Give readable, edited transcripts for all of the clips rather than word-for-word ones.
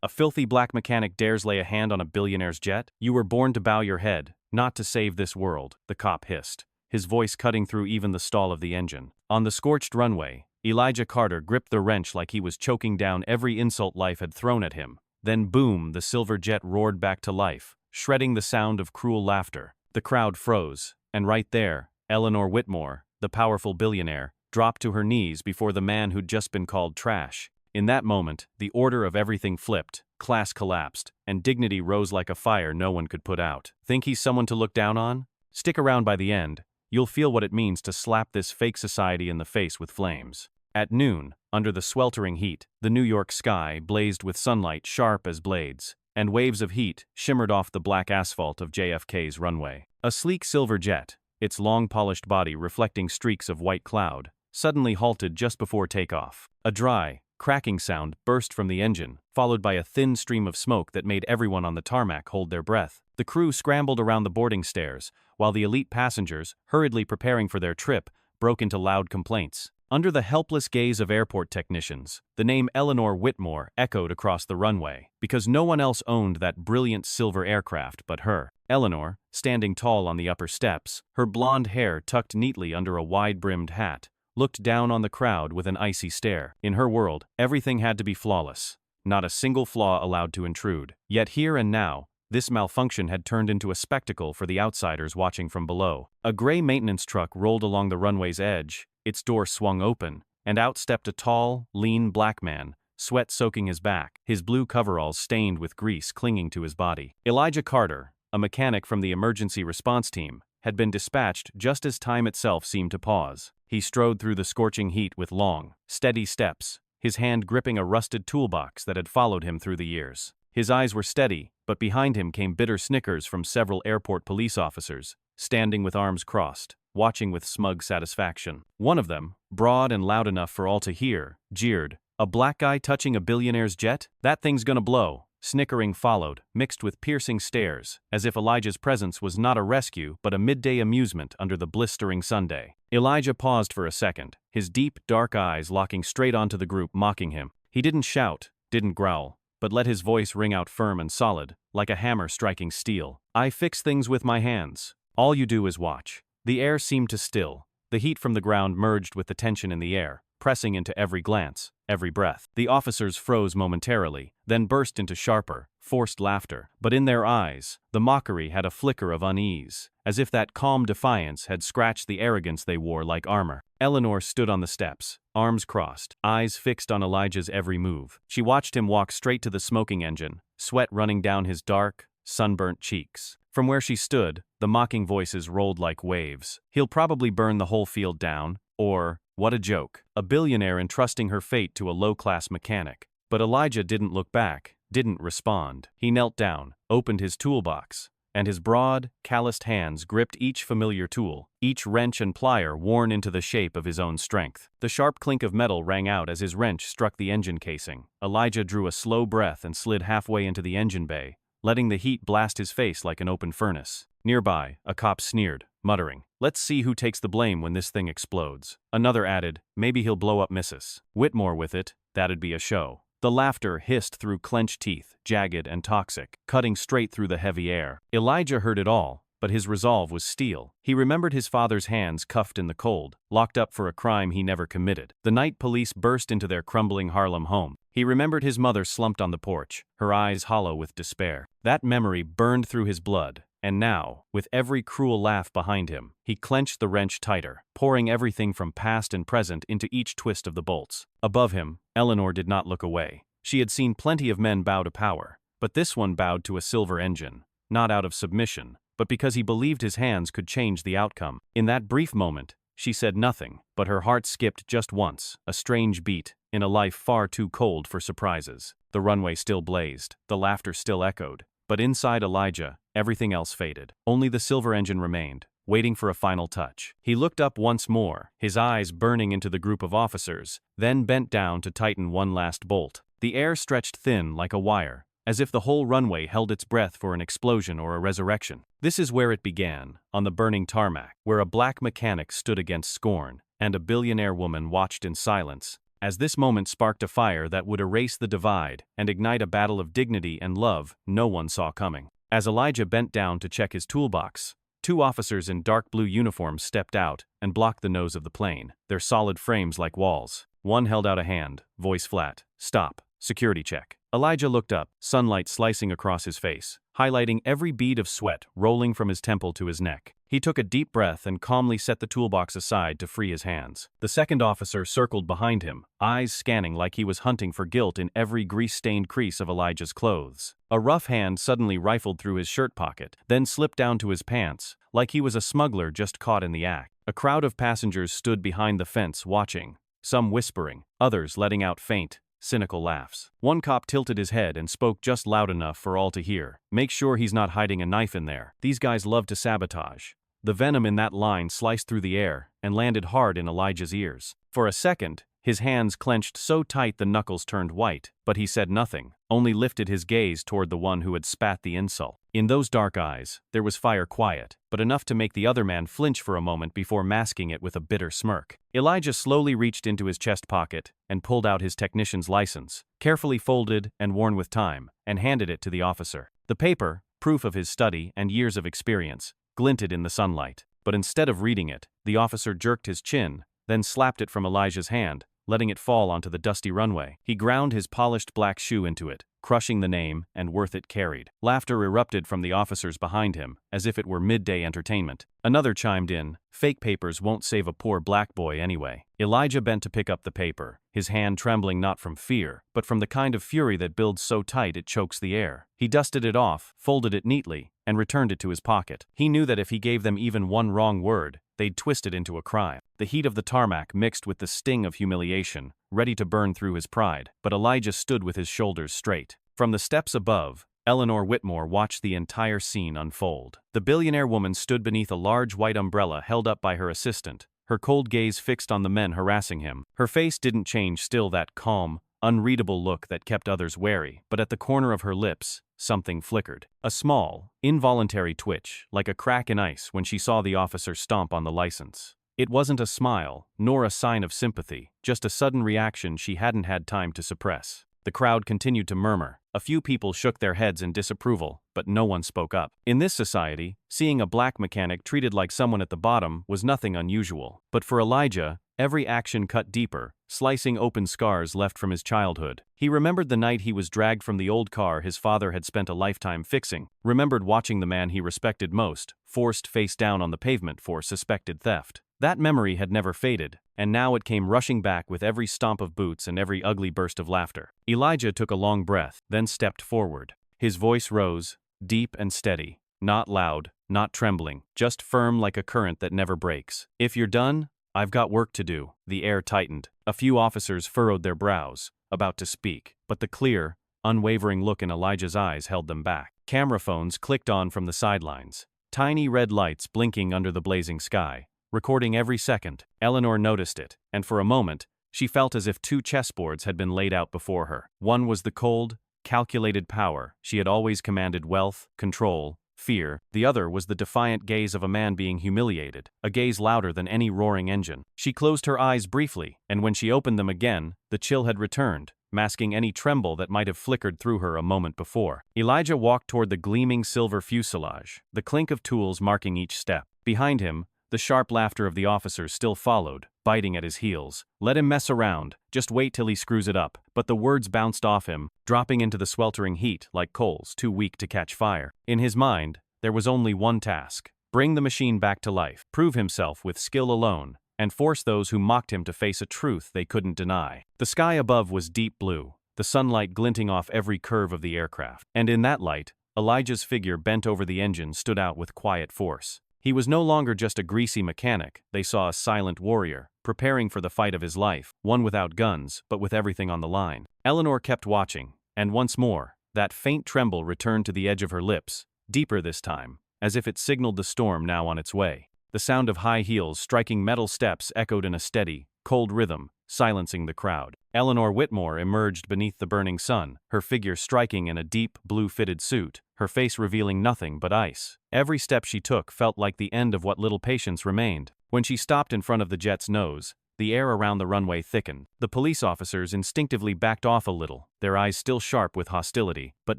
A filthy black mechanic dares lay a hand on a billionaire's jet? You were born to bow your head, not to save this world, the cop hissed, his voice cutting through even the stall of the engine. On the scorched runway, Elijah Carter gripped the wrench like he was choking down every insult life had thrown at him. Then boom, the silver jet roared back to life, shredding the sound of cruel laughter. The crowd froze, and right there, Eleanor Whitmore, the powerful billionaire, dropped to her knees before the man who'd just been called trash. In that moment, the order of everything flipped, class collapsed, and dignity rose like a fire no one could put out. Think he's someone to look down on? Stick around by the end. You'll feel what it means to slap this fake society in the face with flames. At noon, under the sweltering heat, the New York sky blazed with sunlight sharp as blades, and waves of heat shimmered off the black asphalt of JFK's runway. A sleek silver jet, its long polished body reflecting streaks of white cloud, suddenly halted just before takeoff. A dry, cracking sound burst from the engine, followed by a thin stream of smoke that made everyone on the tarmac hold their breath. The crew scrambled around the boarding stairs, while the elite passengers, hurriedly preparing for their trip, broke into loud complaints. Under the helpless gaze of airport technicians, the name Eleanor Whitmore echoed across the runway, because no one else owned that brilliant silver aircraft but her. Eleanor, standing tall on the upper steps, her blonde hair tucked neatly under a wide-brimmed hat, looked down on the crowd with an icy stare. In her world, everything had to be flawless, not a single flaw allowed to intrude. Yet here and now, this malfunction had turned into a spectacle for the outsiders watching from below. A gray maintenance truck rolled along the runway's edge, its door swung open, and out stepped a tall, lean black man, sweat soaking his back, his blue coveralls stained with grease clinging to his body. Elijah Carter, a mechanic from the emergency response team, had been dispatched just as time itself seemed to pause. He strode through the scorching heat with long, steady steps, his hand gripping a rusted toolbox that had followed him through the years. His eyes were steady, but behind him came bitter snickers from several airport police officers, standing with arms crossed, watching with smug satisfaction. One of them, broad and loud enough for all to hear, jeered, "A black guy touching a billionaire's jet? That thing's gonna blow." Snickering followed, mixed with piercing stares, as if Elijah's presence was not a rescue but a midday amusement under the blistering Sunday. Elijah paused for a second, his deep, dark eyes locking straight onto the group mocking him. He didn't shout, didn't growl, but let his voice ring out firm and solid, like a hammer striking steel. "I fix things with my hands. All you do is watch." The air seemed to still. The heat from the ground merged with the tension in the air, pressing into every glance, every breath. The officers froze momentarily, then burst into sharper, forced laughter. But in their eyes, the mockery had a flicker of unease, as if that calm defiance had scratched the arrogance they wore like armor. Eleanor stood on the steps, arms crossed, eyes fixed on Elijah's every move. She watched him walk straight to the smoking engine, sweat running down his dark, sunburnt cheeks. From where she stood, the mocking voices rolled like waves. "He'll probably burn the whole field down," or, "What a joke." A billionaire entrusting her fate to a low-class mechanic. But Elijah didn't look back, didn't respond. He knelt down, opened his toolbox, and his broad, calloused hands gripped each familiar tool, each wrench and plier worn into the shape of his own strength. The sharp clink of metal rang out as his wrench struck the engine casing. Elijah drew a slow breath and slid halfway into the engine bay, letting the heat blast his face like an open furnace. Nearby, a cop sneered, muttering, "Let's see who takes the blame when this thing explodes." Another added, "Maybe he'll blow up Mrs. Whitmore with it, that'd be a show." The laughter hissed through clenched teeth, jagged and toxic, cutting straight through the heavy air. Elijah heard it all, but his resolve was steel. He remembered his father's hands cuffed in the cold, locked up for a crime he never committed. The night police burst into their crumbling Harlem home. He remembered his mother slumped on the porch, her eyes hollow with despair. That memory burned through his blood, and now, with every cruel laugh behind him, he clenched the wrench tighter, pouring everything from past and present into each twist of the bolts. Above him, Eleanor did not look away. She had seen plenty of men bow to power, but this one bowed to a silver engine, not out of submission, but because he believed his hands could change the outcome. In that brief moment, she said nothing, but her heart skipped just once, a strange beat, in a life far too cold for surprises. The runway still blazed, the laughter still echoed, but inside Elijah, everything else faded. Only the silver engine remained, waiting for a final touch. He looked up once more, his eyes burning into the group of officers, then bent down to tighten one last bolt. The air stretched thin like a wire, as if the whole runway held its breath for an explosion or a resurrection. This is where it began, on the burning tarmac, where a black mechanic stood against scorn, and a billionaire woman watched in silence, as this moment sparked a fire that would erase the divide and ignite a battle of dignity and love no one saw coming. As Elijah bent down to check his toolbox, two officers in dark blue uniforms stepped out and blocked the nose of the plane, their solid frames like walls. One held out a hand, voice flat. "Stop. Security check." Elijah looked up, sunlight slicing across his face, highlighting every bead of sweat rolling from his temple to his neck. He took a deep breath and calmly set the toolbox aside to free his hands. The second officer circled behind him, eyes scanning like he was hunting for guilt in every grease-stained crease of Elijah's clothes. A rough hand suddenly rifled through his shirt pocket, then slipped down to his pants, like he was a smuggler just caught in the act. A crowd of passengers stood behind the fence watching, some whispering, others letting out faint, cynical laughs. One cop tilted his head and spoke just loud enough for all to hear. "Make sure he's not hiding a knife in there. These guys love to sabotage." The venom in that line sliced through the air and landed hard in Elijah's ears. For a second, his hands clenched so tight the knuckles turned white, but he said nothing, only lifted his gaze toward the one who had spat the insult. In those dark eyes, there was fire quiet, but enough to make the other man flinch for a moment before masking it with a bitter smirk. Elijah slowly reached into his chest pocket and pulled out his technician's license, carefully folded and worn with time, and handed it to the officer. The paper, proof of his study and years of experience, glinted in the sunlight. But instead of reading it, the officer jerked his chin, then slapped it from Elijah's hand, letting it fall onto the dusty runway. He ground his polished black shoe into it, crushing the name and worth it carried. Laughter erupted from the officers behind him, as if it were midday entertainment. Another chimed in, "Fake papers won't save a poor black boy anyway." Elijah bent to pick up the paper, his hand trembling not from fear, but from the kind of fury that builds so tight it chokes the air. He dusted it off, folded it neatly, and returned it to his pocket. He knew that if he gave them even one wrong word, they'd twist it into a crime. The heat of the tarmac mixed with the sting of humiliation, ready to burn through his pride, but Elijah stood with his shoulders straight. From the steps above, Eleanor Whitmore watched the entire scene unfold. The billionaire woman stood beneath a large white umbrella held up by her assistant, her cold gaze fixed on the men harassing him. Her face didn't change, still that calm, unreadable look that kept others wary, but at the corner of her lips, something flickered. A small, involuntary twitch, like a crack in ice when she saw the officer stomp on the license. It wasn't a smile, nor a sign of sympathy, just a sudden reaction she hadn't had time to suppress. The crowd continued to murmur. A few people shook their heads in disapproval, but no one spoke up. In this society, seeing a black mechanic treated like someone at the bottom was nothing unusual. But for Elijah, every action cut deeper, slicing open scars left from his childhood. He remembered the night he was dragged from the old car his father had spent a lifetime fixing, remembered watching the man he respected most, forced face down on the pavement for suspected theft. That memory had never faded, and now it came rushing back with every stomp of boots and every ugly burst of laughter. Elijah took a long breath, then stepped forward. His voice rose, deep and steady, not loud, not trembling, just firm like a current that never breaks. "If you're done, I've got work to do." The air tightened. A few officers furrowed their brows, about to speak, but the clear, unwavering look in Elijah's eyes held them back. Camera phones clicked on from the sidelines, tiny red lights blinking under the blazing sky, recording every second. Eleanor noticed it, and for a moment, she felt as if two chessboards had been laid out before her. One was the cold, calculated power she had always commanded: wealth, control, fear. The other was the defiant gaze of a man being humiliated, a gaze louder than any roaring engine. She closed her eyes briefly, and when she opened them again, the chill had returned, masking any tremble that might have flickered through her a moment before. Elijah walked toward the gleaming silver fuselage, the clink of tools marking each step. Behind him, the sharp laughter of the officers still followed, biting at his heels. "Let him mess around, just wait till he screws it up." But the words bounced off him, dropping into the sweltering heat like coals too weak to catch fire. In his mind, there was only one task: bring the machine back to life, prove himself with skill alone, and force those who mocked him to face a truth they couldn't deny. The sky above was deep blue, the sunlight glinting off every curve of the aircraft. And in that light, Elijah's figure bent over the engine stood out with quiet force. He was no longer just a greasy mechanic. They saw a silent warrior, preparing for the fight of his life, one without guns, but with everything on the line. Eleanor kept watching, and once more, that faint tremble returned to the edge of her lips, deeper this time, as if it signaled the storm now on its way. The sound of high heels striking metal steps echoed in a steady, cold rhythm, silencing the crowd. Eleanor Whitmore emerged beneath the burning sun, her figure striking in a deep, blue-fitted suit, her face revealing nothing but ice. Every step she took felt like the end of what little patience remained. When she stopped in front of the jet's nose, the air around the runway thickened. The police officers instinctively backed off a little, their eyes still sharp with hostility, but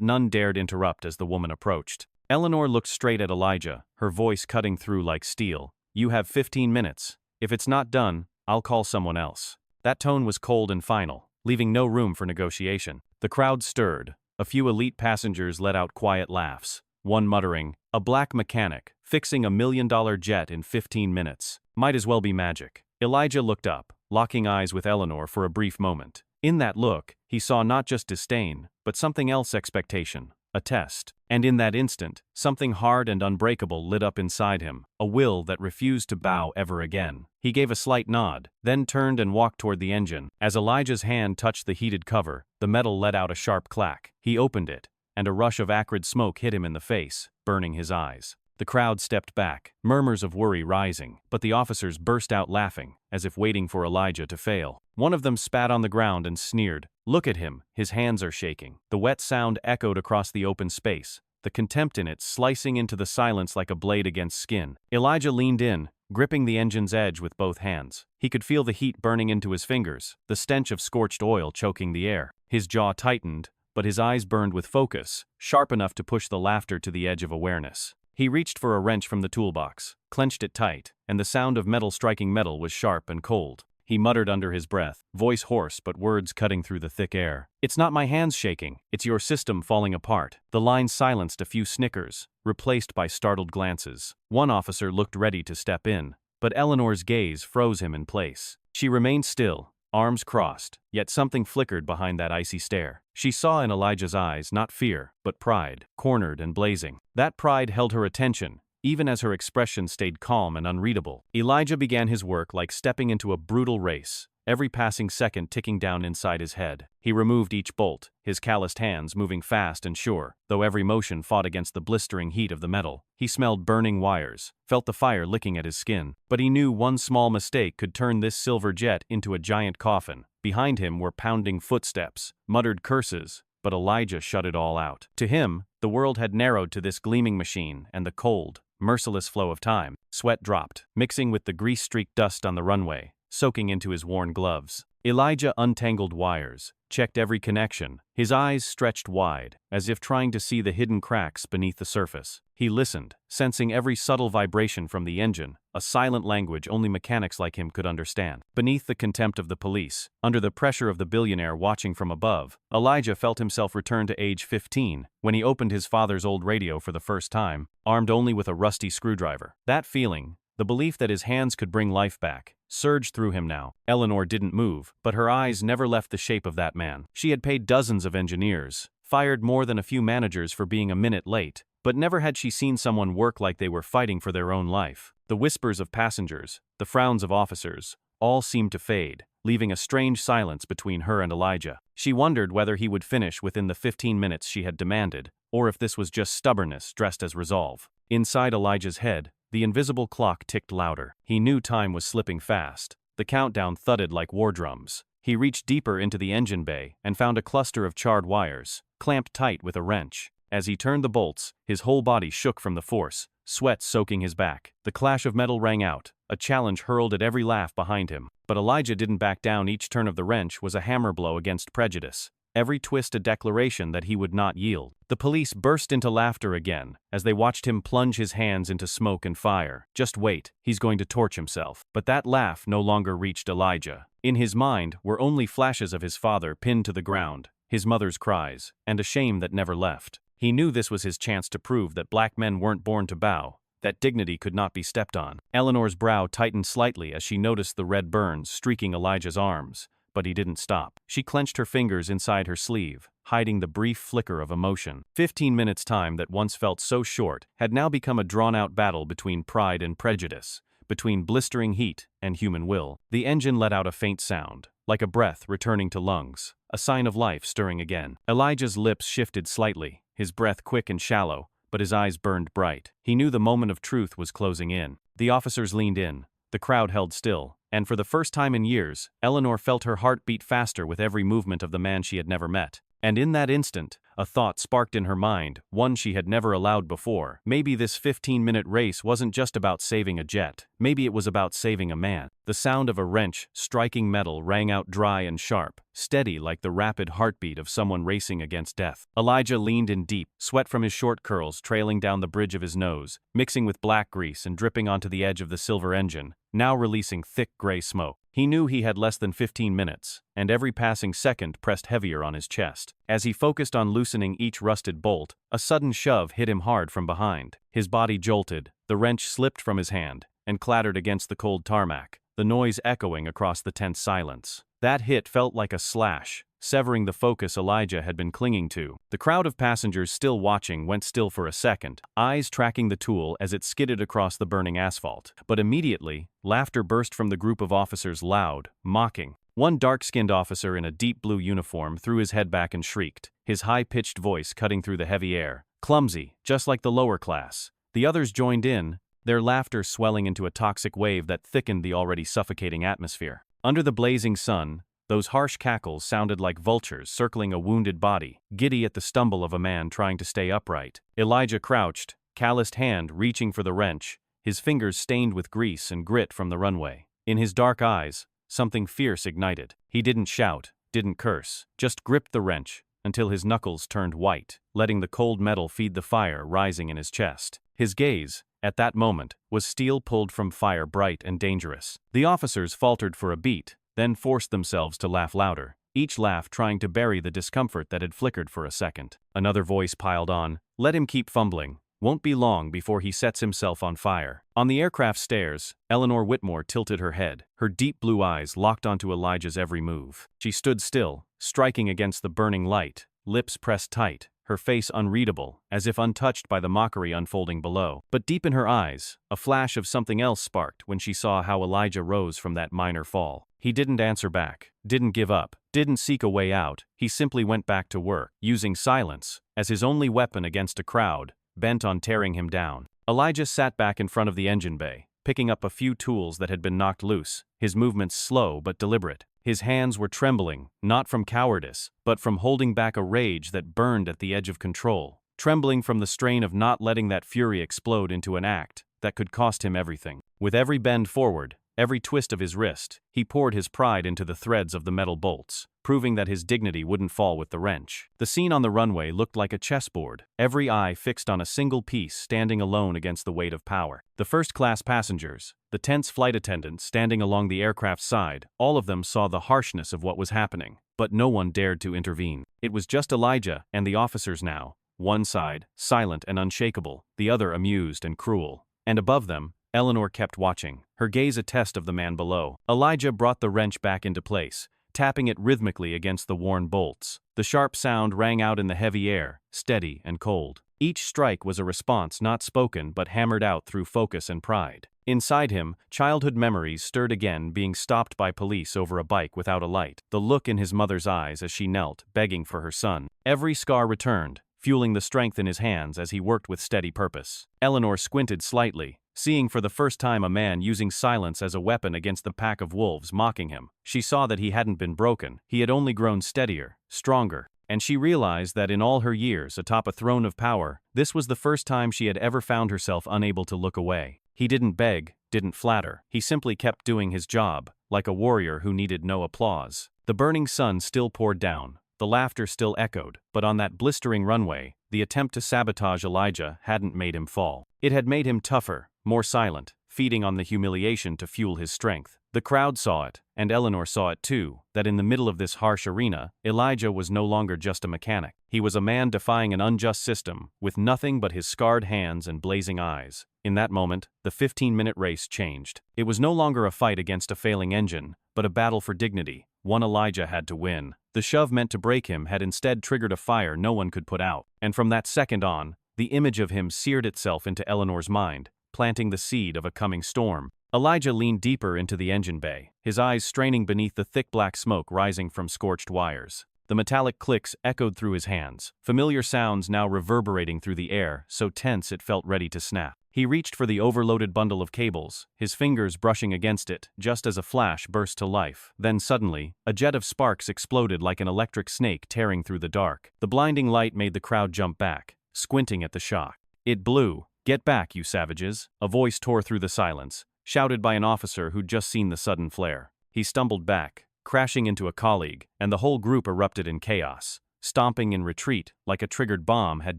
none dared interrupt as the woman approached. Eleanor looked straight at Elijah, her voice cutting through like steel. "You have 15 minutes. If it's not done, I'll call someone else." That tone was cold and final, leaving no room for negotiation. The crowd stirred. A few elite passengers let out quiet laughs, one muttering, "A black mechanic, fixing $1 million jet in 15 minutes. Might as well be magic." Elijah looked up, locking eyes with Eleanor for a brief moment. In that look, he saw not just disdain, but something else: expectation, a test. And in that instant, something hard and unbreakable lit up inside him, a will that refused to bow ever again. He gave a slight nod, then turned and walked toward the engine. As Elijah's hand touched the heated cover, the metal let out a sharp clack. He opened it, and a rush of acrid smoke hit him in the face, burning his eyes. The crowd stepped back, murmurs of worry rising, but the officers burst out laughing, as if waiting for Elijah to fail. One of them spat on the ground and sneered, "Look at him, his hands are shaking." The wet sound echoed across the open space, the contempt in it slicing into the silence like a blade against skin. Elijah leaned in, gripping the engine's edge with both hands. He could feel the heat burning into his fingers, the stench of scorched oil choking the air. His jaw tightened, but his eyes burned with focus, sharp enough to push the laughter to the edge of awareness. He reached for a wrench from the toolbox, clenched it tight, and the sound of metal striking metal was sharp and cold. He muttered under his breath, voice hoarse but words cutting through the thick air. "It's not my hands shaking, it's your system falling apart." The line silenced a few snickers, replaced by startled glances. One officer looked ready to step in, but Eleanor's gaze froze him in place. She remained still, arms crossed, yet something flickered behind that icy stare. She saw in Elijah's eyes not fear, but pride, cornered and blazing. That pride held her attention, even as her expression stayed calm and unreadable. Elijah began his work like stepping into a brutal race, every passing second ticking down inside his head. He removed each bolt, his calloused hands moving fast and sure, though every motion fought against the blistering heat of the metal. He smelled burning wires, felt the fire licking at his skin, but he knew one small mistake could turn this silver jet into a giant coffin. Behind him were pounding footsteps, muttered curses, but Elijah shut it all out. To him, the world had narrowed to this gleaming machine and the cold, merciless flow of time. Sweat dropped, mixing with the grease-streaked dust on the runway, soaking into his worn gloves. Elijah untangled wires, checked every connection, his eyes stretched wide, as if trying to see the hidden cracks beneath the surface. He listened, sensing every subtle vibration from the engine, a silent language only mechanics like him could understand. Beneath the contempt of the police, under the pressure of the billionaire watching from above, Elijah felt himself return to age 15, when he opened his father's old radio for the first time, armed only with a rusty screwdriver. That feeling, the belief that his hands could bring life back, surged through him now. Eleanor didn't move, but her eyes never left the shape of that man. She had paid dozens of engineers, fired more than a few managers for being a minute late, but never had she seen someone work like they were fighting for their own life. The whispers of passengers, the frowns of officers, all seemed to fade, leaving a strange silence between her and Elijah. She wondered whether he would finish within the 15 minutes she had demanded, or if this was just stubbornness dressed as resolve. Inside Elijah's head, the invisible clock ticked louder. He knew time was slipping fast. The countdown thudded like war drums. He reached deeper into the engine bay and found a cluster of charred wires, clamped tight with a wrench. As he turned the bolts, his whole body shook from the force, sweat soaking his back. The clash of metal rang out, a challenge hurled at every laugh behind him. But Elijah didn't back down. Each turn of the wrench was a hammer blow against prejudice, every twist a declaration that he would not yield. The police burst into laughter again, as they watched him plunge his hands into smoke and fire. Just wait, he's going to torch himself. But that laugh no longer reached Elijah. In his mind were only flashes of his father pinned to the ground, his mother's cries, and a shame that never left. He knew this was his chance to prove that black men weren't born to bow, that dignity could not be stepped on. Eleanor's brow tightened slightly as she noticed the red burns streaking Elijah's arms, but he didn't stop. She clenched her fingers inside her sleeve, hiding the brief flicker of emotion. 15 minutes' time that once felt so short had now become a drawn-out battle between pride and prejudice, between blistering heat and human will. The engine let out a faint sound, like a breath returning to lungs, a sign of life stirring again. Elijah's lips shifted slightly, his breath quick and shallow, but his eyes burned bright. He knew the moment of truth was closing in. The officers leaned in, the crowd held still, and for the first time in years, Eleanor felt her heart beat faster with every movement of the man she had never met. And in that instant, a thought sparked in her mind, one she had never allowed before. Maybe this 15-minute race wasn't just about saving a jet. Maybe it was about saving a man. The sound of a wrench striking metal rang out dry and sharp, steady like the rapid heartbeat of someone racing against death. Elijah leaned in deep, sweat from his short curls trailing down the bridge of his nose, mixing with black grease and dripping onto the edge of the silver engine, now releasing thick gray smoke. He knew he had less than 15 minutes, and every passing second pressed heavier on his chest. As he focused on loosening each rusted bolt, a sudden shove hit him hard from behind. His body jolted, the wrench slipped from his hand, and clattered against the cold tarmac, the noise echoing across the tense silence. That hit felt like a slash, severing the focus Elijah had been clinging to. The crowd of passengers still watching went still for a second, eyes tracking the tool as it skidded across the burning asphalt. But immediately, laughter burst from the group of officers, loud, mocking. One dark-skinned officer in a deep blue uniform threw his head back and shrieked, his high-pitched voice cutting through the heavy air. Clumsy, just like the lower class. The others joined in, their laughter swelling into a toxic wave that thickened the already suffocating atmosphere. Under the blazing sun, those harsh cackles sounded like vultures circling a wounded body, giddy at the stumble of a man trying to stay upright. Elijah crouched, calloused hand reaching for the wrench, his fingers stained with grease and grit from the runway. In his dark eyes, something fierce ignited. He didn't shout, didn't curse, just gripped the wrench until his knuckles turned white, letting the cold metal feed the fire rising in his chest. His gaze, at that moment, was steel pulled from fire, bright and dangerous. The officers faltered for a beat, then forced themselves to laugh louder, each laugh trying to bury the discomfort that had flickered for a second. Another voice piled on, "Let him keep fumbling. Won't be long before he sets himself on fire." On the aircraft stairs, Eleanor Whitmore tilted her head, her deep blue eyes locked onto Elijah's every move. She stood still, striking against the burning light, lips pressed tight, her face unreadable, as if untouched by the mockery unfolding below. But deep in her eyes, a flash of something else sparked when she saw how Elijah rose from that minor fall. He didn't answer back, didn't give up, didn't seek a way out. He simply went back to work, using silence as his only weapon against a crowd bent on tearing him down. Elijah sat back in front of the engine bay, picking up a few tools that had been knocked loose, his movements slow but deliberate. His hands were trembling, not from cowardice, but from holding back a rage that burned at the edge of control, trembling from the strain of not letting that fury explode into an act that could cost him everything. With every bend forward, every twist of his wrist, he poured his pride into the threads of the metal bolts, proving that his dignity wouldn't fall with the wrench. The scene on the runway looked like a chessboard, every eye fixed on a single piece standing alone against the weight of power. The first-class passengers, the tense flight attendants standing along the aircraft's side, all of them saw the harshness of what was happening, but no one dared to intervene. It was just Elijah and the officers now, one side, silent and unshakable, the other amused and cruel. And above them, Eleanor kept watching, her gaze a test of the man below. Elijah brought the wrench back into place, tapping it rhythmically against the worn bolts. The sharp sound rang out in the heavy air, steady and cold. Each strike was a response not spoken but hammered out through focus and pride. Inside him, childhood memories stirred again, being stopped by police over a bike without a light, the look in his mother's eyes as she knelt, begging for her son. Every scar returned, fueling the strength in his hands as he worked with steady purpose. Eleanor squinted slightly, seeing for the first time a man using silence as a weapon against the pack of wolves mocking him. She saw that he hadn't been broken, he had only grown steadier, stronger, and she realized that in all her years atop a throne of power, this was the first time she had ever found herself unable to look away. He didn't beg, didn't flatter, he simply kept doing his job, like a warrior who needed no applause. The burning sun still poured down, the laughter still echoed, but on that blistering runway, the attempt to sabotage Elijah hadn't made him fall. It had made him tougher, more silent, feeding on the humiliation to fuel his strength. The crowd saw it, and Eleanor saw it too, that in the middle of this harsh arena, Elijah was no longer just a mechanic. He was a man defying an unjust system, with nothing but his scarred hands and blazing eyes. In that moment, the 15-minute race changed. It was no longer a fight against a failing engine, but a battle for dignity, one Elijah had to win. The shove meant to break him had instead triggered a fire no one could put out, and from that second on, the image of him seared itself into Eleanor's mind, planting the seed of a coming storm. Elijah leaned deeper into the engine bay, his eyes straining beneath the thick black smoke rising from scorched wires. The metallic clicks echoed through his hands, familiar sounds now reverberating through the air, so tense it felt ready to snap. He reached for the overloaded bundle of cables, his fingers brushing against it, just as a flash burst to life. Then suddenly, a jet of sparks exploded like an electric snake tearing through the dark. The blinding light made the crowd jump back, squinting at the shock. It blew. "Get back, you savages!" A voice tore through the silence, shouted by an officer who'd just seen the sudden flare. He stumbled back, crashing into a colleague, and the whole group erupted in chaos, stomping in retreat like a triggered bomb had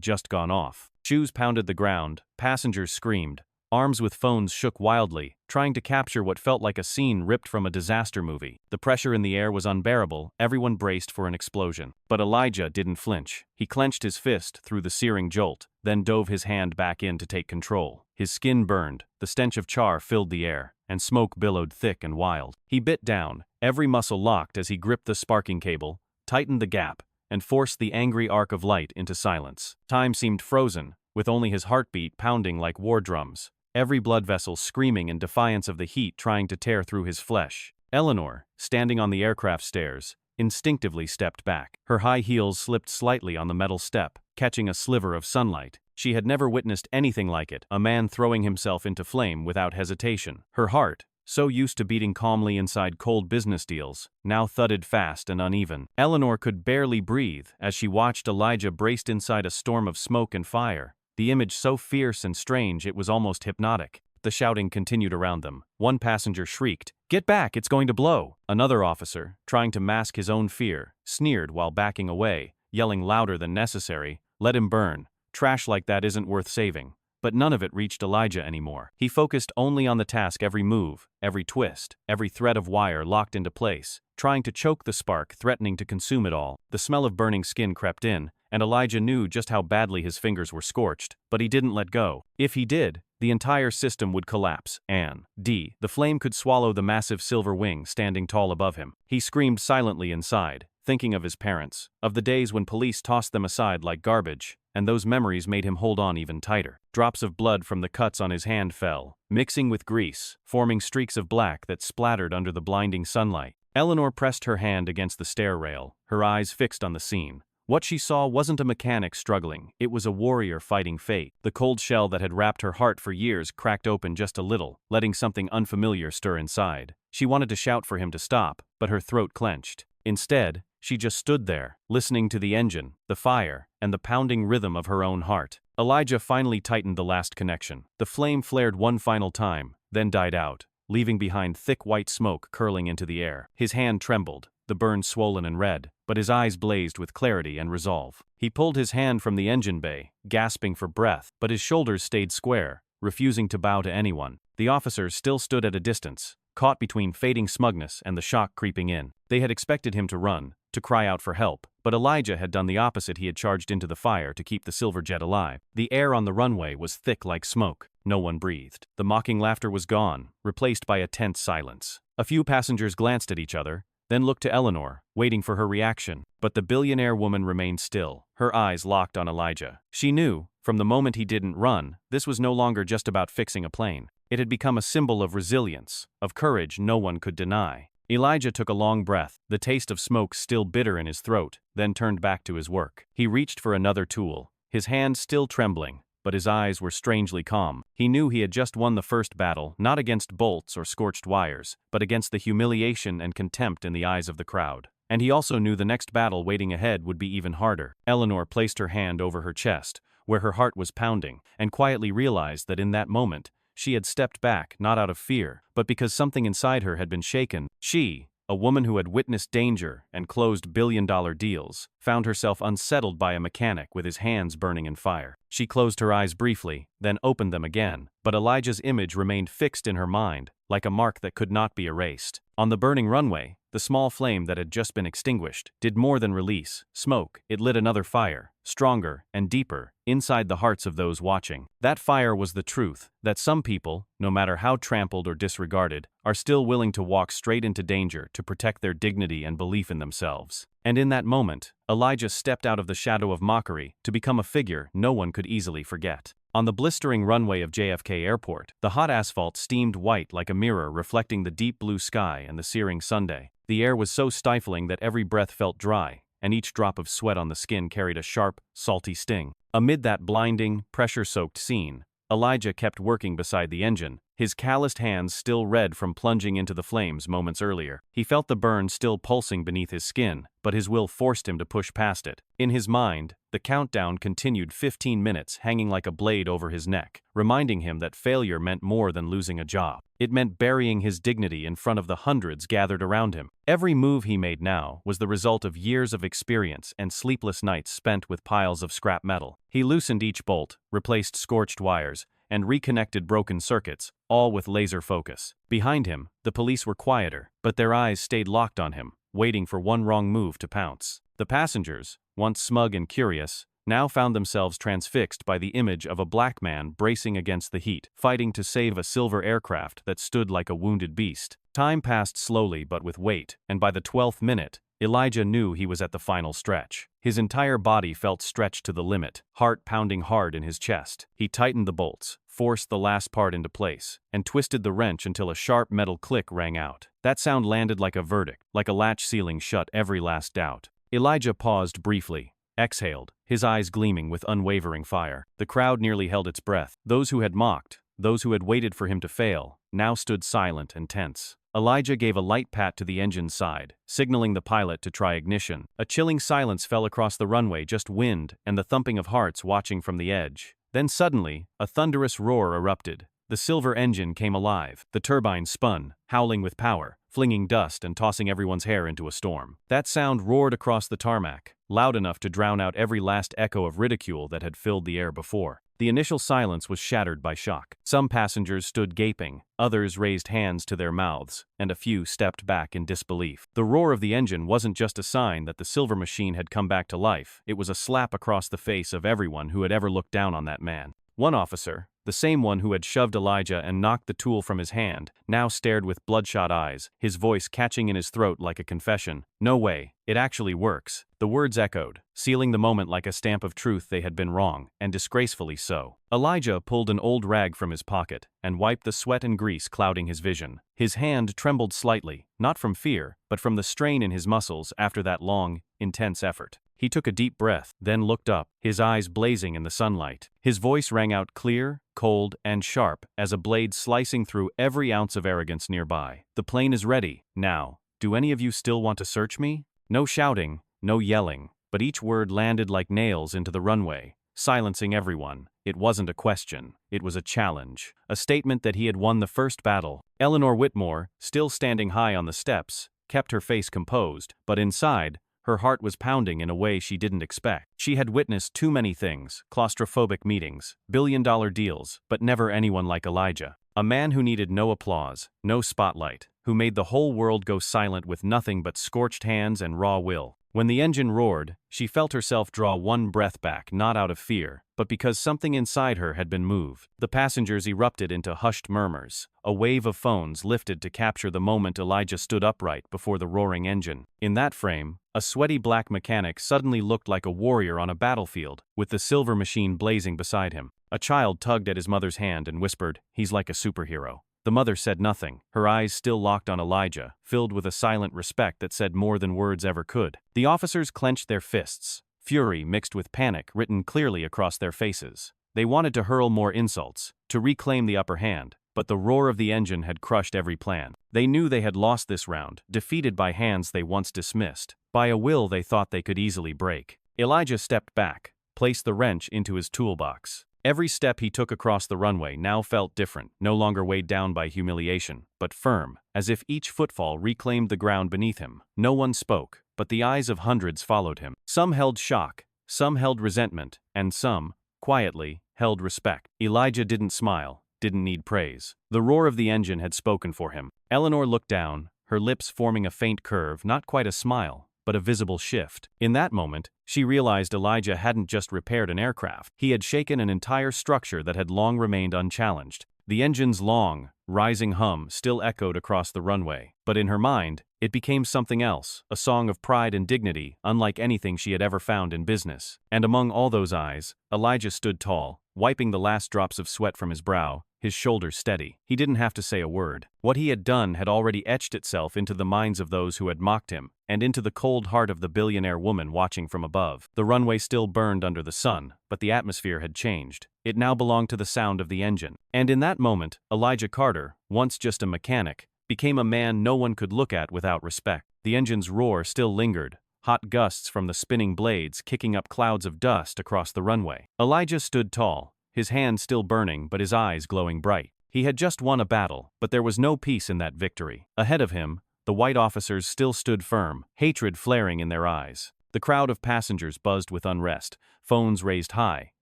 just gone off. Shoes pounded the ground, passengers screamed, arms with phones shook wildly, trying to capture what felt like a scene ripped from a disaster movie. The pressure in the air was unbearable, everyone braced for an explosion. But Elijah didn't flinch. He clenched his fist through the searing jolt, then dove his hand back in to take control. His skin burned, the stench of char filled the air, and smoke billowed thick and wild. He bit down, every muscle locked as he gripped the sparking cable, tightened the gap, and forced the angry arc of light into silence. Time seemed frozen, with only his heartbeat pounding like war drums, every blood vessel screaming in defiance of the heat trying to tear through his flesh. Eleanor, standing on the aircraft stairs, instinctively stepped back. Her high heels slipped slightly on the metal step, catching a sliver of sunlight. She had never witnessed anything like it, a man throwing himself into flame without hesitation. Her heart, so used to beating calmly inside cold business deals, now thudded fast and uneven. Eleanor could barely breathe as she watched Elijah braced inside a storm of smoke and fire, the image so fierce and strange it was almost hypnotic. The shouting continued around them. One passenger shrieked, "Get back, it's going to blow!" Another officer, trying to mask his own fear, sneered while backing away, yelling louder than necessary, "Let him burn. Trash like that isn't worth saving." But none of it reached Elijah anymore. He focused only on the task, every move, every twist, every thread of wire locked into place, trying to choke the spark, threatening to consume it all. The smell of burning skin crept in, and Elijah knew just how badly his fingers were scorched, but he didn't let go. If he did, the entire system would collapse, and the flame could swallow the massive silver wing standing tall above him. He screamed silently inside, thinking of his parents, of the days when police tossed them aside like garbage, and those memories made him hold on even tighter. Drops of blood from the cuts on his hand fell, mixing with grease, forming streaks of black that splattered under the blinding sunlight. Eleanor pressed her hand against the stair rail, her eyes fixed on the scene. What she saw wasn't a mechanic struggling, it was a warrior fighting fate. The cold shell that had wrapped her heart for years cracked open just a little, letting something unfamiliar stir inside. She wanted to shout for him to stop, but her throat clenched. Instead, she just stood there, listening to the engine, the fire, and the pounding rhythm of her own heart. Elijah finally tightened the last connection. The flame flared one final time, then died out, leaving behind thick white smoke curling into the air. His hand trembled, the burn swollen and red, but his eyes blazed with clarity and resolve. He pulled his hand from the engine bay, gasping for breath, but his shoulders stayed square, refusing to bow to anyone. The officers still stood at a distance, caught between fading smugness and the shock creeping in. They had expected him to run, to cry out for help, but Elijah had done the opposite. He had charged into the fire to keep the silver jet alive. The air on the runway was thick like smoke. No one breathed. The mocking laughter was gone, replaced by a tense silence. A few passengers glanced at each other, then looked to Eleanor, waiting for her reaction. But the billionaire woman remained still, her eyes locked on Elijah. She knew, from the moment he didn't run, this was no longer just about fixing a plane. It had become a symbol of resilience, of courage no one could deny. Elijah took a long breath, the taste of smoke still bitter in his throat, then turned back to his work. He reached for another tool, his hand still trembling, but his eyes were strangely calm. He knew he had just won the first battle, not against bolts or scorched wires, but against the humiliation and contempt in the eyes of the crowd. And he also knew the next battle waiting ahead would be even harder. Eleanor placed her hand over her chest, where her heart was pounding, and quietly realized that in that moment, she had stepped back not out of fear, but because something inside her had been shaken. She, a woman who had witnessed danger and closed billion-dollar deals, found herself unsettled by a mechanic with his hands burning in fire. She closed her eyes briefly, then opened them again, but Elijah's image remained fixed in her mind, like a mark that could not be erased. On the burning runway, the small flame that had just been extinguished did more than release smoke. It lit another fire, stronger and deeper, inside the hearts of those watching. That fire was the truth, that some people, no matter how trampled or disregarded, are still willing to walk straight into danger to protect their dignity and belief in themselves. And in that moment, Elijah stepped out of the shadow of mockery to become a figure no one could easily forget. On the blistering runway of JFK Airport, the hot asphalt steamed white like a mirror reflecting the deep blue sky and the searing Sunday. The air was so stifling that every breath felt dry, and each drop of sweat on the skin carried a sharp, salty sting. Amid that blinding, pressure-soaked scene, Elijah kept working beside the engine, his calloused hands still red from plunging into the flames moments earlier. He felt the burn still pulsing beneath his skin, but his will forced him to push past it. In his mind, the countdown continued 15 minutes hanging like a blade over his neck, reminding him that failure meant more than losing a job. It meant burying his dignity in front of the hundreds gathered around him. Every move he made now was the result of years of experience and sleepless nights spent with piles of scrap metal. He loosened each bolt, replaced scorched wires, and reconnected broken circuits, all with laser focus. Behind him, the police were quieter, but their eyes stayed locked on him, waiting for one wrong move to pounce. The passengers, once smug and curious, now found themselves transfixed by the image of a black man bracing against the heat, fighting to save a silver aircraft that stood like a wounded beast. Time passed slowly but with weight, and by the 12th minute, Elijah knew he was at the final stretch. His entire body felt stretched to the limit, heart pounding hard in his chest. He tightened the bolts, forced the last part into place, and twisted the wrench until a sharp metal click rang out. That sound landed like a verdict, like a latch sealing shut every last doubt. Elijah paused briefly, exhaled, his eyes gleaming with unwavering fire. The crowd nearly held its breath. Those who had mocked, those who had waited for him to fail, now stood silent and tense. Elijah gave a light pat to the engine's side, signaling the pilot to try ignition. A chilling silence fell across the runway, just wind and the thumping of hearts watching from the edge. Then suddenly, a thunderous roar erupted. The silver engine came alive. The turbine spun, howling with power, flinging dust and tossing everyone's hair into a storm. That sound roared across the tarmac, loud enough to drown out every last echo of ridicule that had filled the air before. The initial silence was shattered by shock. Some passengers stood gaping, others raised hands to their mouths, and a few stepped back in disbelief. The roar of the engine wasn't just a sign that the silver machine had come back to life, it was a slap across the face of everyone who had ever looked down on that man. One officer, the same one who had shoved Elijah and knocked the tool from his hand, now stared with bloodshot eyes, his voice catching in his throat like a confession. "No way, it actually works." The words echoed, sealing the moment like a stamp of truth. They had been wrong, and disgracefully so. Elijah pulled an old rag from his pocket and wiped the sweat and grease clouding his vision. His hand trembled slightly, not from fear, but from the strain in his muscles after that long, intense effort. He took a deep breath, then looked up, his eyes blazing in the sunlight. His voice rang out clear, cold, and sharp as a blade slicing through every ounce of arrogance nearby. "The plane is ready. Now, do any of you still want to search me?" No shouting, no yelling, but each word landed like nails into the runway, silencing everyone. It wasn't a question, it was a challenge, a statement that he had won the first battle. Eleanor Whitmore, still standing high on the steps, kept her face composed, but inside, her heart was pounding in a way she didn't expect. She had witnessed too many things, claustrophobic meetings, billion-dollar deals, but never anyone like Elijah. A man who needed no applause, no spotlight, who made the whole world go silent with nothing but scorched hands and raw will. When the engine roared, she felt herself draw one breath back, not out of fear, but because something inside her had been moved. The passengers erupted into hushed murmurs. A wave of phones lifted to capture the moment Elijah stood upright before the roaring engine. In that frame, a sweaty black mechanic suddenly looked like a warrior on a battlefield, with the silver machine blazing beside him. A child tugged at his mother's hand and whispered, "He's like a superhero." The mother said nothing, her eyes still locked on Elijah, filled with a silent respect that said more than words ever could. The officers clenched their fists, fury mixed with panic written clearly across their faces. They wanted to hurl more insults, to reclaim the upper hand, but the roar of the engine had crushed every plan. They knew they had lost this round, defeated by hands they once dismissed, by a will they thought they could easily break. Elijah stepped back, placed the wrench into his toolbox. Every step he took across the runway now felt different, no longer weighed down by humiliation, but firm, as if each footfall reclaimed the ground beneath him. No one spoke, but the eyes of hundreds followed him. Some held shock, some held resentment, and some, quietly, held respect. Elijah didn't smile, didn't need praise. The roar of the engine had spoken for him. Eleanor looked down, her lips forming a faint curve, not quite a smile, but a visible shift. In that moment, she realized Elijah hadn't just repaired an aircraft. He had shaken an entire structure that had long remained unchallenged. The engine's long, rising hum still echoed across the runway, but in her mind, it became something else, a song of pride and dignity, unlike anything she had ever found in business. And among all those eyes, Elijah stood tall, wiping the last drops of sweat from his brow, his shoulders steady. He didn't have to say a word. What he had done had already etched itself into the minds of those who had mocked him, and into the cold heart of the billionaire woman watching from above. The runway still burned under the sun, but the atmosphere had changed. It now belonged to the sound of the engine. And in that moment, Elijah Carter, once just a mechanic, became a man no one could look at without respect. The engine's roar still lingered, hot gusts from the spinning blades kicking up clouds of dust across the runway. Elijah stood tall, his hands still burning but his eyes glowing bright. He had just won a battle, but there was no peace in that victory. Ahead of him, the white officers still stood firm, hatred flaring in their eyes. The crowd of passengers buzzed with unrest, phones raised high,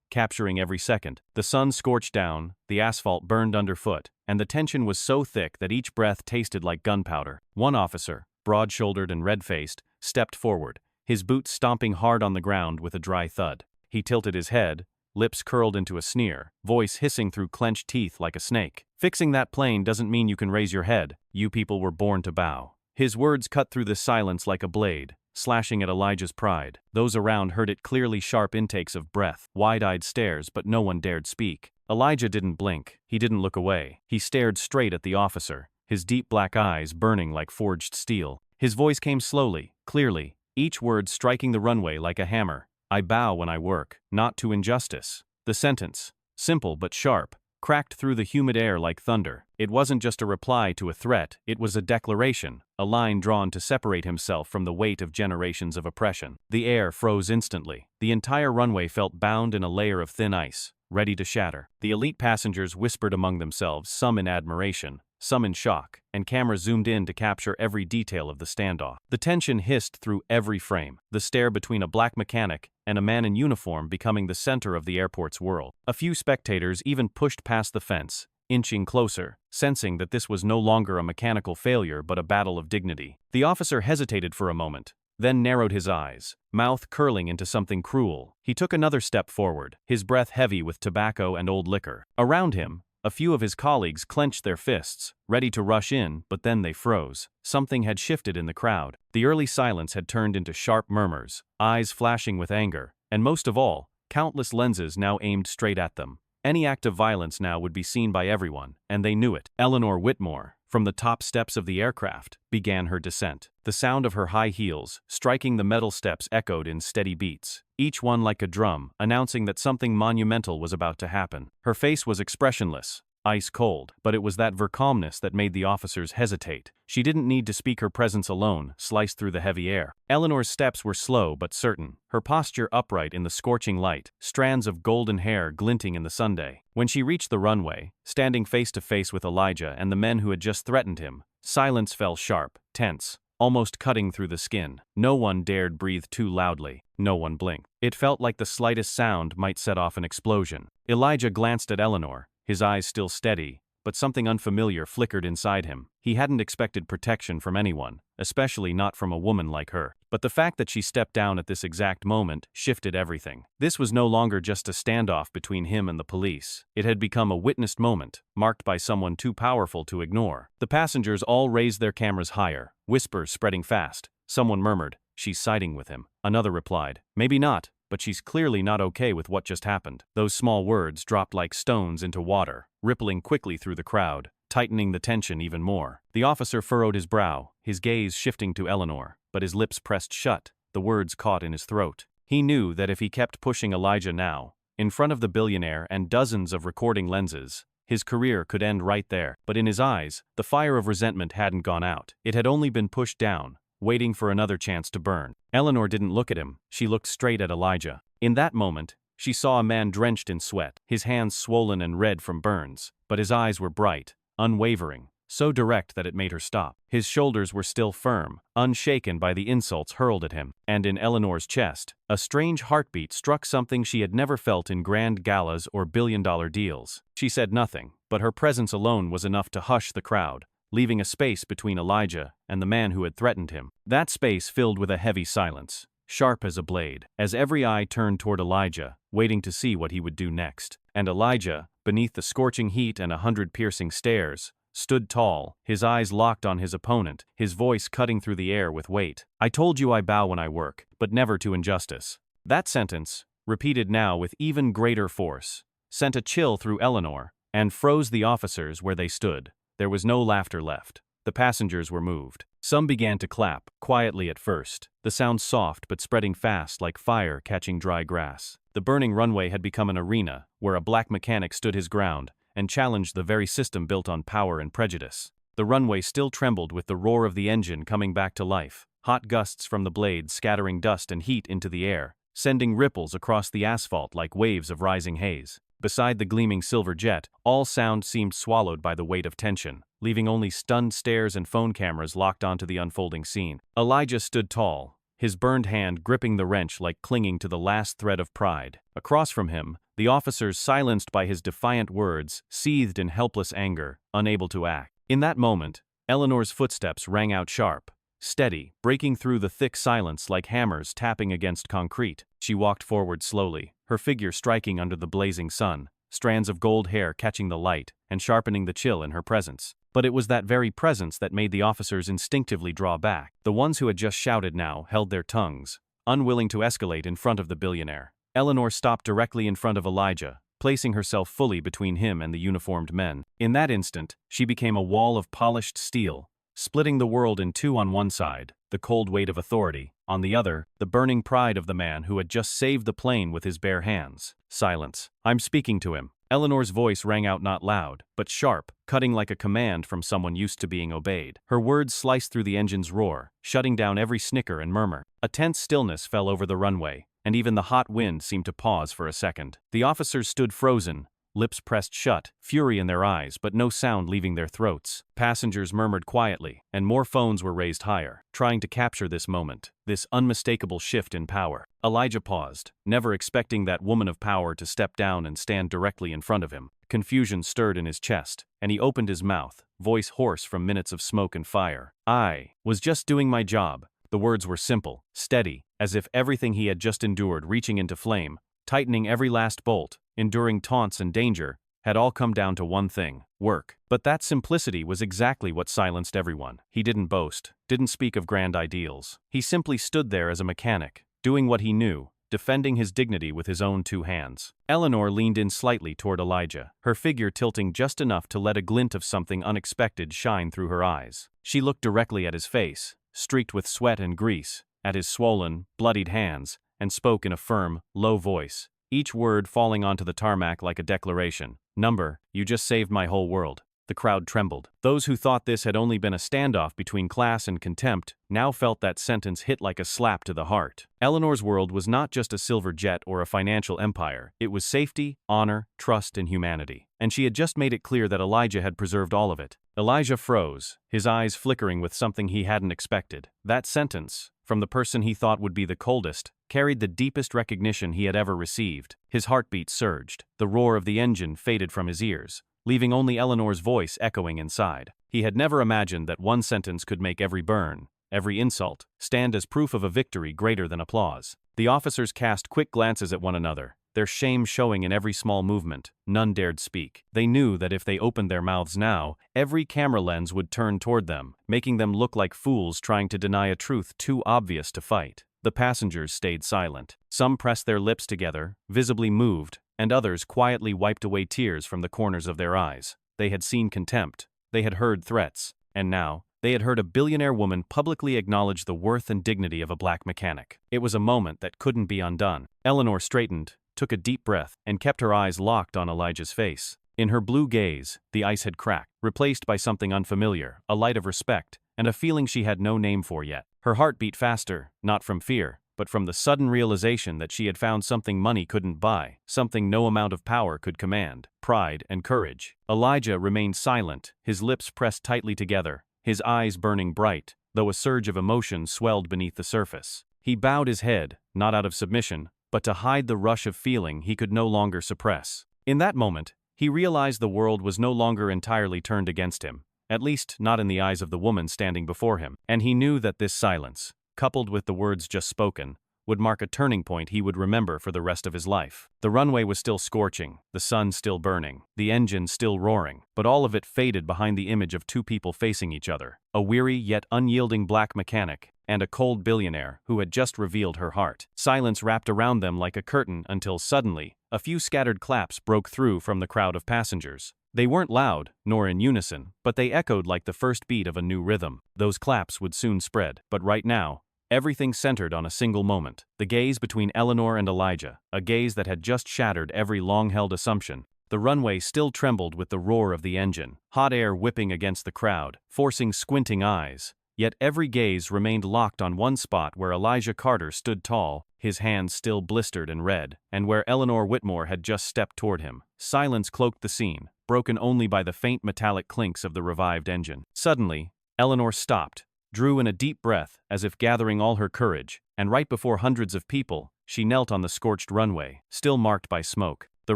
capturing every second. The sun scorched down, the asphalt burned underfoot, and the tension was so thick that each breath tasted like gunpowder. One officer, broad-shouldered and red-faced, stepped forward, his boots stomping hard on the ground with a dry thud. He tilted his head, lips curled into a sneer, voice hissing through clenched teeth like a snake. "Fixing that plane doesn't mean you can raise your head. You people were born to bow." His words cut through the silence like a blade, slashing at Elijah's pride. Those around heard it clearly, sharp intakes of breath, wide-eyed stares, but no one dared speak. Elijah didn't blink. He didn't look away. He stared straight at the officer, his deep black eyes burning like forged steel. His voice came slowly, clearly, each word striking the runway like a hammer. "I bow when I work, not to injustice." The sentence, simple but sharp, cracked through the humid air like thunder. It wasn't just a reply to a threat, it was a declaration, a line drawn to separate himself from the weight of generations of oppression. The air froze instantly. The entire runway felt bound in a layer of thin ice, ready to shatter. The elite passengers whispered among themselves, some in admiration, some in shock, and cameras zoomed in to capture every detail of the standoff. The tension hissed through every frame, the stare between a black mechanic and a man in uniform becoming the center of the airport's world. A few spectators even pushed past the fence, inching closer, sensing that this was no longer a mechanical failure but a battle of dignity. The officer hesitated for a moment, then narrowed his eyes, mouth curling into something cruel. He took another step forward, his breath heavy with tobacco and old liquor. Around him, a few of his colleagues clenched their fists, ready to rush in, but then they froze. Something had shifted in the crowd. The early silence had turned into sharp murmurs, eyes flashing with anger, and most of all, countless lenses now aimed straight at them. Any act of violence now would be seen by everyone, and they knew it. Eleanor Whitmore, from the top steps of the aircraft, began her descent. The sound of her high heels, striking the metal steps, echoed in steady beats, each one like a drum, announcing that something monumental was about to happen. Her face was expressionless, ice cold, but it was that calmness that made the officers hesitate. She didn't need to speak, her presence alone sliced through the heavy air. Eleanor's steps were slow but certain, her posture upright in the scorching light, strands of golden hair glinting in the sunday. When she reached the runway, standing face to face with Elijah and the men who had just threatened him, silence fell sharp, tense, almost cutting through the skin. No one dared breathe too loudly. No one blinked. It felt like the slightest sound might set off an explosion. Elijah glanced at Eleanor, his eyes still steady, but something unfamiliar flickered inside him. He hadn't expected protection from anyone, especially not from a woman like her. But the fact that she stepped down at this exact moment shifted everything. This was no longer just a standoff between him and the police. It had become a witnessed moment, marked by someone too powerful to ignore. The passengers all raised their cameras higher, whispers spreading fast. Someone murmured, "She's siding with him." Another replied, "Maybe not, but she's clearly not okay with what just happened." Those small words dropped like stones into water, rippling quickly through the crowd, tightening the tension even more. The officer furrowed his brow, his gaze shifting to Eleanor, but his lips pressed shut, the words caught in his throat. He knew that if he kept pushing Elijah now, in front of the billionaire and dozens of recording lenses, his career could end right there. But in his eyes, the fire of resentment hadn't gone out. It had only been pushed down, waiting for another chance to burn. Eleanor didn't look at him, she looked straight at Elijah. In that moment, she saw a man drenched in sweat, his hands swollen and red from burns, but his eyes were bright, unwavering, so direct that it made her stop. His shoulders were still firm, unshaken by the insults hurled at him, and in Eleanor's chest, a strange heartbeat struck, something she had never felt in grand galas or billion-dollar deals. She said nothing, but her presence alone was enough to hush the crowd, leaving a space between Elijah and the man who had threatened him. That space filled with a heavy silence, sharp as a blade, as every eye turned toward Elijah, waiting to see what he would do next. And Elijah, beneath the scorching heat and 100 piercing stares, stood tall, his eyes locked on his opponent, his voice cutting through the air with weight. "I told you I bow when I work, but never to injustice." That sentence, repeated now with even greater force, sent a chill through Eleanor, and froze the officers where they stood. There was no laughter left. The passengers were moved. Some began to clap, quietly at first, the sound soft but spreading fast like fire catching dry grass. The burning runway had become an arena, where a black mechanic stood his ground and challenged the very system built on power and prejudice. The runway still trembled with the roar of the engine coming back to life, hot gusts from the blades scattering dust and heat into the air, sending ripples across the asphalt like waves of rising haze. Beside the gleaming silver jet, all sound seemed swallowed by the weight of tension, leaving only stunned stares and phone cameras locked onto the unfolding scene. Elijah stood tall, his burned hand gripping the wrench like clinging to the last thread of pride. Across from him, the officers, silenced by his defiant words, seethed in helpless anger, unable to act. In that moment, Eleanor's footsteps rang out sharp, steady, breaking through the thick silence like hammers tapping against concrete. She walked forward slowly, her figure striking under the blazing sun, strands of gold hair catching the light and sharpening the chill in her presence. But it was that very presence that made the officers instinctively draw back. The ones who had just shouted now held their tongues, unwilling to escalate in front of the billionaire. Eleanor stopped directly in front of Elijah, placing herself fully between him and the uniformed men. In that instant, she became a wall of polished steel, splitting the world in two. On one side, the cold weight of authority, on the other, the burning pride of the man who had just saved the plane with his bare hands. Silence. I'm speaking to him. Eleanor's voice rang out not loud, but sharp, cutting like a command from someone used to being obeyed. Her words sliced through the engine's roar, shutting down every snicker and murmur. A tense stillness fell over the runway, and even the hot wind seemed to pause for a second. The officers stood frozen, lips pressed shut, fury in their eyes but no sound leaving their throats. Passengers murmured quietly, and more phones were raised higher, trying to capture this moment, this unmistakable shift in power. Elijah paused, never expecting that woman of power to step down and stand directly in front of him. Confusion stirred in his chest, and he opened his mouth, voice hoarse from minutes of smoke and fire. I was just doing my job. The words were simple, steady, as if everything he had just endured reaching into flame, tightening every last bolt, enduring taunts and danger, had all come down to one thing: work. But that simplicity was exactly what silenced everyone. He didn't boast, didn't speak of grand ideals. He simply stood there as a mechanic, doing what he knew, defending his dignity with his own two hands. Eleanor leaned in slightly toward Elijah, her figure tilting just enough to let a glint of something unexpected shine through her eyes. She looked directly at his face, streaked with sweat and grease, at his swollen, bloodied hands, and spoke in a firm, low voice, each word falling onto the tarmac like a declaration. Number, you just saved my whole world. The crowd trembled. Those who thought this had only been a standoff between class and contempt now felt that sentence hit like a slap to the heart. Eleanor's world was not just a silver jet or a financial empire. It was safety, honor, trust, and humanity. And she had just made it clear that Elijah had preserved all of it. Elijah froze, his eyes flickering with something he hadn't expected. That sentence, from the person he thought would be the coldest, carried the deepest recognition he had ever received. His heartbeat surged. The roar of the engine faded from his ears, leaving only Eleanor's voice echoing inside. He had never imagined that one sentence could make every burn, every insult, stand as proof of a victory greater than applause. The officers cast quick glances at one another, their shame showing in every small movement. None dared speak. They knew that if they opened their mouths now, every camera lens would turn toward them, making them look like fools trying to deny a truth too obvious to fight. The passengers stayed silent. Some pressed their lips together, visibly moved, and others quietly wiped away tears from the corners of their eyes. They had seen contempt, they had heard threats, and now, they had heard a billionaire woman publicly acknowledge the worth and dignity of a black mechanic. It was a moment that couldn't be undone. Eleanor straightened, took a deep breath, and kept her eyes locked on Elijah's face. In her blue gaze, the ice had cracked, replaced by something unfamiliar, a light of respect, and a feeling she had no name for yet. Her heart beat faster, not from fear, but from the sudden realization that she had found something money couldn't buy, something no amount of power could command: pride and courage. Elijah remained silent, his lips pressed tightly together, his eyes burning bright, though a surge of emotion swelled beneath the surface. He bowed his head, not out of submission, but to hide the rush of feeling he could no longer suppress. In that moment, he realized the world was no longer entirely turned against him, at least not in the eyes of the woman standing before him, and he knew that this silence, coupled with the words just spoken, would mark a turning point he would remember for the rest of his life. The runway was still scorching, the sun still burning, the engine still roaring, but all of it faded behind the image of two people facing each other, a weary yet unyielding black mechanic, and a cold billionaire who had just revealed her heart. Silence wrapped around them like a curtain until suddenly, a few scattered claps broke through from the crowd of passengers. They weren't loud, nor in unison, but they echoed like the first beat of a new rhythm. Those claps would soon spread, but right now, everything centered on a single moment. The gaze between Eleanor and Elijah, a gaze that had just shattered every long-held assumption. The runway still trembled with the roar of the engine, hot air whipping against the crowd, forcing squinting eyes. Yet every gaze remained locked on one spot where Elijah Carter stood tall, his hands still blistered and red, and where Eleanor Whitmore had just stepped toward him. Silence cloaked the scene, broken only by the faint metallic clinks of the revived engine. Suddenly, Eleanor stopped, drew in a deep breath as if gathering all her courage, and right before hundreds of people, she knelt on the scorched runway, still marked by smoke. The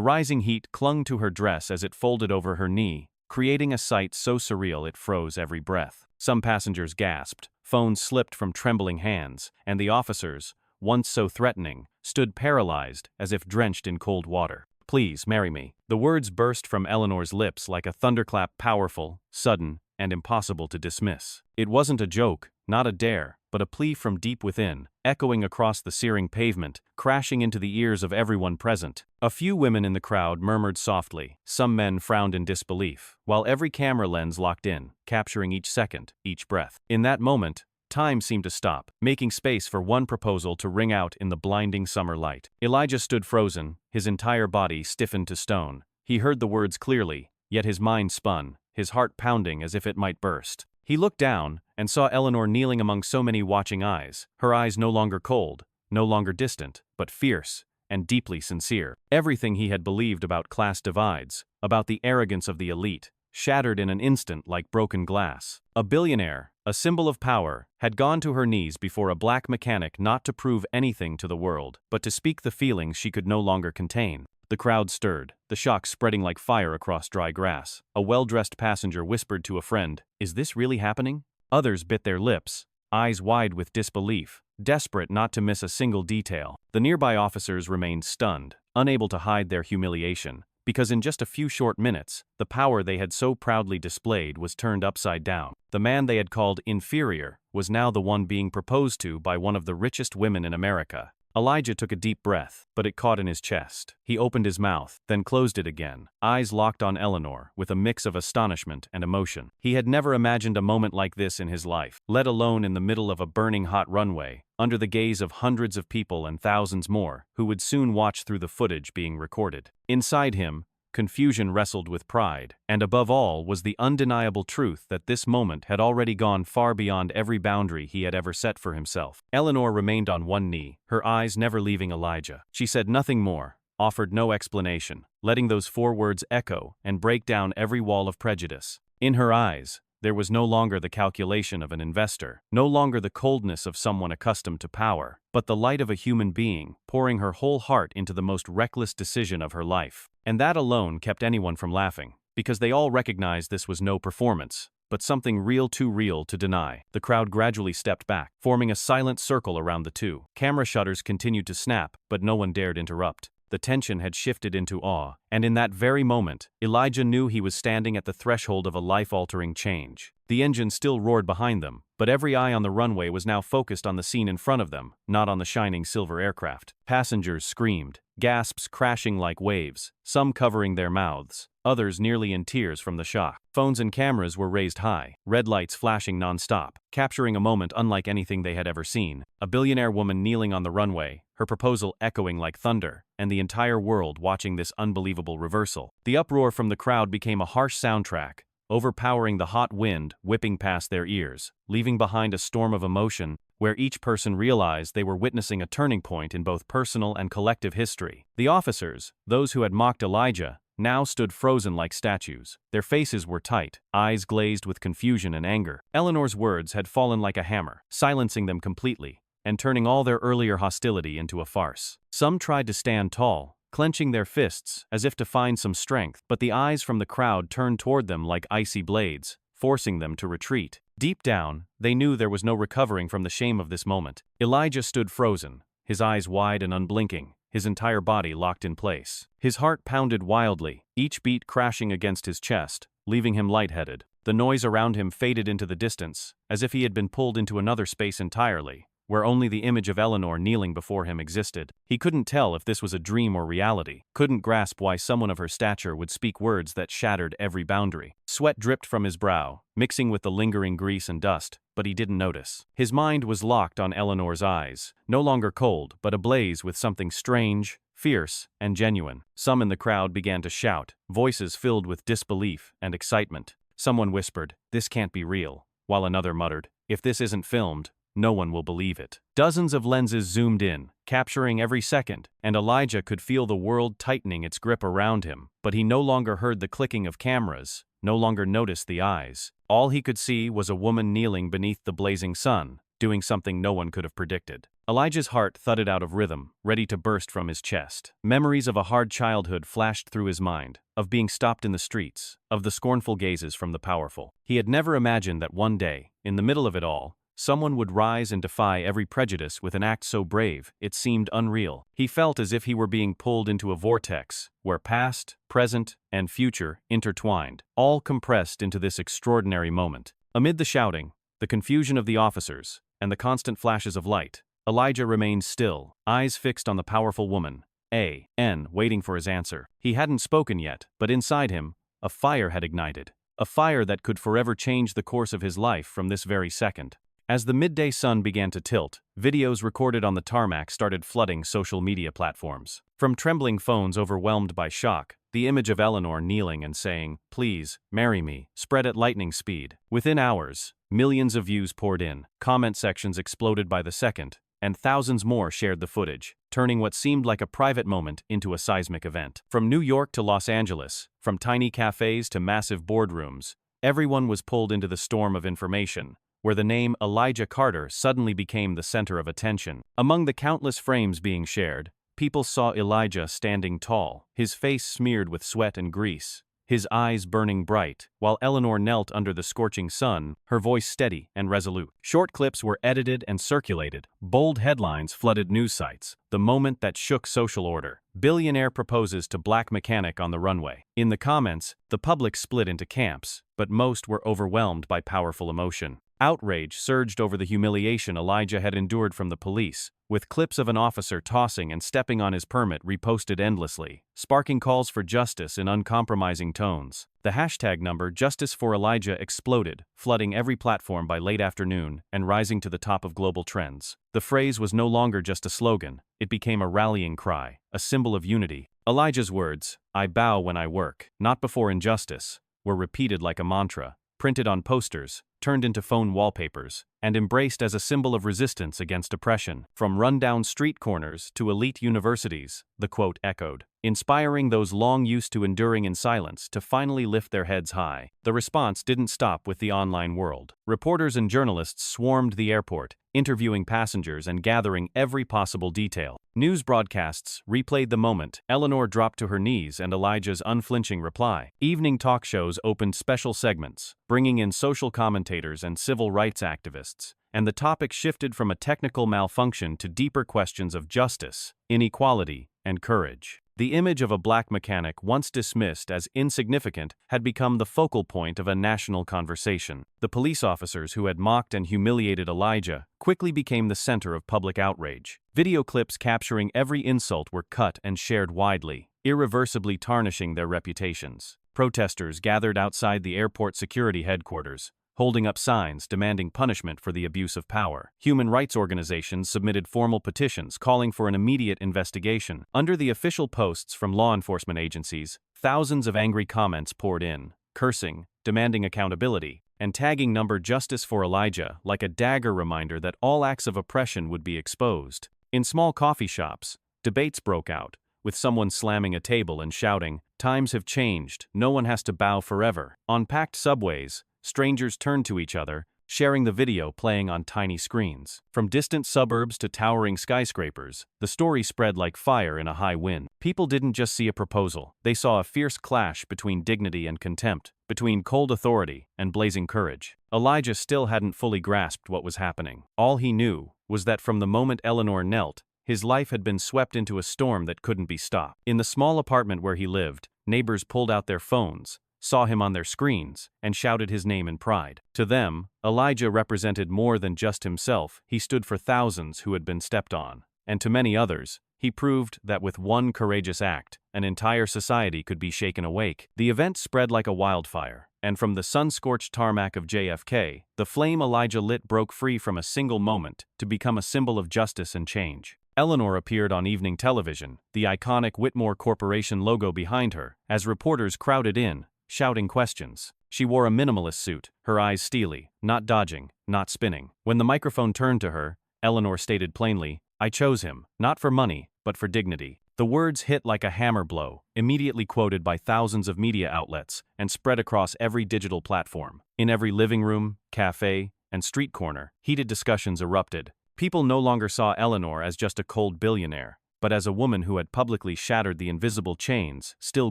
rising heat clung to her dress as it folded over her knee, creating a sight so surreal it froze every breath. Some passengers gasped, phones slipped from trembling hands, and the officers, once so threatening, stood paralyzed as if drenched in cold water. "Please, marry me." The words burst from Eleanor's lips like a thunderclap, powerful, sudden, and impossible to dismiss. It wasn't a joke, not a dare, but a plea from deep within, echoing across the searing pavement, crashing into the ears of everyone present. A few women in the crowd murmured softly, some men frowned in disbelief, while every camera lens locked in, capturing each second, each breath. In that moment, time seemed to stop, making space for one proposal to ring out in the blinding summer light. Elijah stood frozen, his entire body stiffened to stone. He heard the words clearly, yet his mind spun, his heart pounding as if it might burst. He looked down and saw Eleanor kneeling among so many watching eyes, her eyes no longer cold, no longer distant, but fierce and deeply sincere. Everything he had believed about class divides, about the arrogance of the elite, shattered in an instant like broken glass. A billionaire, a symbol of power, had gone to her knees before a black mechanic not to prove anything to the world, but to speak the feelings she could no longer contain. The crowd stirred, the shock spreading like fire across dry grass. A well-dressed passenger whispered to a friend, "Is this really happening?" Others bit their lips, eyes wide with disbelief, desperate not to miss a single detail. The nearby officers remained stunned, unable to hide their humiliation, because in just a few short minutes, the power they had so proudly displayed was turned upside down. The man they had called inferior was now the one being proposed to by one of the richest women in America. Elijah took a deep breath, but it caught in his chest. He opened his mouth, then closed it again, eyes locked on Eleanor with a mix of astonishment and emotion. He had never imagined a moment like this in his life, let alone in the middle of a burning hot runway, under the gaze of hundreds of people and thousands more, who would soon watch through the footage being recorded. Inside him, confusion wrestled with pride, and above all was the undeniable truth that this moment had already gone far beyond every boundary he had ever set for himself. Eleanor remained on one knee, her eyes never leaving Elijah. She said nothing more, offered no explanation, letting those 4 words echo and break down every wall of prejudice. In her eyes, there was no longer the calculation of an investor, no longer the coldness of someone accustomed to power, but the light of a human being, pouring her whole heart into the most reckless decision of her life. And that alone kept anyone from laughing, because they all recognized this was no performance, but something real too real to deny. The crowd gradually stepped back, forming a silent circle around the two. Camera shutters continued to snap, but no one dared interrupt. The tension had shifted into awe, and in that very moment, Elijah knew he was standing at the threshold of a life-altering change. The engine still roared behind them, but every eye on the runway was now focused on the scene in front of them, not on the shining silver aircraft. Passengers screamed, gasps crashing like waves, some covering their mouths, others nearly in tears from the shock. Phones and cameras were raised high, red lights flashing non-stop, capturing a moment unlike anything they had ever seen. A billionaire woman kneeling on the runway, her proposal echoing like thunder, and the entire world watching this unbelievable reversal. The uproar from the crowd became a harsh soundtrack, overpowering the hot wind whipping past their ears, leaving behind a storm of emotion where each person realized they were witnessing a turning point in both personal and collective history. The officers, those who had mocked Elijah, now stood frozen like statues. Their faces were tight, eyes glazed with confusion and anger. Eleanor's words had fallen like a hammer, silencing them completely, and turning all their earlier hostility into a farce. Some tried to stand tall, clenching their fists as if to find some strength, but the eyes from the crowd turned toward them like icy blades, forcing them to retreat. Deep down, they knew there was no recovering from the shame of this moment. Elijah stood frozen, his eyes wide and unblinking, his entire body locked in place. His heart pounded wildly, each beat crashing against his chest, leaving him lightheaded. The noise around him faded into the distance, as if he had been pulled into another space entirely, where only the image of Eleanor kneeling before him existed. He couldn't tell if this was a dream or reality, couldn't grasp why someone of her stature would speak words that shattered every boundary. Sweat dripped from his brow, mixing with the lingering grease and dust, but he didn't notice. His mind was locked on Eleanor's eyes, no longer cold, but ablaze with something strange, fierce, and genuine. Some in the crowd began to shout, voices filled with disbelief and excitement. Someone whispered, "This can't be real," while another muttered, "If this isn't filmed, no one will believe it." Dozens of lenses zoomed in, capturing every second, and Elijah could feel the world tightening its grip around him, but he no longer heard the clicking of cameras, no longer noticed the eyes. All he could see was a woman kneeling beneath the blazing sun, doing something no one could have predicted. Elijah's heart thudded out of rhythm, ready to burst from his chest. Memories of a hard childhood flashed through his mind, of being stopped in the streets, of the scornful gazes from the powerful. He had never imagined that one day, in the middle of it all, someone would rise and defy every prejudice with an act so brave, it seemed unreal. He felt as if he were being pulled into a vortex, where past, present, and future intertwined, all compressed into this extraordinary moment. Amid the shouting, the confusion of the officers, and the constant flashes of light, Elijah remained still, eyes fixed on the powerful woman, waiting for his answer. He hadn't spoken yet, but inside him, a fire had ignited. A fire that could forever change the course of his life from this very second. As the midday sun began to tilt, videos recorded on the tarmac started flooding social media platforms. From trembling phones overwhelmed by shock, the image of Eleanor kneeling and saying, "Please, marry me," spread at lightning speed. Within hours, millions of views poured in, comment sections exploded by the second, and thousands more shared the footage, turning what seemed like a private moment into a seismic event. From New York to Los Angeles, from tiny cafes to massive boardrooms, everyone was pulled into the storm of information, where the name Elijah Carter suddenly became the center of attention. Among the countless frames being shared, people saw Elijah standing tall, his face smeared with sweat and grease, his eyes burning bright, while Eleanor knelt under the scorching sun, her voice steady and resolute. Short clips were edited and circulated. Bold headlines flooded news sites. The moment that shook social order. Billionaire proposes to black mechanic on the runway. In the comments, the public split into camps, but most were overwhelmed by powerful emotion. Outrage surged over the humiliation Elijah had endured from the police, with clips of an officer tossing and stepping on his permit reposted endlessly, sparking calls for justice in uncompromising tones. The hashtag number Justice for Elijah exploded, flooding every platform by late afternoon and rising to the top of global trends. The phrase was no longer just a slogan, it became a rallying cry, a symbol of unity. Elijah's words, "I bow when I work, not before injustice," were repeated like a mantra, printed on posters, turned into phone wallpapers, and embraced as a symbol of resistance against oppression. From rundown street corners to elite universities, the quote echoed, inspiring those long used to enduring in silence to finally lift their heads high. The response didn't stop with the online world. Reporters and journalists swarmed the airport, interviewing passengers and gathering every possible detail. News broadcasts replayed the moment. Eleanor dropped to her knees and Elijah's unflinching reply. Evening talk shows opened special segments, bringing in social commentators and civil rights activists, and the topic shifted from a technical malfunction to deeper questions of justice, inequality, and courage. The image of a black mechanic, once dismissed as insignificant, had become the focal point of a national conversation. The police officers who had mocked and humiliated Elijah quickly became the center of public outrage. Video clips capturing every insult were cut and shared widely, irreversibly tarnishing their reputations. Protesters gathered outside the airport security headquarters, holding up signs demanding punishment for the abuse of power. Human rights organizations submitted formal petitions calling for an immediate investigation. Under the official posts from law enforcement agencies, thousands of angry comments poured in, cursing, demanding accountability, and tagging number Justice for Elijah like a dagger reminder that all acts of oppression would be exposed. In small coffee shops, debates broke out, with someone slamming a table and shouting, "Times have changed, no one has to bow forever." On packed subways, strangers turned to each other, sharing the video playing on tiny screens. From distant suburbs to towering skyscrapers, the story spread like fire in a high wind. People didn't just see a proposal, they saw a fierce clash between dignity and contempt, between cold authority and blazing courage. Elijah still hadn't fully grasped what was happening. All he knew was that from the moment Eleanor knelt, his life had been swept into a storm that couldn't be stopped. In the small apartment where he lived, neighbors pulled out their phones, saw him on their screens, and shouted his name in pride. To them, Elijah represented more than just himself. He stood for thousands who had been stepped on. And to many others, he proved that with one courageous act, an entire society could be shaken awake. The event spread like a wildfire, and from the sun-scorched tarmac of JFK, the flame Elijah lit broke free from a single moment to become a symbol of justice and change. Eleanor appeared on evening television, the iconic Whitmore Corporation logo behind her, as reporters crowded in, shouting questions. She wore a minimalist suit, her eyes steely, not dodging, not spinning. When the microphone turned to her, Eleanor stated plainly, "I chose him, not for money, but for dignity." The words hit like a hammer blow, immediately quoted by thousands of media outlets and spread across every digital platform. In every living room, cafe, and street corner, heated discussions erupted. People no longer saw Eleanor as just a cold billionaire, but as a woman who had publicly shattered the invisible chains still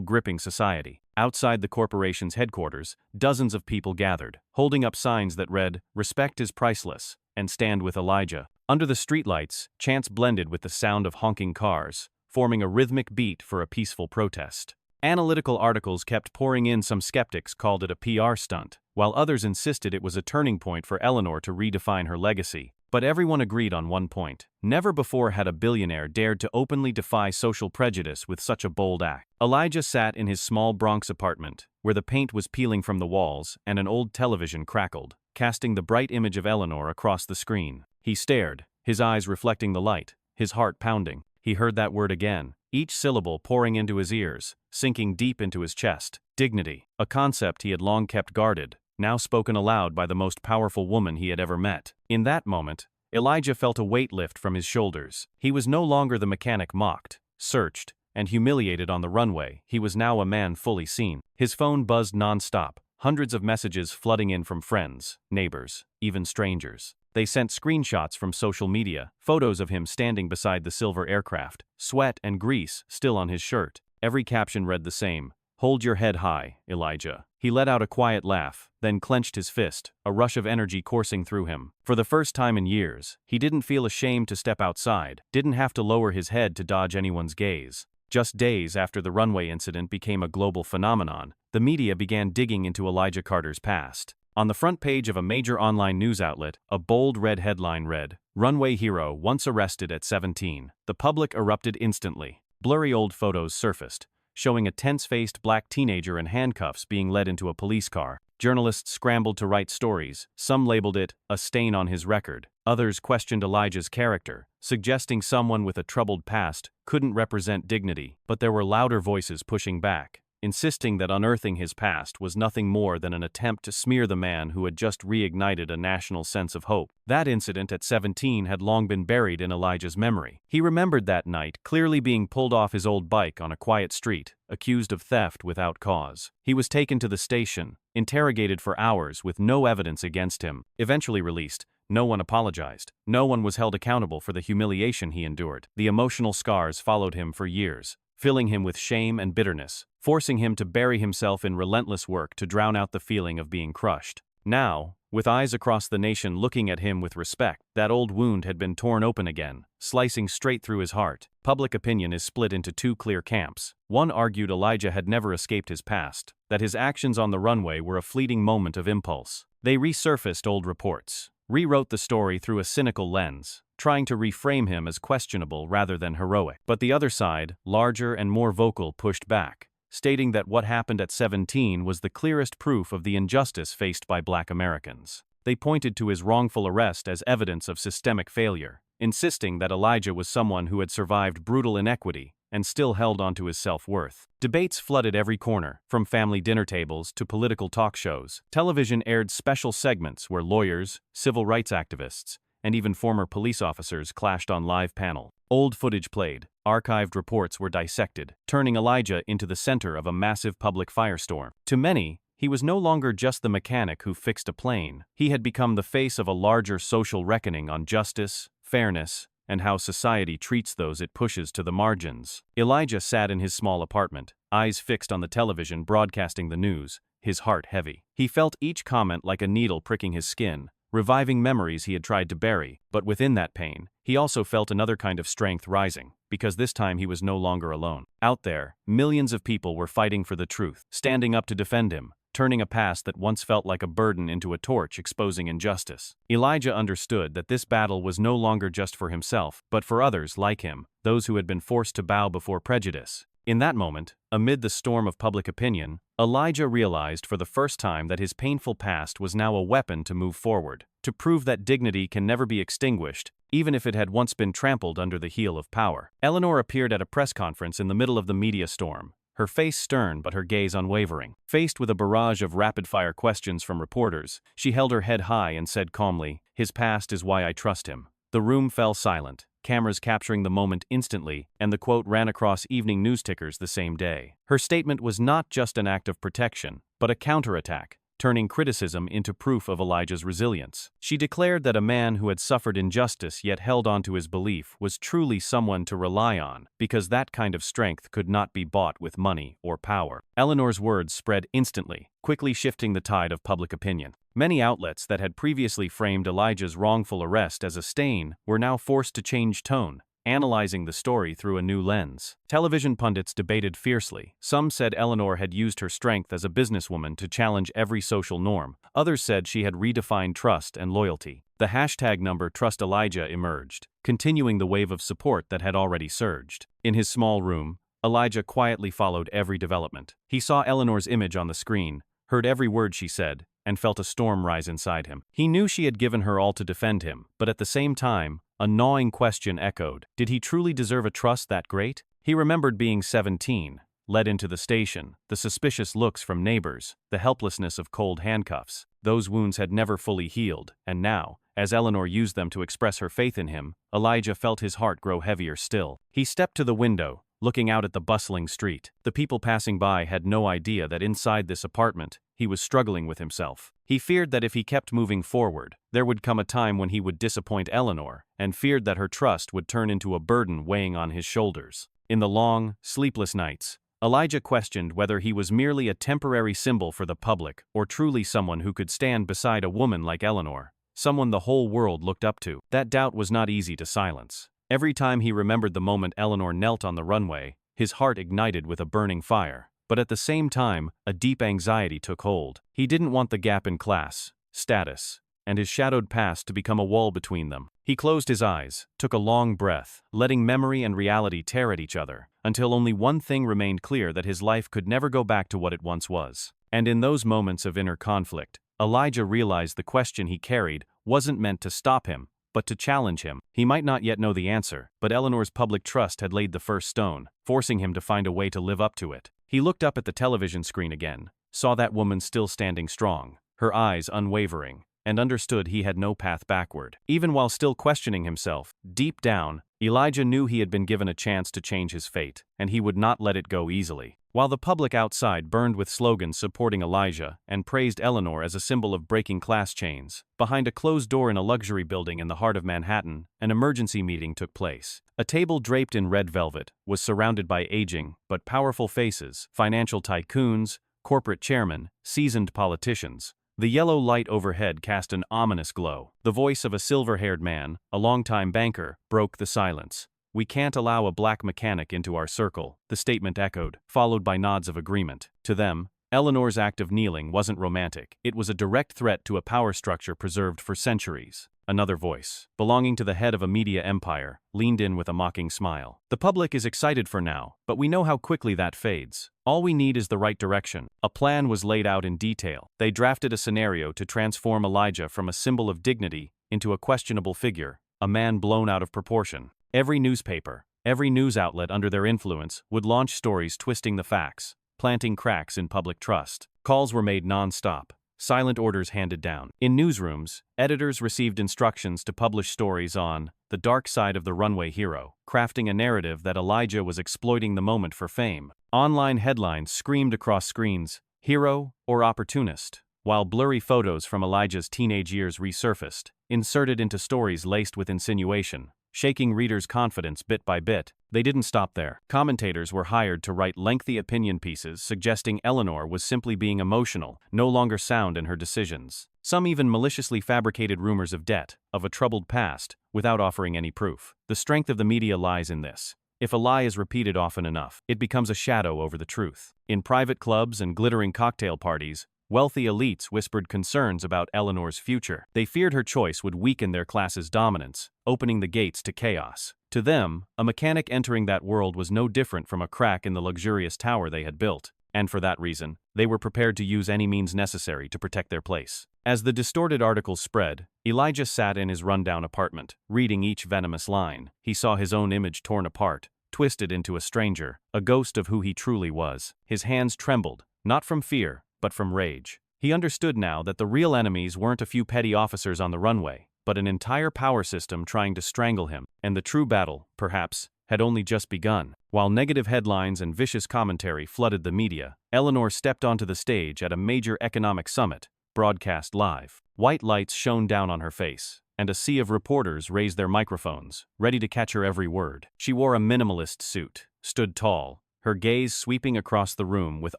gripping society. Outside the corporation's headquarters, dozens of people gathered, holding up signs that read, "Respect is priceless," and "Stand with Elijah." Under the streetlights, chants blended with the sound of honking cars, forming a rhythmic beat for a peaceful protest. Analytical articles kept pouring in. Some skeptics called it a PR stunt, while others insisted it was a turning point for Eleanor to redefine her legacy. But everyone agreed on one point. Never before had a billionaire dared to openly defy social prejudice with such a bold act. Elijah sat in his small Bronx apartment, where the paint was peeling from the walls and an old television crackled, casting the bright image of Eleanor across the screen. He stared, his eyes reflecting the light, his heart pounding. He heard that word again, each syllable pouring into his ears, sinking deep into his chest. Dignity, a concept he had long kept guarded, now spoken aloud by the most powerful woman he had ever met. In that moment, Elijah felt a weight lift from his shoulders. He was no longer the mechanic mocked, searched, and humiliated on the runway. He was now a man fully seen. His phone buzzed non-stop, hundreds of messages flooding in from friends, neighbors, even strangers. They sent screenshots from social media, photos of him standing beside the silver aircraft, sweat and grease still on his shirt. Every caption read the same, "Hold your head high, Elijah." He let out a quiet laugh, then clenched his fist, a rush of energy coursing through him. For the first time in years, he didn't feel ashamed to step outside, didn't have to lower his head to dodge anyone's gaze. Just days after the runway incident became a global phenomenon, the media began digging into Elijah Carter's past. On the front page of a major online news outlet, a bold red headline read, "Runway hero once arrested at 17. The public erupted instantly. Blurry old photos surfaced, showing a tense-faced black teenager in handcuffs being led into a police car. Journalists scrambled to write stories. Some labeled it a stain on his record. Others questioned Elijah's character, suggesting someone with a troubled past couldn't represent dignity. But there were louder voices pushing back, insisting that unearthing his past was nothing more than an attempt to smear the man who had just reignited a national sense of hope. That incident at 17 had long been buried in Elijah's memory. He remembered that night clearly being pulled off his old bike on a quiet street, accused of theft without cause. He was taken to the station, interrogated for hours with no evidence against him. Eventually released, no one apologized. No one was held accountable for the humiliation he endured. The emotional scars followed him for years, filling him with shame and bitterness, forcing him to bury himself in relentless work to drown out the feeling of being crushed. Now, with eyes across the nation looking at him with respect, that old wound had been torn open again, slicing straight through his heart. Public opinion is split into two clear camps. One argued Elijah had never escaped his past, that his actions on the runway were a fleeting moment of impulse. They resurfaced old reports, rewrote the story through a cynical lens, trying to reframe him as questionable rather than heroic. But the other side, larger and more vocal, pushed back, stating that what happened at 17 was the clearest proof of the injustice faced by Black Americans. They pointed to his wrongful arrest as evidence of systemic failure, insisting that Elijah was someone who had survived brutal inequity and still held onto his self-worth. Debates flooded every corner, from family dinner tables to political talk shows. Television aired special segments where lawyers, civil rights activists, and even former police officers clashed on live panel. Old footage played, archived reports were dissected, turning Elijah into the center of a massive public firestorm. To many, he was no longer just the mechanic who fixed a plane. He had become the face of a larger social reckoning on justice, fairness, and how society treats those it pushes to the margins. Elijah sat in his small apartment, eyes fixed on the television broadcasting the news, his heart heavy. He felt each comment like a needle pricking his skin, reviving memories he had tried to bury. But within that pain, he also felt another kind of strength rising. because this time he was no longer alone. Out there, millions of people were fighting for the truth, standing up to defend him, turning a past that once felt like a burden into a torch exposing injustice. Elijah understood that this battle was no longer just for himself, but for others like him, those who had been forced to bow before prejudice. In that moment, amid the storm of public opinion, Elijah realized for the first time that his painful past was now a weapon to move forward, to prove that dignity can never be extinguished, even if it had once been trampled under the heel of power. Eleanor appeared at a press conference in the middle of the media storm, her face stern but her gaze unwavering. Faced with a barrage of rapid-fire questions from reporters, she held her head high and said calmly, "His past is why I trust him." The room fell silent, cameras capturing the moment instantly, and the quote ran across evening news tickers the same day. Her statement was not just an act of protection, but a counterattack, turning criticism into proof of Elijah's resilience. She declared that a man who had suffered injustice yet held on to his belief was truly someone to rely on, because that kind of strength could not be bought with money or power. Eleanor's words spread instantly, quickly shifting the tide of public opinion. Many outlets that had previously framed Elijah's wrongful arrest as a stain were now forced to change tone, analyzing the story through a new lens. Television pundits debated fiercely. Some said Eleanor had used her strength as a businesswoman to challenge every social norm. Others said she had redefined trust and loyalty. The hashtag number Trust Elijah emerged, continuing the wave of support that had already surged. In his small room, Elijah quietly followed every development. He saw Eleanor's image on the screen, heard every word she said, and felt a storm rise inside him. He knew she had given her all to defend him, but at the same time, a gnawing question echoed. Did he truly deserve a trust that great? He remembered being 17, led into the station, the suspicious looks from neighbors, the helplessness of cold handcuffs. Those wounds had never fully healed, and now, as Eleanor used them to express her faith in him, Elijah felt his heart grow heavier still. He stepped to the window, looking out at the bustling street. The people passing by had no idea that inside this apartment, he was struggling with himself. He feared that if he kept moving forward, there would come a time when he would disappoint Eleanor, and feared that her trust would turn into a burden weighing on his shoulders. In the long, sleepless nights, Elijah questioned whether he was merely a temporary symbol for the public or truly someone who could stand beside a woman like Eleanor, someone the whole world looked up to. That doubt was not easy to silence. Every time he remembered the moment Eleanor knelt on the runway, his heart ignited with a burning fire. But at the same time, a deep anxiety took hold. He didn't want the gap in class, status, and his shadowed past to become a wall between them. He closed his eyes, took a long breath, letting memory and reality tear at each other, until only one thing remained clear: that his life could never go back to what it once was. And in those moments of inner conflict, Elijah realized the question he carried wasn't meant to stop him, but to challenge him. He might not yet know the answer, but Eleanor's public trust had laid the first stone, forcing him to find a way to live up to it. He looked up at the television screen again, saw that woman still standing strong, her eyes unwavering, and understood he had no path backward. Even while still questioning himself, deep down, Elijah knew he had been given a chance to change his fate, and he would not let it go easily. While the public outside burned with slogans supporting Elijah and praised Eleanor as a symbol of breaking class chains, behind a closed door in a luxury building in the heart of Manhattan, an emergency meeting took place. A table draped in red velvet was surrounded by aging but powerful faces: financial tycoons, corporate chairmen, seasoned politicians. The yellow light overhead cast an ominous glow. The voice of a silver-haired man, a longtime banker, broke the silence. "We can't allow a black mechanic into our circle," the statement echoed, followed by nods of agreement. To them, Eleanor's act of kneeling wasn't romantic. It was a direct threat to a power structure preserved for centuries. Another voice, belonging to the head of a media empire, leaned in with a mocking smile. "The public is excited for now, but we know how quickly that fades. All we need is the right direction." A plan was laid out in detail. They drafted a scenario to transform Elijah from a symbol of dignity into a questionable figure, a man blown out of proportion. Every newspaper, every news outlet under their influence would launch stories twisting the facts, planting cracks in public trust. Calls were made non-stop, silent orders handed down. In newsrooms, editors received instructions to publish stories on the dark side of the runway hero, crafting a narrative that Elijah was exploiting the moment for fame. Online headlines screamed across screens, "Hero or opportunist?" while blurry photos from Elijah's teenage years resurfaced, inserted into stories laced with insinuation, shaking readers' confidence bit by bit. They didn't stop there. Commentators were hired to write lengthy opinion pieces suggesting Eleanor was simply being emotional, no longer sound in her decisions. Some even maliciously fabricated rumors of debt, of a troubled past, without offering any proof. The strength of the media lies in this. If a lie is repeated often enough, it becomes a shadow over the truth. In private clubs and glittering cocktail parties, wealthy elites whispered concerns about Eleanor's future. They feared her choice would weaken their class's dominance, opening the gates to chaos. To them, a mechanic entering that world was no different from a crack in the luxurious tower they had built, and for that reason, they were prepared to use any means necessary to protect their place. As the distorted articles spread, Elijah sat in his rundown apartment, reading each venomous line. He saw his own image torn apart, twisted into a stranger, a ghost of who he truly was. His hands trembled, not from fear, but from rage. He understood now that the real enemies weren't a few petty officers on the runway, but an entire power system trying to strangle him, and the true battle, perhaps, had only just begun. While negative headlines and vicious commentary flooded the media, Eleanor stepped onto the stage at a major economic summit, broadcast live. White lights shone down on her face, and a sea of reporters raised their microphones, ready to catch her every word. She wore a minimalist suit, stood tall, her gaze sweeping across the room with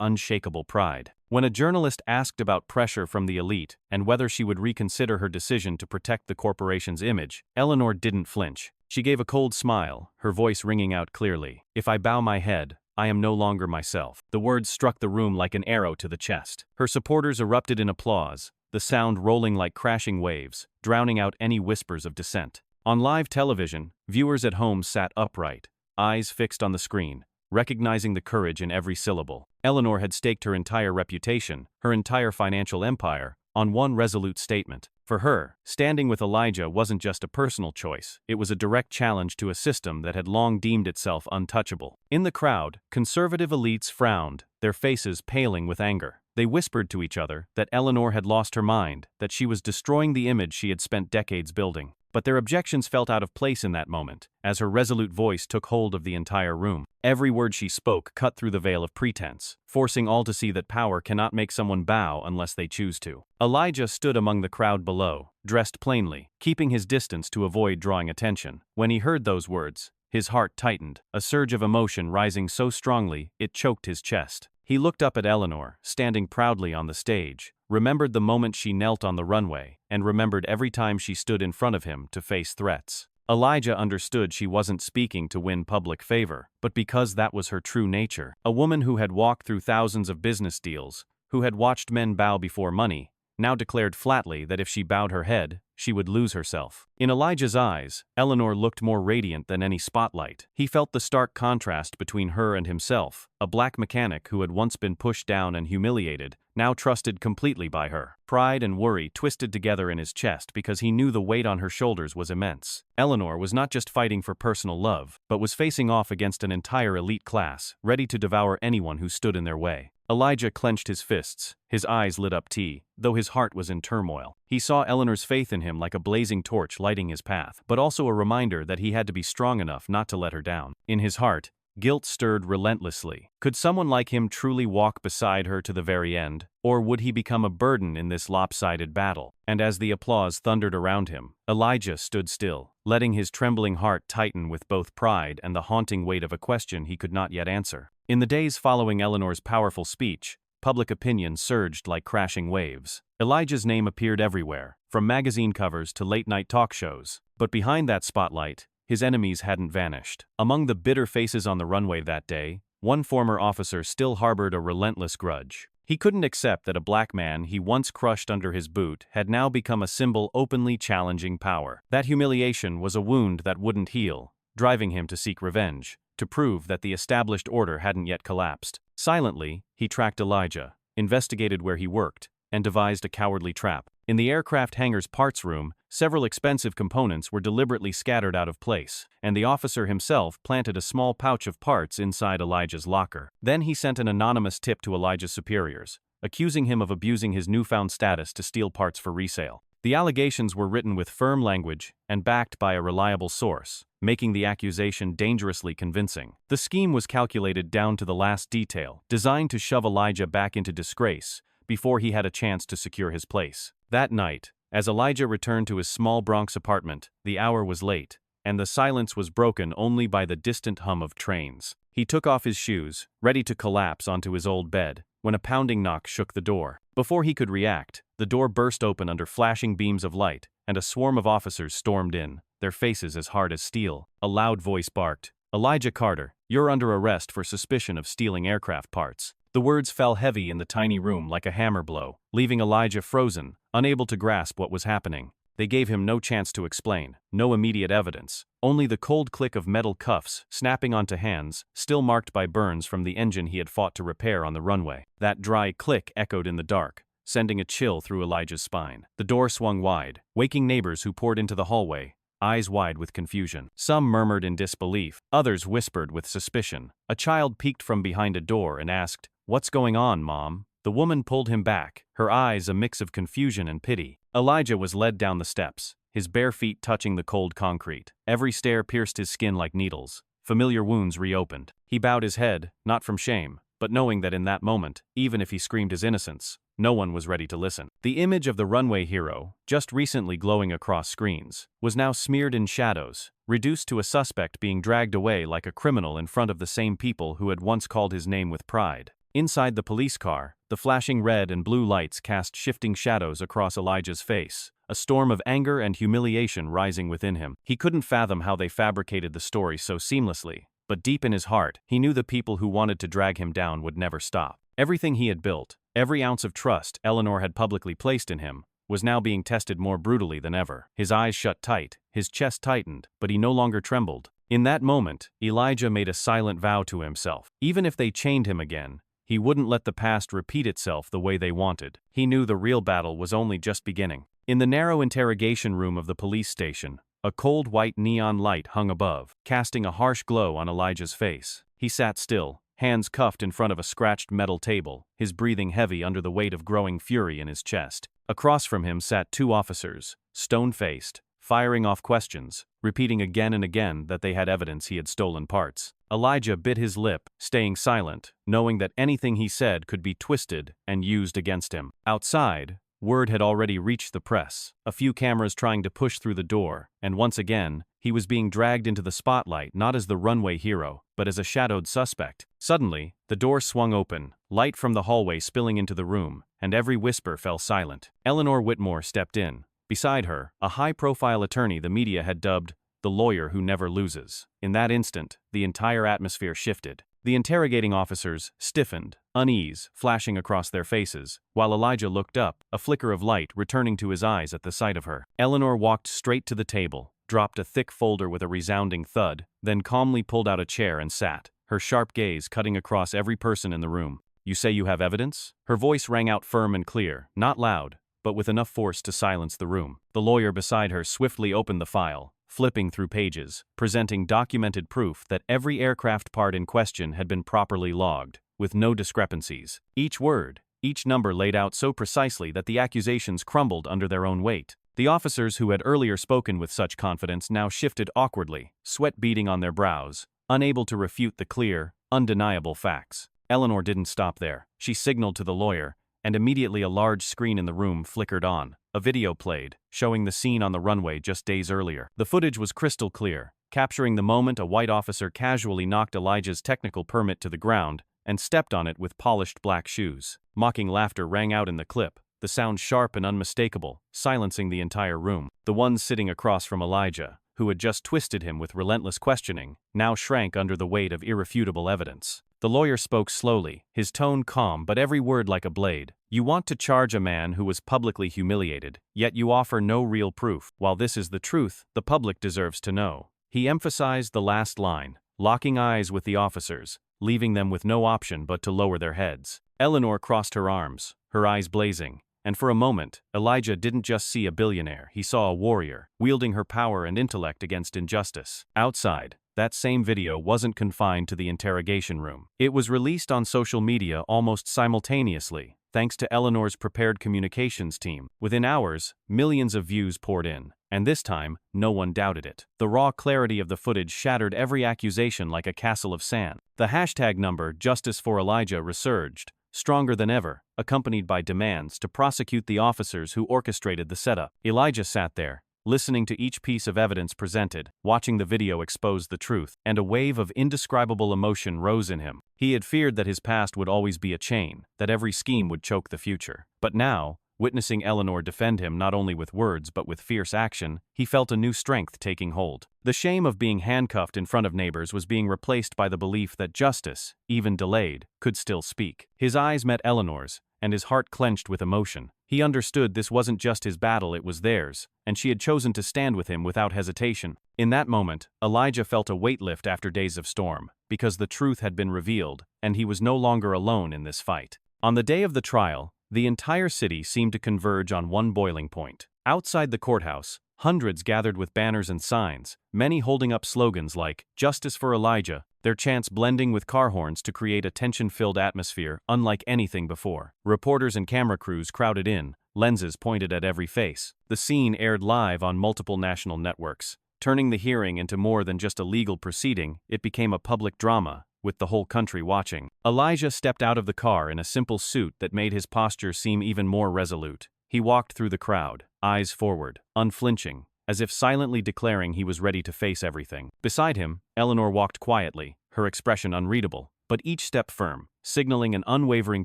unshakable pride. When a journalist asked about pressure from the elite and whether she would reconsider her decision to protect the corporation's image, Eleanor didn't flinch. She gave a cold smile, her voice ringing out clearly. "If I bow my head, I am no longer myself." The words struck the room like an arrow to the chest. Her supporters erupted in applause, the sound rolling like crashing waves, drowning out any whispers of dissent. On live television, viewers at home sat upright, eyes fixed on the screen, recognizing the courage in every syllable. Eleanor had staked her entire reputation, her entire financial empire, on one resolute statement. For her, standing with Elijah wasn't just a personal choice, it was a direct challenge to a system that had long deemed itself untouchable. In the crowd, conservative elites frowned, their faces paling with anger. They whispered to each other that Eleanor had lost her mind, that she was destroying the image she had spent decades building. But their objections felt out of place in that moment, as her resolute voice took hold of the entire room. Every word she spoke cut through the veil of pretense, forcing all to see that power cannot make someone bow unless they choose to. Elijah stood among the crowd below, dressed plainly, keeping his distance to avoid drawing attention. When he heard those words, his heart tightened, a surge of emotion rising so strongly it choked his chest. He looked up at Eleanor, standing proudly on the stage, remembered the moment she knelt on the runway, and remembered every time she stood in front of him to face threats. Elijah understood she wasn't speaking to win public favor, but because that was her true nature. A woman who had walked through thousands of business deals, who had watched men bow before money, now declared flatly that if she bowed her head, she would lose herself. In Elijah's eyes, Eleanor looked more radiant than any spotlight. He felt the stark contrast between her and himself, a black mechanic who had once been pushed down and humiliated, now trusted completely by her. Pride and worry twisted together in his chest because he knew the weight on her shoulders was immense. Eleanor was not just fighting for personal love, but was facing off against an entire elite class, ready to devour anyone who stood in their way. Elijah clenched his fists, his eyes lit up, though his heart was in turmoil. He saw Eleanor's faith in him like a blazing torch lighting his path, but also a reminder that he had to be strong enough not to let her down. In his heart, guilt stirred relentlessly. Could someone like him truly walk beside her to the very end, or would he become a burden in this lopsided battle? And as the applause thundered around him, Elijah stood still, letting his trembling heart tighten with both pride and the haunting weight of a question he could not yet answer. In the days following Eleanor's powerful speech, public opinion surged like crashing waves. Elijah's name appeared everywhere, from magazine covers to late-night talk shows. But behind that spotlight, his enemies hadn't vanished. Among the bitter faces on the runway that day, one former officer still harbored a relentless grudge. He couldn't accept that a black man he once crushed under his boot had now become a symbol openly challenging power. That humiliation was a wound that wouldn't heal, driving him to seek revenge, to prove that the established order hadn't yet collapsed. Silently, he tracked Elijah, investigated where he worked, and devised a cowardly trap. In the aircraft hangar's parts room, several expensive components were deliberately scattered out of place, and the officer himself planted a small pouch of parts inside Elijah's locker. Then he sent an anonymous tip to Elijah's superiors, accusing him of abusing his newfound status to steal parts for resale. The allegations were written with firm language and backed by a reliable source, making the accusation dangerously convincing. The scheme was calculated down to the last detail, designed to shove Elijah back into disgrace before he had a chance to secure his place. That night, as Elijah returned to his small Bronx apartment, the hour was late, and the silence was broken only by the distant hum of trains. He took off his shoes, ready to collapse onto his old bed, when a pounding knock shook the door. Before he could react, the door burst open under flashing beams of light, and a swarm of officers stormed in, their faces as hard as steel. A loud voice barked, "Elijah Carter, you're under arrest for suspicion of stealing aircraft parts." The words fell heavy in the tiny room like a hammer blow, leaving Elijah frozen, unable to grasp what was happening. They gave him no chance to explain, no immediate evidence, only the cold click of metal cuffs snapping onto hands, still marked by burns from the engine he had fought to repair on the runway. That dry click echoed in the dark, sending a chill through Elijah's spine. The door swung wide, waking neighbors who poured into the hallway, eyes wide with confusion. Some murmured in disbelief, others whispered with suspicion. A child peeked from behind a door and asked, "What's going on, Mom?" The woman pulled him back, her eyes a mix of confusion and pity. Elijah was led down the steps, his bare feet touching the cold concrete. Every stair pierced his skin like needles. Familiar wounds reopened. He bowed his head, not from shame, but knowing that in that moment, even if he screamed his innocence, no one was ready to listen. The image of the runway hero, just recently glowing across screens, was now smeared in shadows, reduced to a suspect being dragged away like a criminal in front of the same people who had once called his name with pride. Inside the police car, the flashing red and blue lights cast shifting shadows across Elijah's face, a storm of anger and humiliation rising within him. He couldn't fathom how they fabricated the story so seamlessly, but deep in his heart, he knew the people who wanted to drag him down would never stop. Everything he had built, every ounce of trust Eleanor had publicly placed in him, was now being tested more brutally than ever. His eyes shut tight, his chest tightened, but he no longer trembled. In that moment, Elijah made a silent vow to himself. Even if they chained him again, he wouldn't let the past repeat itself the way they wanted. He knew the real battle was only just beginning. In the narrow interrogation room of the police station, a cold white neon light hung above, casting a harsh glow on Elijah's face. He sat still, hands cuffed in front of a scratched metal table, his breathing heavy under the weight of growing fury in his chest. Across from him sat two officers, stone-faced, firing off questions, repeating again and again that they had evidence he had stolen parts. Elijah bit his lip, staying silent, knowing that anything he said could be twisted and used against him. Outside, word had already reached the press, a few cameras trying to push through the door, and once again, he was being dragged into the spotlight not as the runway hero, but as a shadowed suspect. Suddenly, the door swung open, light from the hallway spilling into the room, and every whisper fell silent. Eleanor Whitmore stepped in. Beside her, a high-profile attorney the media had dubbed the lawyer who never loses. In that instant, the entire atmosphere shifted. The interrogating officers stiffened, unease flashing across their faces, while Elijah looked up, a flicker of light returning to his eyes at the sight of her. Eleanor walked straight to the table, dropped a thick folder with a resounding thud, then calmly pulled out a chair and sat, her sharp gaze cutting across every person in the room. "You say you have evidence?" Her voice rang out firm and clear, not loud, but with enough force to silence the room. The lawyer beside her swiftly opened the file, flipping through pages, presenting documented proof that every aircraft part in question had been properly logged, with no discrepancies. Each word, each number laid out so precisely that the accusations crumbled under their own weight. The officers who had earlier spoken with such confidence now shifted awkwardly, sweat beading on their brows, unable to refute the clear, undeniable facts. Eleanor didn't stop there. She signaled to the lawyer, and immediately a large screen in the room flickered on. A video played, showing the scene on the runway just days earlier. The footage was crystal clear, capturing the moment a white officer casually knocked Elijah's technical permit to the ground and stepped on it with polished black shoes. Mocking laughter rang out in the clip, the sound sharp and unmistakable, silencing the entire room. The ones sitting across from Elijah, who had just twisted him with relentless questioning, now shrank under the weight of irrefutable evidence. The lawyer spoke slowly, his tone calm but every word like a blade. "You want to charge a man who was publicly humiliated, yet you offer no real proof. While this is the truth, the public deserves to know." He emphasized the last line, locking eyes with the officers, leaving them with no option but to lower their heads. Eleanor crossed her arms, her eyes blazing, and for a moment, Elijah didn't just see a billionaire, he saw a warrior, wielding her power and intellect against injustice. Outside, that same video wasn't confined to the interrogation room. It was released on social media almost simultaneously, thanks to Eleanor's prepared communications team. Within hours, millions of views poured in, and this time, no one doubted it. The raw clarity of the footage shattered every accusation like a castle of sand. The hashtag number Justice for Elijah resurged, stronger than ever, accompanied by demands to prosecute the officers who orchestrated the setup. Elijah sat there, listening to each piece of evidence presented, watching the video expose the truth, and a wave of indescribable emotion rose in him. He had feared that his past would always be a chain, that every scheme would choke the future. But now, Witnessing Eleanor defend him not only with words but with fierce action, he felt a new strength taking hold. The shame of being handcuffed in front of neighbors was being replaced by the belief that justice, even delayed, could still speak. His eyes met Eleanor's, and his heart clenched with emotion. He understood this wasn't just his battle, it was theirs, and she had chosen to stand with him without hesitation. In that moment, Elijah felt a weight lift after days of storm, because the truth had been revealed, and he was no longer alone in this fight. On the day of the trial, the entire city seemed to converge on one boiling point. Outside the courthouse, hundreds gathered with banners and signs, many holding up slogans like, "Justice for Elijah," their chants blending with car horns to create a tension-filled atmosphere unlike anything before. Reporters and camera crews crowded in, lenses pointed at every face. The scene aired live on multiple national networks. Turning the hearing into more than just a legal proceeding, it became a public drama, with the whole country watching. Elijah stepped out of the car in a simple suit that made his posture seem even more resolute. He walked through the crowd, eyes forward, unflinching, as if silently declaring he was ready to face everything. Beside him, Eleanor walked quietly, her expression unreadable, but each step firm, signaling an unwavering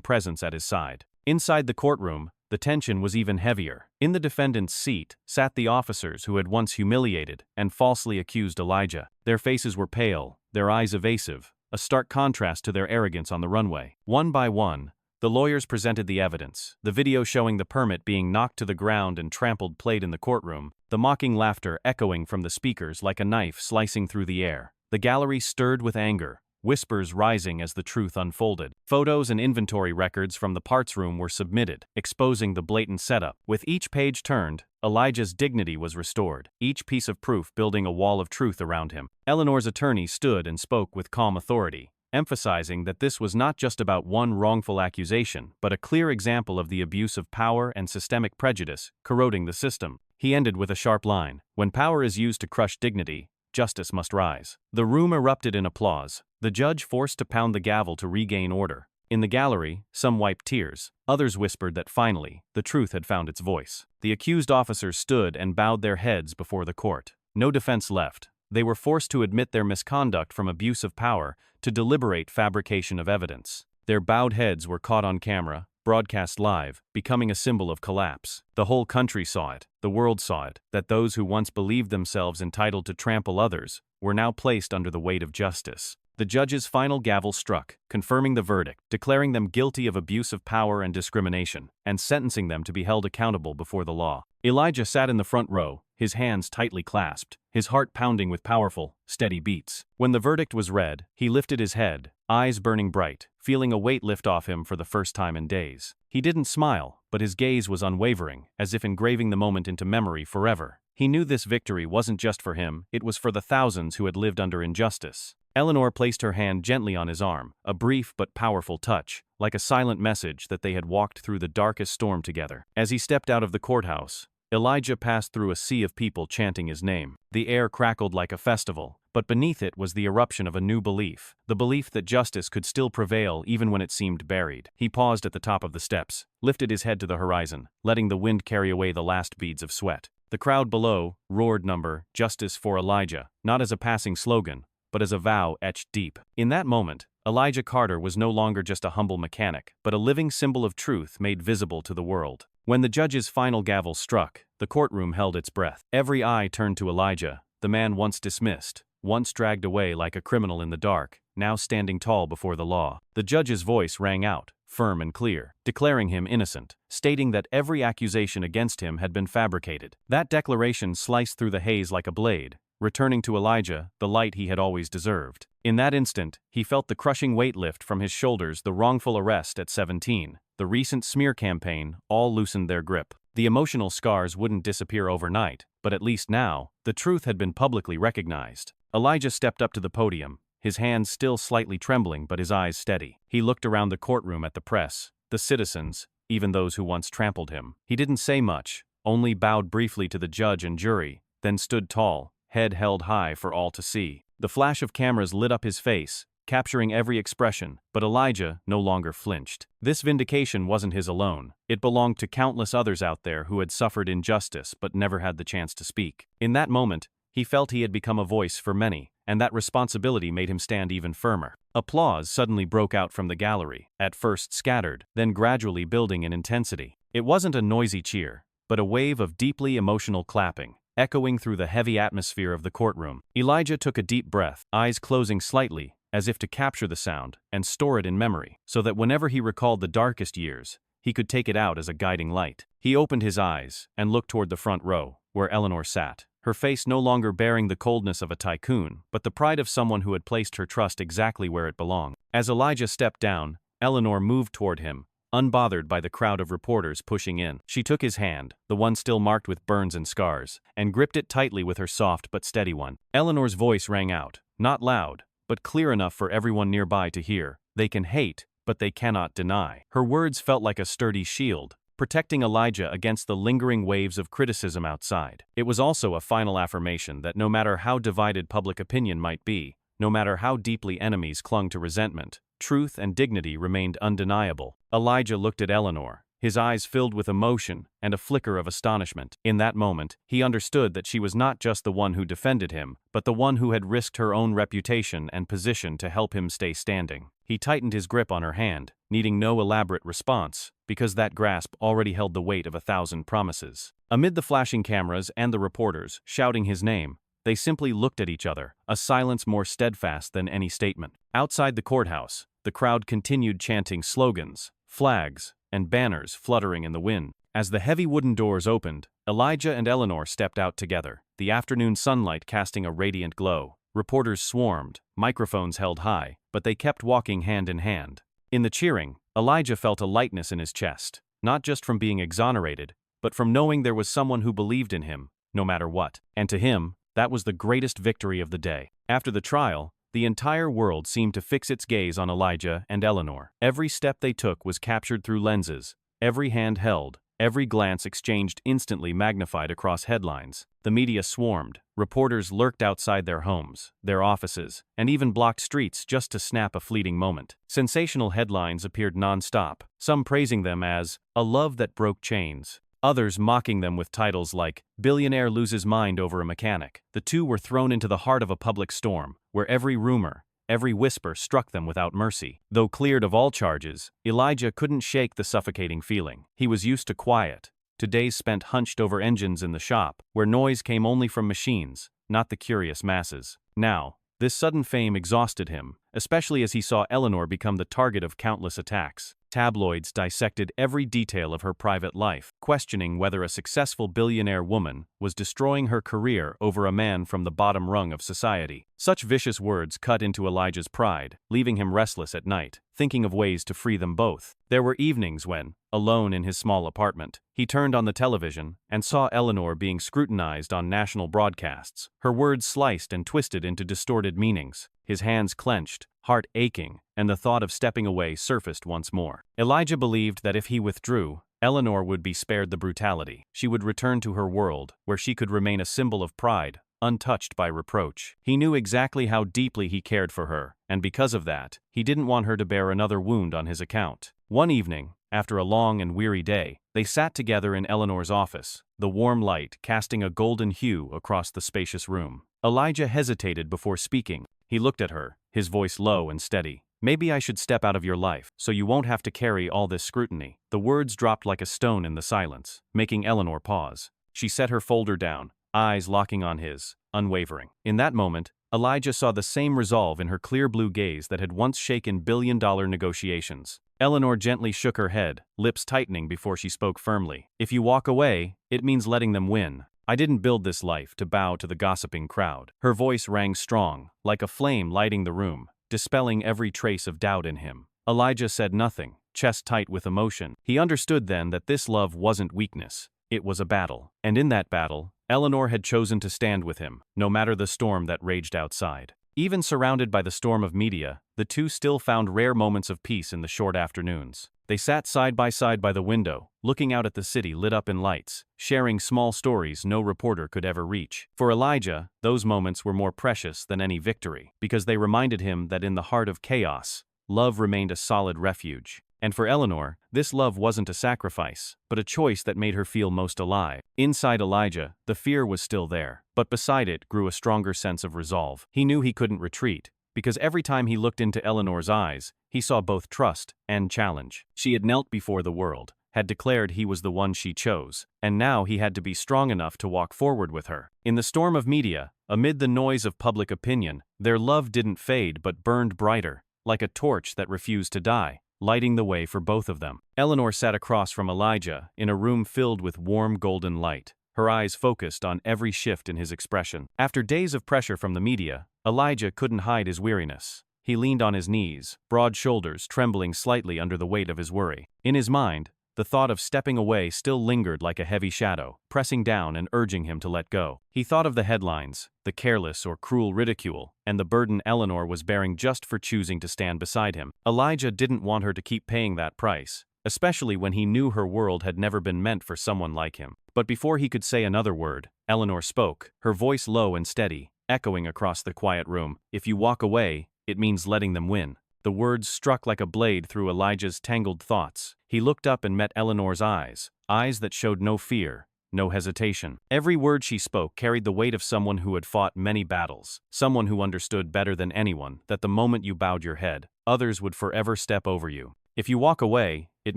presence at his side. Inside the courtroom, the tension was even heavier. In the defendant's seat sat the officers who had once humiliated and falsely accused Elijah. Their faces were pale, their eyes evasive, a stark contrast to their arrogance on the runway. One by one, the lawyers presented the evidence, the video showing the permit being knocked to the ground and trampled played in the courtroom, the mocking laughter echoing from the speakers like a knife slicing through the air. The gallery stirred with anger, whispers rising as the truth unfolded. Photos and inventory records from the parts room were submitted, exposing the blatant setup. With each page turned, Elijah's dignity was restored, each piece of proof building a wall of truth around him. Eleanor's attorney stood and spoke with calm authority, emphasizing that this was not just about one wrongful accusation, but a clear example of the abuse of power and systemic prejudice corroding the system. He ended with a sharp line: "When power is used to crush dignity, justice must rise." The room erupted in applause, the judge forced to pound the gavel to regain order. In the gallery, some wiped tears, others whispered that finally, the truth had found its voice. The accused officers stood and bowed their heads before the court. No defense left. They were forced to admit their misconduct from abuse of power to deliberate fabrication of evidence. Their bowed heads were caught on camera, broadcast live, becoming a symbol of collapse. The whole country saw it, the world saw it, that those who once believed themselves entitled to trample others were now placed under the weight of justice. The judge's final gavel struck, confirming the verdict, declaring them guilty of abuse of power and discrimination, and sentencing them to be held accountable before the law. Elijah sat in the front row, his hands tightly clasped, his heart pounding with powerful, steady beats. When the verdict was read, he lifted his head, eyes burning bright, feeling a weight lift off him for the first time in days. He didn't smile, but his gaze was unwavering, as if engraving the moment into memory forever. He knew this victory wasn't just for him, it was for the thousands who had lived under injustice. Eleanor placed her hand gently on his arm, a brief but powerful touch, like a silent message that they had walked through the darkest storm together. As he stepped out of the courthouse, Elijah passed through a sea of people chanting his name. The air crackled like a festival, but beneath it was the eruption of a new belief, the belief that justice could still prevail even when it seemed buried. He paused at the top of the steps, lifted his head to the horizon, letting the wind carry away the last beads of sweat. The crowd below roared number, "Justice for Elijah," not as a passing slogan, but as a vow etched deep. In that moment, Elijah Carter was no longer just a humble mechanic, but a living symbol of truth made visible to the world. When the judge's final gavel struck, the courtroom held its breath. Every eye turned to Elijah, the man once dismissed, once dragged away like a criminal in the dark, now standing tall before the law. The judge's voice rang out, firm and clear, declaring him innocent, stating that every accusation against him had been fabricated. That declaration sliced through the haze like a blade, returning to Elijah the light he had always deserved. In that instant, he felt the crushing weight lift from his shoulders. The wrongful arrest at 17, the recent smear campaign, all loosened their grip. The emotional scars wouldn't disappear overnight, but at least now, the truth had been publicly recognized. Elijah stepped up to the podium, his hands still slightly trembling but his eyes steady. He looked around the courtroom at the press, the citizens, even those who once trampled him. He didn't say much, only bowed briefly to the judge and jury, then stood tall, head held high for all to see. The flash of cameras lit up his face, capturing every expression, but Elijah no longer flinched. This vindication wasn't his alone. It belonged to countless others out there who had suffered injustice but never had the chance to speak. In that moment, he felt he had become a voice for many, and that responsibility made him stand even firmer. Applause suddenly broke out from the gallery, at first scattered, then gradually building in intensity. It wasn't a noisy cheer, but a wave of deeply emotional clapping, echoing through the heavy atmosphere of the courtroom. Elijah took a deep breath, eyes closing slightly, as if to capture the sound and store it in memory, so that whenever he recalled the darkest years, he could take it out as a guiding light. He opened his eyes and looked toward the front row, where Eleanor sat, her face no longer bearing the coldness of a tycoon, but the pride of someone who had placed her trust exactly where it belonged. As Elijah stepped down, Eleanor moved toward him, unbothered by the crowd of reporters pushing in. She took his hand, the one still marked with burns and scars, and gripped it tightly with her soft but steady one. Eleanor's voice rang out, not loud, but clear enough for everyone nearby to hear. They can hate, but they cannot deny. Her words felt like a sturdy shield, protecting Elijah against the lingering waves of criticism outside. It was also a final affirmation that no matter how divided public opinion might be, no matter how deeply enemies clung to resentment, truth and dignity remained undeniable. Elijah looked at Eleanor, his eyes filled with emotion and a flicker of astonishment. In that moment, he understood that she was not just the one who defended him, but the one who had risked her own reputation and position to help him stay standing. He tightened his grip on her hand, needing no elaborate response, because that grasp already held the weight of 1,000 promises. Amid the flashing cameras and the reporters shouting his name, they simply looked at each other, a silence more steadfast than any statement. Outside the courthouse, the crowd continued chanting slogans, flags, and banners fluttering in the wind. As the heavy wooden doors opened, Elijah and Eleanor stepped out together, the afternoon sunlight casting a radiant glow. Reporters swarmed, microphones held high, but they kept walking hand in hand. In the cheering, Elijah felt a lightness in his chest, not just from being exonerated, but from knowing there was someone who believed in him, no matter what. And to him, that was the greatest victory of the day. After the trial, the entire world seemed to fix its gaze on Elijah and Eleanor. Every step they took was captured through lenses, every hand held, every glance exchanged instantly magnified across headlines. The media swarmed, reporters lurked outside their homes, their offices, and even blocked streets just to snap a fleeting moment. Sensational headlines appeared non-stop, some praising them as a love that broke chains, others mocking them with titles like Billionaire loses mind over a mechanic. The two were thrown into the heart of a public storm, where every rumor, every whisper struck them without mercy. Though cleared of all charges, Elijah couldn't shake the suffocating feeling. He was used to quiet, to days spent hunched over engines in the shop, where noise came only from machines, not the curious masses. Now, this sudden fame exhausted him, especially as he saw Eleanor become the target of countless attacks. Tabloids dissected every detail of her private life, questioning whether a successful billionaire woman was destroying her career over a man from the bottom rung of society. Such vicious words cut into Elijah's pride, leaving him restless at night, thinking of ways to free them both. There were evenings when, alone in his small apartment, he turned on the television and saw Eleanor being scrutinized on national broadcasts, her words sliced and twisted into distorted meanings. His hands clenched, heart aching, and the thought of stepping away surfaced once more. Elijah believed that if he withdrew, Eleanor would be spared the brutality. She would return to her world, where she could remain a symbol of pride, untouched by reproach. He knew exactly how deeply he cared for her, and because of that, he didn't want her to bear another wound on his account. One evening, after a long and weary day, they sat together in Eleanor's office, the warm light casting a golden hue across the spacious room. Elijah hesitated before speaking. He looked at her, his voice low and steady. "Maybe I should step out of your life, so you won't have to carry all this scrutiny." The words dropped like a stone in the silence, making Eleanor pause. She set her folder down, eyes locking on his, unwavering. In that moment, Elijah saw the same resolve in her clear blue gaze that had once shaken billion-dollar negotiations. Eleanor gently shook her head, lips tightening before she spoke firmly. "If you walk away, it means letting them win. I didn't build this life to bow to the gossiping crowd." Her voice rang strong, like a flame lighting the room, dispelling every trace of doubt in him. Elijah said nothing, chest tight with emotion. He understood then that this love wasn't weakness, it was a battle. And in that battle, Eleanor had chosen to stand with him, no matter the storm that raged outside. Even surrounded by the storm of media, the two still found rare moments of peace in the short afternoons. They sat side by the window, looking out at the city lit up in lights, sharing small stories no reporter could ever reach. For Elijah, those moments were more precious than any victory, because they reminded him that in the heart of chaos, love remained a solid refuge. And for Eleanor, this love wasn't a sacrifice, but a choice that made her feel most alive. Inside Elijah, the fear was still there, but beside it grew a stronger sense of resolve. He knew he couldn't retreat, because every time he looked into Eleanor's eyes, he saw both trust and challenge. She had knelt before the world, had declared he was the one she chose, and now he had to be strong enough to walk forward with her. In the storm of media, amid the noise of public opinion, their love didn't fade but burned brighter, like a torch that refused to die, lighting the way for both of them. Eleanor sat across from Elijah, in a room filled with warm golden light, her eyes focused on every shift in his expression. After days of pressure from the media, Elijah couldn't hide his weariness. He leaned on his knees, broad shoulders trembling slightly under the weight of his worry. In his mind, the thought of stepping away still lingered like a heavy shadow, pressing down and urging him to let go. He thought of the headlines, the careless or cruel ridicule, and the burden Eleanor was bearing just for choosing to stand beside him. Elijah didn't want her to keep paying that price, especially when he knew her world had never been meant for someone like him. But before he could say another word, Eleanor spoke, her voice low and steady, echoing across the quiet room. "If you walk away, it means letting them win." The words struck like a blade through Elijah's tangled thoughts. He looked up and met Eleanor's eyes that showed no fear, no hesitation. Every word she spoke carried the weight of someone who had fought many battles, someone who understood better than anyone that the moment you bowed your head, others would forever step over you. "If you walk away, it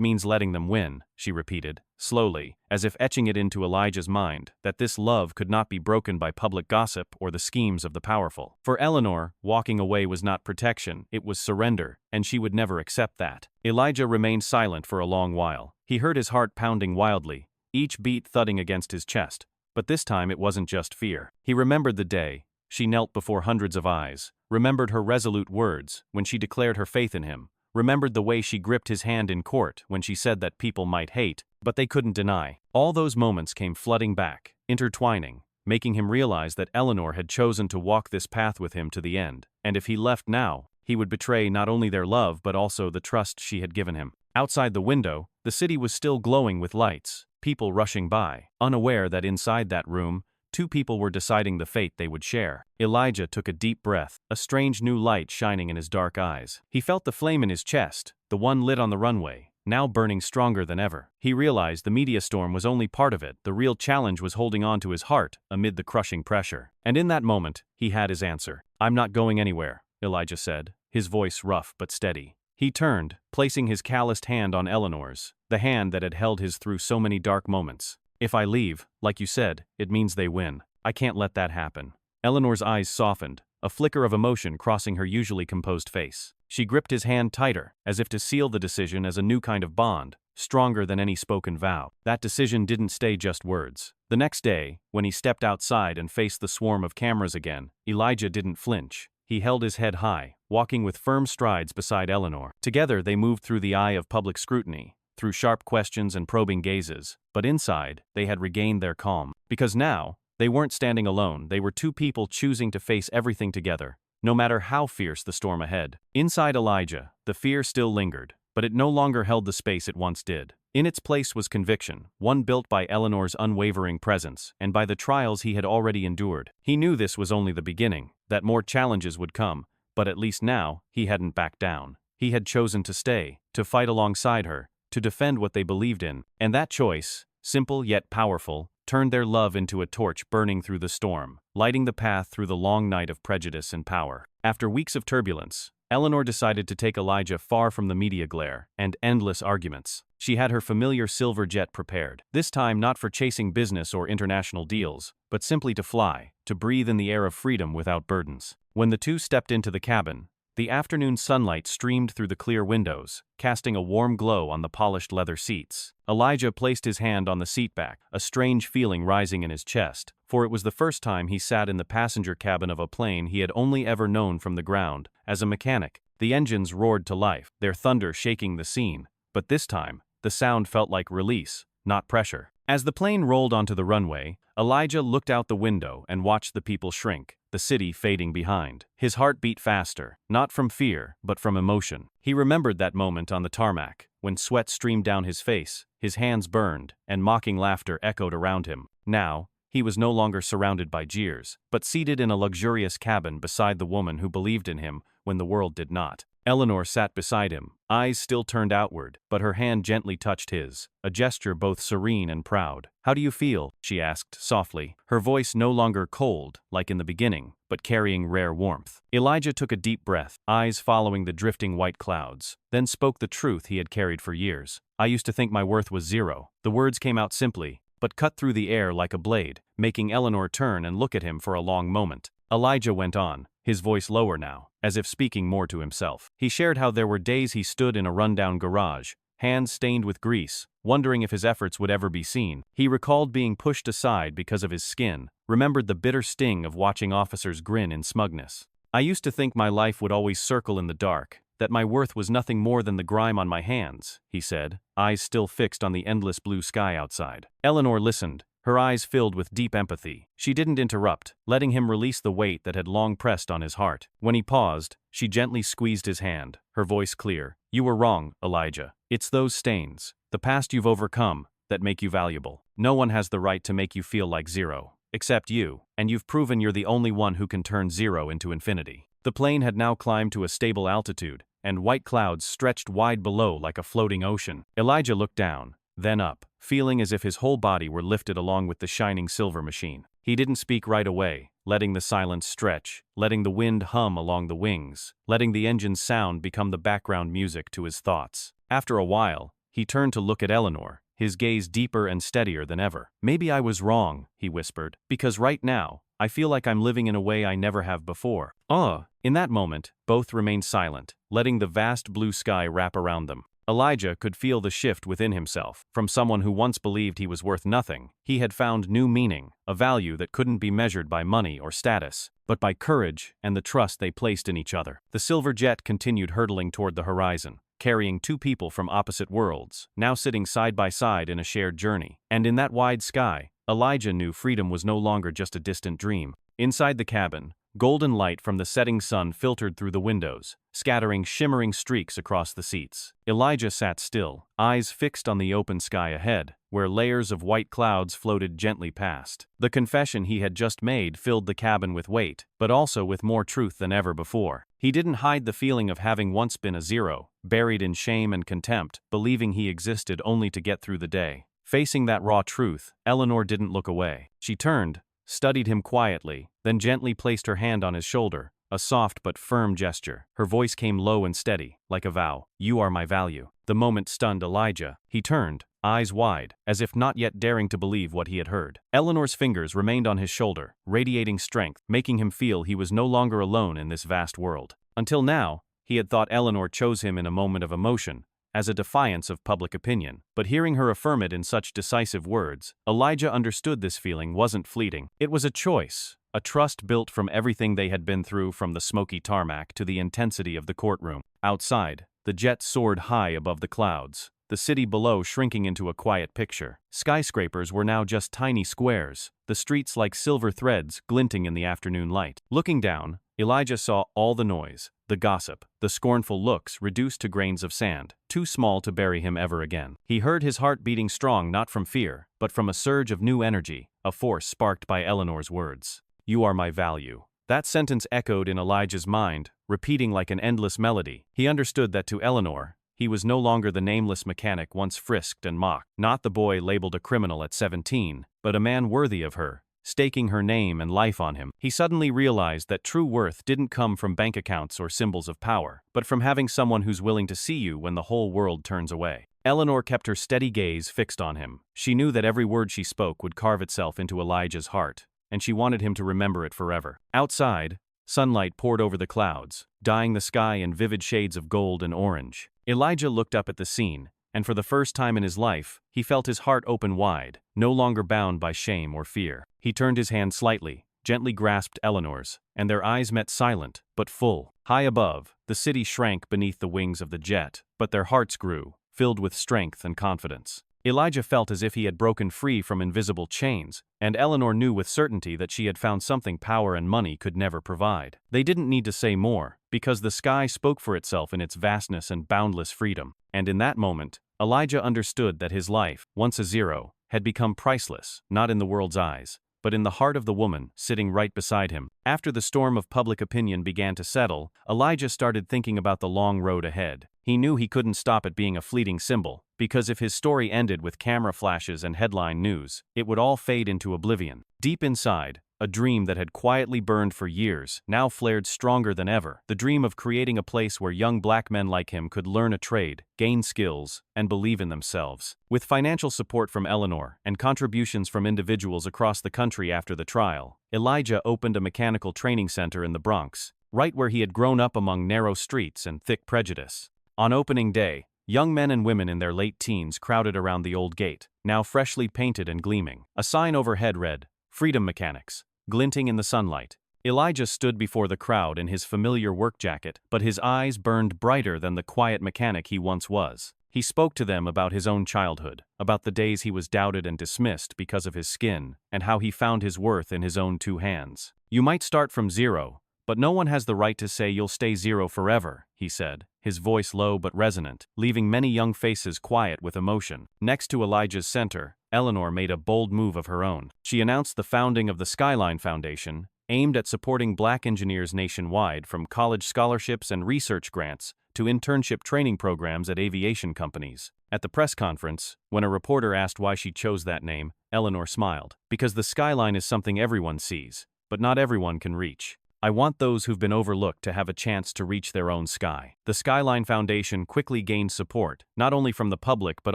means letting them win," she repeated, slowly, as if etching it into Elijah's mind, that this love could not be broken by public gossip or the schemes of the powerful. For Eleanor, walking away was not protection, it was surrender, and she would never accept that. Elijah remained silent for a long while. He heard his heart pounding wildly, each beat thudding against his chest. But this time it wasn't just fear. He remembered the day she knelt before hundreds of eyes, remembered her resolute words when she declared her faith in him, remembered the way she gripped his hand in court when she said that people might hate, but they couldn't deny. All those moments came flooding back, intertwining, making him realize that Eleanor had chosen to walk this path with him to the end, and if he left now, he would betray not only their love but also the trust she had given him. Outside the window, the city was still glowing with lights, people rushing by, unaware that inside that room, two people were deciding the fate they would share. Elijah took a deep breath, a strange new light shining in his dark eyes. He felt the flame in his chest, the one lit on the runway, now burning stronger than ever. He realized the media storm was only part of it. The real challenge was holding on to his heart amid the crushing pressure. And in that moment, he had his answer. "I'm not going anywhere," Elijah said, his voice rough but steady. He turned, placing his calloused hand on Eleanor's, the hand that had held his through so many dark moments. "If I leave, like you said, it means they win. I can't let that happen." Eleanor's eyes softened, a flicker of emotion crossing her usually composed face. She gripped his hand tighter, as if to seal the decision as a new kind of bond, stronger than any spoken vow. That decision didn't stay just words. The next day, when he stepped outside and faced the swarm of cameras again, Elijah didn't flinch. He held his head high, walking with firm strides beside Eleanor. Together they moved through the eye of public scrutiny, through sharp questions and probing gazes, but inside, they had regained their calm. Because now, they weren't standing alone, they were two people choosing to face everything together, no matter how fierce the storm ahead. Inside Elijah, the fear still lingered, but it no longer held the space it once did. In its place was conviction, one built by Eleanor's unwavering presence, and by the trials he had already endured. He knew this was only the beginning, that more challenges would come, but at least now, he hadn't backed down. He had chosen to stay, to fight alongside her, to defend what they believed in, and that choice, simple yet powerful, turned their love into a torch burning through the storm, lighting the path through the long night of prejudice and power. After weeks of turbulence, Eleanor decided to take Elijah far from the media glare and endless arguments. She had her familiar silver jet prepared, this time not for chasing business or international deals, but simply to fly, to breathe in the air of freedom without burdens. When the two stepped into the cabin, the afternoon sunlight streamed through the clear windows, casting a warm glow on the polished leather seats. Elijah placed his hand on the seatback, a strange feeling rising in his chest, for it was the first time he sat in the passenger cabin of a plane he had only ever known from the ground, as a mechanic. The engines roared to life, their thunder shaking the scene, but this time, the sound felt like release, not pressure. As the plane rolled onto the runway, Elijah looked out the window and watched the people shrink, the city fading behind. His heart beat faster, not from fear, but from emotion. He remembered that moment on the tarmac, when sweat streamed down his face, his hands burned, and mocking laughter echoed around him. Now, he was no longer surrounded by jeers, but seated in a luxurious cabin beside the woman who believed in him when the world did not. Eleanor sat beside him, eyes still turned outward, but her hand gently touched his, a gesture both serene and proud. "How do you feel?" she asked softly, her voice no longer cold, like in the beginning, but carrying rare warmth. Elijah took a deep breath, eyes following the drifting white clouds, then spoke the truth he had carried for years. "I used to think my worth was zero." The words came out simply, but cut through the air like a blade, making Eleanor turn and look at him for a long moment. Elijah went on, his voice lower now, as if speaking more to himself. He shared how there were days he stood in a rundown garage, hands stained with grease, wondering if his efforts would ever be seen. He recalled being pushed aside because of his skin, remembered the bitter sting of watching officers grin in smugness. "I used to think my life would always circle in the dark, that my worth was nothing more than the grime on my hands," he said, eyes still fixed on the endless blue sky outside. Eleanor listened, her eyes filled with deep empathy. She didn't interrupt, letting him release the weight that had long pressed on his heart. When he paused, she gently squeezed his hand, her voice clear. "You were wrong, Elijah. It's those stains, the past you've overcome, that make you valuable. No one has the right to make you feel like zero, except you, and you've proven you're the only one who can turn zero into infinity." The plane had now climbed to a stable altitude, and white clouds stretched wide below like a floating ocean. Elijah looked down, then up, feeling as if his whole body were lifted along with the shining silver machine. He didn't speak right away, letting the silence stretch, letting the wind hum along the wings, letting the engine's sound become the background music to his thoughts. After a while, he turned to look at Eleanor, his gaze deeper and steadier than ever. "Maybe I was wrong," he whispered, "because right now, I feel like I'm living in a way I never have before." In that moment, both remained silent, letting the vast blue sky wrap around them. Elijah could feel the shift within himself. From someone who once believed he was worth nothing, he had found new meaning, a value that couldn't be measured by money or status, but by courage and the trust they placed in each other. The silver jet continued hurtling toward the horizon, carrying two people from opposite worlds, now sitting side by side in a shared journey. And in that wide sky, Elijah knew freedom was no longer just a distant dream. Inside the cabin, golden light from the setting sun filtered through the windows, scattering shimmering streaks across the seats. Elijah sat still, eyes fixed on the open sky ahead, where layers of white clouds floated gently past. The confession he had just made filled the cabin with weight, but also with more truth than ever before. He didn't hide the feeling of having once been a zero, buried in shame and contempt, believing he existed only to get through the day. Facing that raw truth, Eleanor didn't look away. She turned, studied him quietly, then gently placed her hand on his shoulder, a soft but firm gesture. Her voice came low and steady, like a vow. "You are my value." The moment stunned Elijah. He turned, eyes wide, as if not yet daring to believe what he had heard. Eleanor's fingers remained on his shoulder, radiating strength, making him feel he was no longer alone in this vast world. Until now, he had thought Eleanor chose him in a moment of emotion, as a defiance of public opinion. But hearing her affirm it in such decisive words, Elijah understood this feeling wasn't fleeting. It was a choice, a trust built from everything they had been through, from the smoky tarmac to the intensity of the courtroom. Outside, the jet soared high above the clouds, the city below shrinking into a quiet picture. Skyscrapers were now just tiny squares, the streets like silver threads glinting in the afternoon light. Looking down, Elijah saw all the noise, the gossip, the scornful looks reduced to grains of sand, too small to bury him ever again. He heard his heart beating strong, not from fear, but from a surge of new energy, a force sparked by Eleanor's words. "You are my value." That sentence echoed in Elijah's mind, repeating like an endless melody. He understood that to Eleanor, he was no longer the nameless mechanic once frisked and mocked, not the boy labeled a criminal at 17, but a man worthy of her, staking her name and life on him. He suddenly realized that true worth didn't come from bank accounts or symbols of power, but from having someone who's willing to see you when the whole world turns away. Eleanor kept her steady gaze fixed on him. She knew that every word she spoke would carve itself into Elijah's heart, and she wanted him to remember it forever. Outside, sunlight poured over the clouds, dyeing the sky in vivid shades of gold and orange. Elijah looked up at the scene, and for the first time in his life, he felt his heart open wide, no longer bound by shame or fear. He turned his hand slightly, gently grasped Eleanor's, and their eyes met silent, but full. High above, the city shrank beneath the wings of the jet, but their hearts grew, filled with strength and confidence. Elijah felt as if he had broken free from invisible chains, and Eleanor knew with certainty that she had found something power and money could never provide. They didn't need to say more, because the sky spoke for itself in its vastness and boundless freedom. And in that moment, Elijah understood that his life, once a zero, had become priceless, not in the world's eyes, but in the heart of the woman, sitting right beside him. After the storm of public opinion began to settle, Elijah started thinking about the long road ahead. He knew he couldn't stop it being a fleeting symbol, because if his story ended with camera flashes and headline news, it would all fade into oblivion. Deep inside, a dream that had quietly burned for years now flared stronger than ever. The dream of creating a place where young black men like him could learn a trade, gain skills, and believe in themselves. With financial support from Eleanor and contributions from individuals across the country after the trial, Elijah opened a mechanical training center in the Bronx, right where he had grown up among narrow streets and thick prejudice. On opening day, young men and women in their late teens crowded around the old gate, now freshly painted and gleaming. A sign overhead read, "Freedom Mechanics," glinting in the sunlight. Elijah stood before the crowd in his familiar work jacket, but his eyes burned brighter than the quiet mechanic he once was. He spoke to them about his own childhood, about the days he was doubted and dismissed because of his skin, and how he found his worth in his own two hands. "You might start from zero, but no one has the right to say you'll stay zero forever," he said, his voice low but resonant, leaving many young faces quiet with emotion. Next to Elijah's center, Eleanor made a bold move of her own. She announced the founding of the Skyline Foundation, aimed at supporting black engineers nationwide, from college scholarships and research grants to internship training programs at aviation companies. At the press conference, when a reporter asked why she chose that name, Eleanor smiled. "Because the skyline is something everyone sees, but not everyone can reach. I want those who've been overlooked to have a chance to reach their own sky." The Skyline Foundation quickly gained support, not only from the public but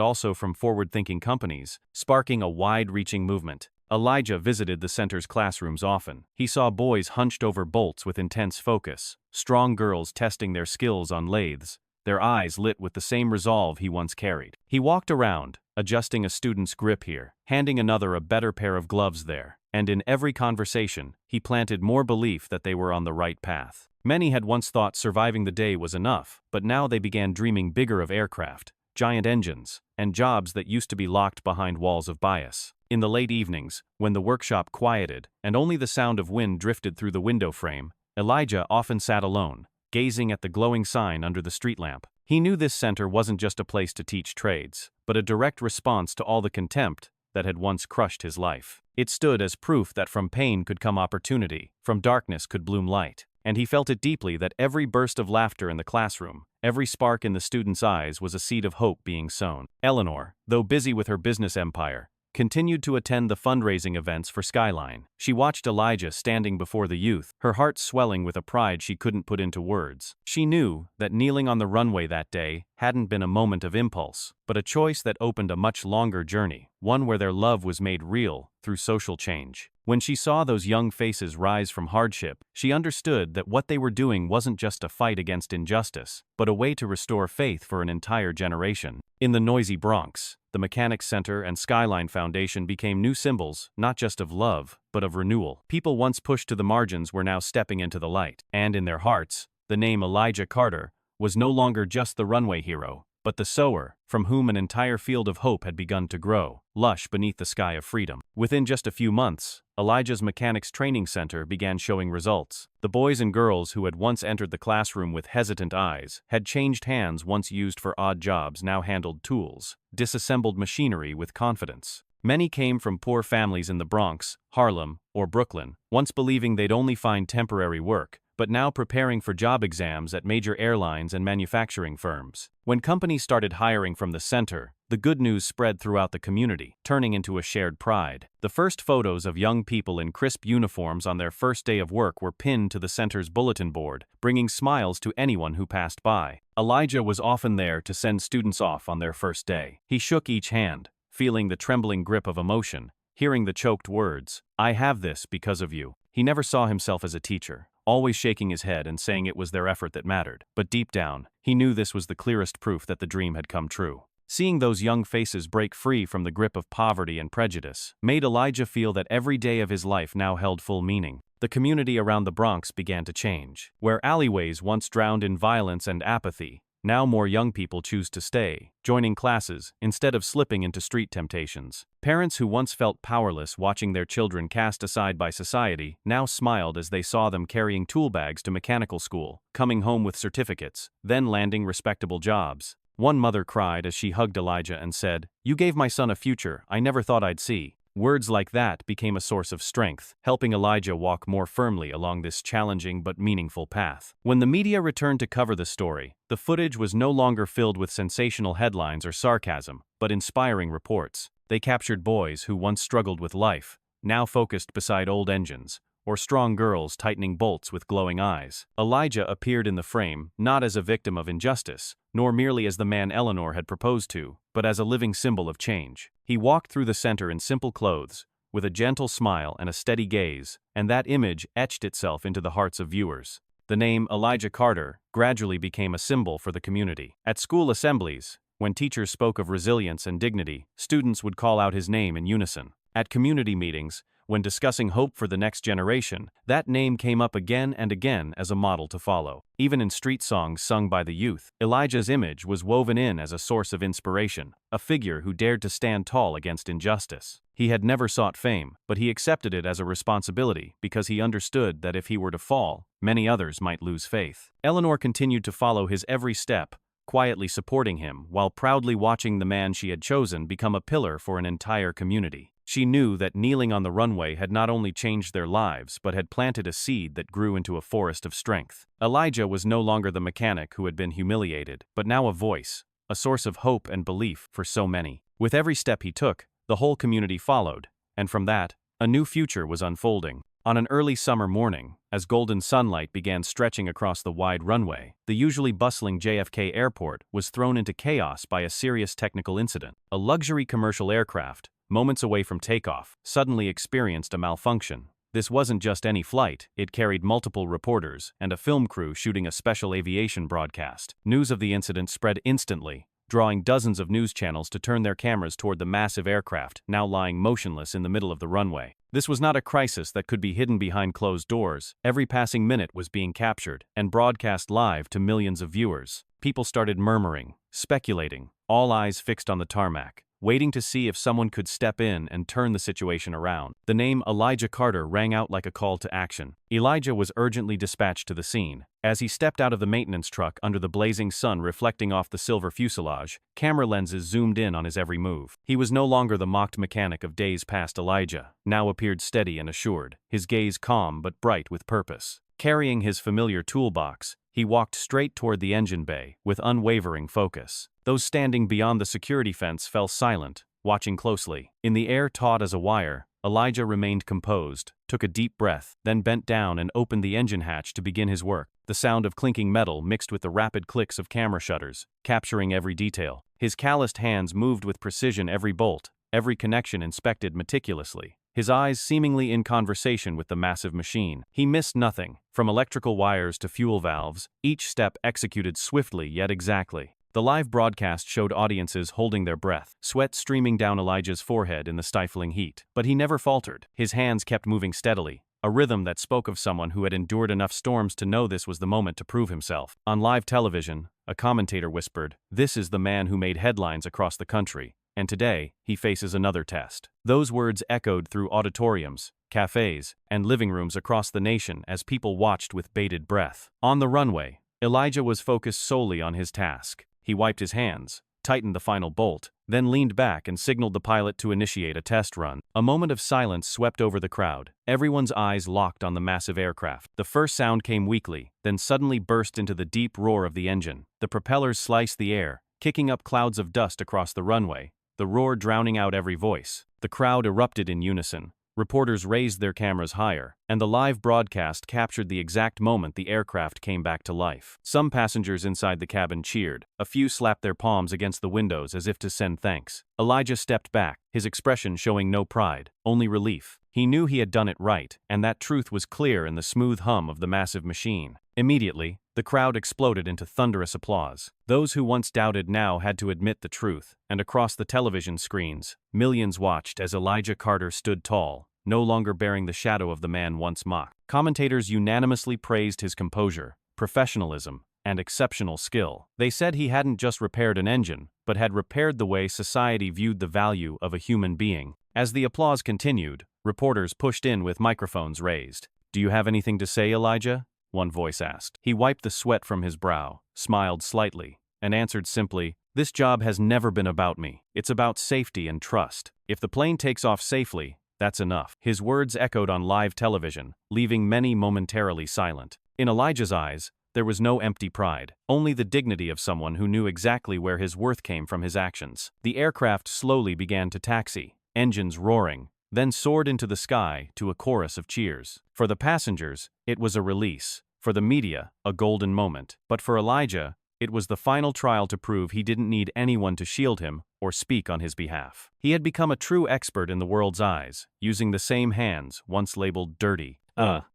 also from forward-thinking companies, sparking a wide-reaching movement. Elijah visited the center's classrooms often. He saw boys hunched over bolts with intense focus, strong girls testing their skills on lathes, their eyes lit with the same resolve he once carried. He walked around, adjusting a student's grip here, handing another a better pair of gloves there, and in every conversation, he planted more belief that they were on the right path. Many had once thought surviving the day was enough, but now they began dreaming bigger of aircraft, giant engines, and jobs that used to be locked behind walls of bias. In the late evenings, when the workshop quieted and only the sound of wind drifted through the window frame, Elijah often sat alone, gazing at the glowing sign under the street lamp. He knew this center wasn't just a place to teach trades, but a direct response to all the contempt that had once crushed his life. It stood as proof that from pain could come opportunity, from darkness could bloom light. And he felt it deeply that every burst of laughter in the classroom, every spark in the students' eyes was a seed of hope being sown. Eleanor, though busy with her business empire, continued to attend the fundraising events for Skyline. She watched Elijah standing before the youth, her heart swelling with a pride she couldn't put into words. She knew that kneeling on the runway that day hadn't been a moment of impulse, but a choice that opened a much longer journey, one where their love was made real through social change. When she saw those young faces rise from hardship, she understood that what they were doing wasn't just a fight against injustice, but a way to restore faith for an entire generation. In the noisy Bronx, the Mechanics Center and Skyline Foundation became new symbols, not just of love, but of renewal. People once pushed to the margins were now stepping into the light, and in their hearts, the name Elijah Carter was no longer just the runway hero, but the sower, from whom an entire field of hope had begun to grow, lush beneath the sky of freedom. Within just a few months, Elijah's Mechanics Training Center began showing results. The boys and girls who had once entered the classroom with hesitant eyes, had changed hands once used for odd jobs, now handled tools, disassembled machinery with confidence. Many came from poor families in the Bronx, Harlem, or Brooklyn, once believing they'd only find temporary work, but now preparing for job exams at major airlines and manufacturing firms. When companies started hiring from the center, the good news spread throughout the community, turning into a shared pride. The first photos of young people in crisp uniforms on their first day of work were pinned to the center's bulletin board, bringing smiles to anyone who passed by. Elijah was often there to send students off on their first day. He shook each hand, feeling the trembling grip of emotion, hearing the choked words, "I have this because of you." He never saw himself as a teacher, always shaking his head and saying it was their effort that mattered. But deep down, he knew this was the clearest proof that the dream had come true. Seeing those young faces break free from the grip of poverty and prejudice made Elijah feel that every day of his life now held full meaning. The community around the Bronx began to change. Where alleyways once drowned in violence and apathy, now more young people choose to stay, joining classes instead of slipping into street temptations. Parents who once felt powerless watching their children cast aside by society now smiled as they saw them carrying tool bags to mechanical school, coming home with certificates, then landing respectable jobs. One mother cried as she hugged Elijah and said, "You gave my son a future I never thought I'd see." Words like that became a source of strength, helping Elijah walk more firmly along this challenging but meaningful path. When the media returned to cover the story, the footage was no longer filled with sensational headlines or sarcasm, but inspiring reports. They captured boys who once struggled with life, now focused beside old engines, or strong girls tightening bolts with glowing eyes. Elijah appeared in the frame not as a victim of injustice, nor merely as the man Eleanor had proposed to, but as a living symbol of change. He walked through the center in simple clothes, with a gentle smile and a steady gaze, and that image etched itself into the hearts of viewers. The name Elijah Carter gradually became a symbol for the community. At school assemblies, when teachers spoke of resilience and dignity, students would call out his name in unison. At community meetings, when discussing hope for the next generation, that name came up again and again as a model to follow. Even in street songs sung by the youth, Elijah's image was woven in as a source of inspiration, a figure who dared to stand tall against injustice. He had never sought fame, but he accepted it as a responsibility because he understood that if he were to fall, many others might lose faith. Eleanor continued to follow his every step, quietly supporting him while proudly watching the man she had chosen become a pillar for an entire community. She knew that kneeling on the runway had not only changed their lives but had planted a seed that grew into a forest of strength. Elijah was no longer the mechanic who had been humiliated, but now a voice, a source of hope and belief for so many. With every step he took, the whole community followed, and from that, a new future was unfolding. On an early summer morning, as golden sunlight began stretching across the wide runway, the usually bustling JFK airport was thrown into chaos by a serious technical incident. A luxury commercial aircraft, moments away from takeoff, suddenly experienced a malfunction. This wasn't just any flight, it carried multiple reporters and a film crew shooting a special aviation broadcast. News of the incident spread instantly, drawing dozens of news channels to turn their cameras toward the massive aircraft now lying motionless in the middle of the runway. This was not a crisis that could be hidden behind closed doors. Every passing minute was being captured and broadcast live to millions of viewers. People started murmuring, speculating, all eyes fixed on the tarmac, waiting to see if someone could step in and turn the situation around. The name Elijah Carter rang out like a call to action. Elijah was urgently dispatched to the scene. As he stepped out of the maintenance truck under the blazing sun reflecting off the silver fuselage, camera lenses zoomed in on his every move. He was no longer the mocked mechanic of days past. Elijah now appeared steady and assured, his gaze calm but bright with purpose. Carrying his familiar toolbox, he walked straight toward the engine bay, with unwavering focus. Those standing beyond the security fence fell silent, watching closely. In the air taut as a wire, Elijah remained composed, took a deep breath, then bent down and opened the engine hatch to begin his work. The sound of clinking metal mixed with the rapid clicks of camera shutters, capturing every detail. His calloused hands moved with precision, every bolt, every connection inspected meticulously. His eyes seemingly in conversation with the massive machine. He missed nothing, from electrical wires to fuel valves, each step executed swiftly yet exactly. The live broadcast showed audiences holding their breath, sweat streaming down Elijah's forehead in the stifling heat. But he never faltered. His hands kept moving steadily, a rhythm that spoke of someone who had endured enough storms to know this was the moment to prove himself. On live television, a commentator whispered, "This is the man who made headlines across the country, and today, he faces another test." Those words echoed through auditoriums, cafes, and living rooms across the nation as people watched with bated breath. On the runway, Elijah was focused solely on his task. He wiped his hands, tightened the final bolt, then leaned back and signaled the pilot to initiate a test run. A moment of silence swept over the crowd, everyone's eyes locked on the massive aircraft. The first sound came weakly, then suddenly burst into the deep roar of the engine. The propellers sliced the air, kicking up clouds of dust across the runway, the roar drowning out every voice. The crowd erupted in unison. Reporters raised their cameras higher, and the live broadcast captured the exact moment the aircraft came back to life. Some passengers inside the cabin cheered. A few slapped their palms against the windows as if to send thanks. Elijah stepped back, his expression showing no pride, only relief. He knew he had done it right, and that truth was clear in the smooth hum of the massive machine. Immediately, the crowd exploded into thunderous applause. Those who once doubted now had to admit the truth, and across the television screens, millions watched as Elijah Carter stood tall, no longer bearing the shadow of the man once mocked. Commentators unanimously praised his composure, professionalism, and exceptional skill. They said he hadn't just repaired an engine, but had repaired the way society viewed the value of a human being. As the applause continued, reporters pushed in with microphones raised. "Do you have anything to say, Elijah?" one voice asked. He wiped the sweat from his brow, smiled slightly, and answered simply, "This job has never been about me. It's about safety and trust. If the plane takes off safely, that's enough. His words echoed on live television, leaving many momentarily silent. In Elijah's eyes, there was no empty pride, only the dignity of someone who knew exactly where his worth came from his actions. The aircraft slowly began to taxi, engines roaring, then soared into the sky to a chorus of cheers. For the passengers, it was a release. For the media, a golden moment. But for Elijah, it was the final trial to prove he didn't need anyone to shield him or speak on his behalf. He had become a true expert in the world's eyes, using the same hands once labeled dirty.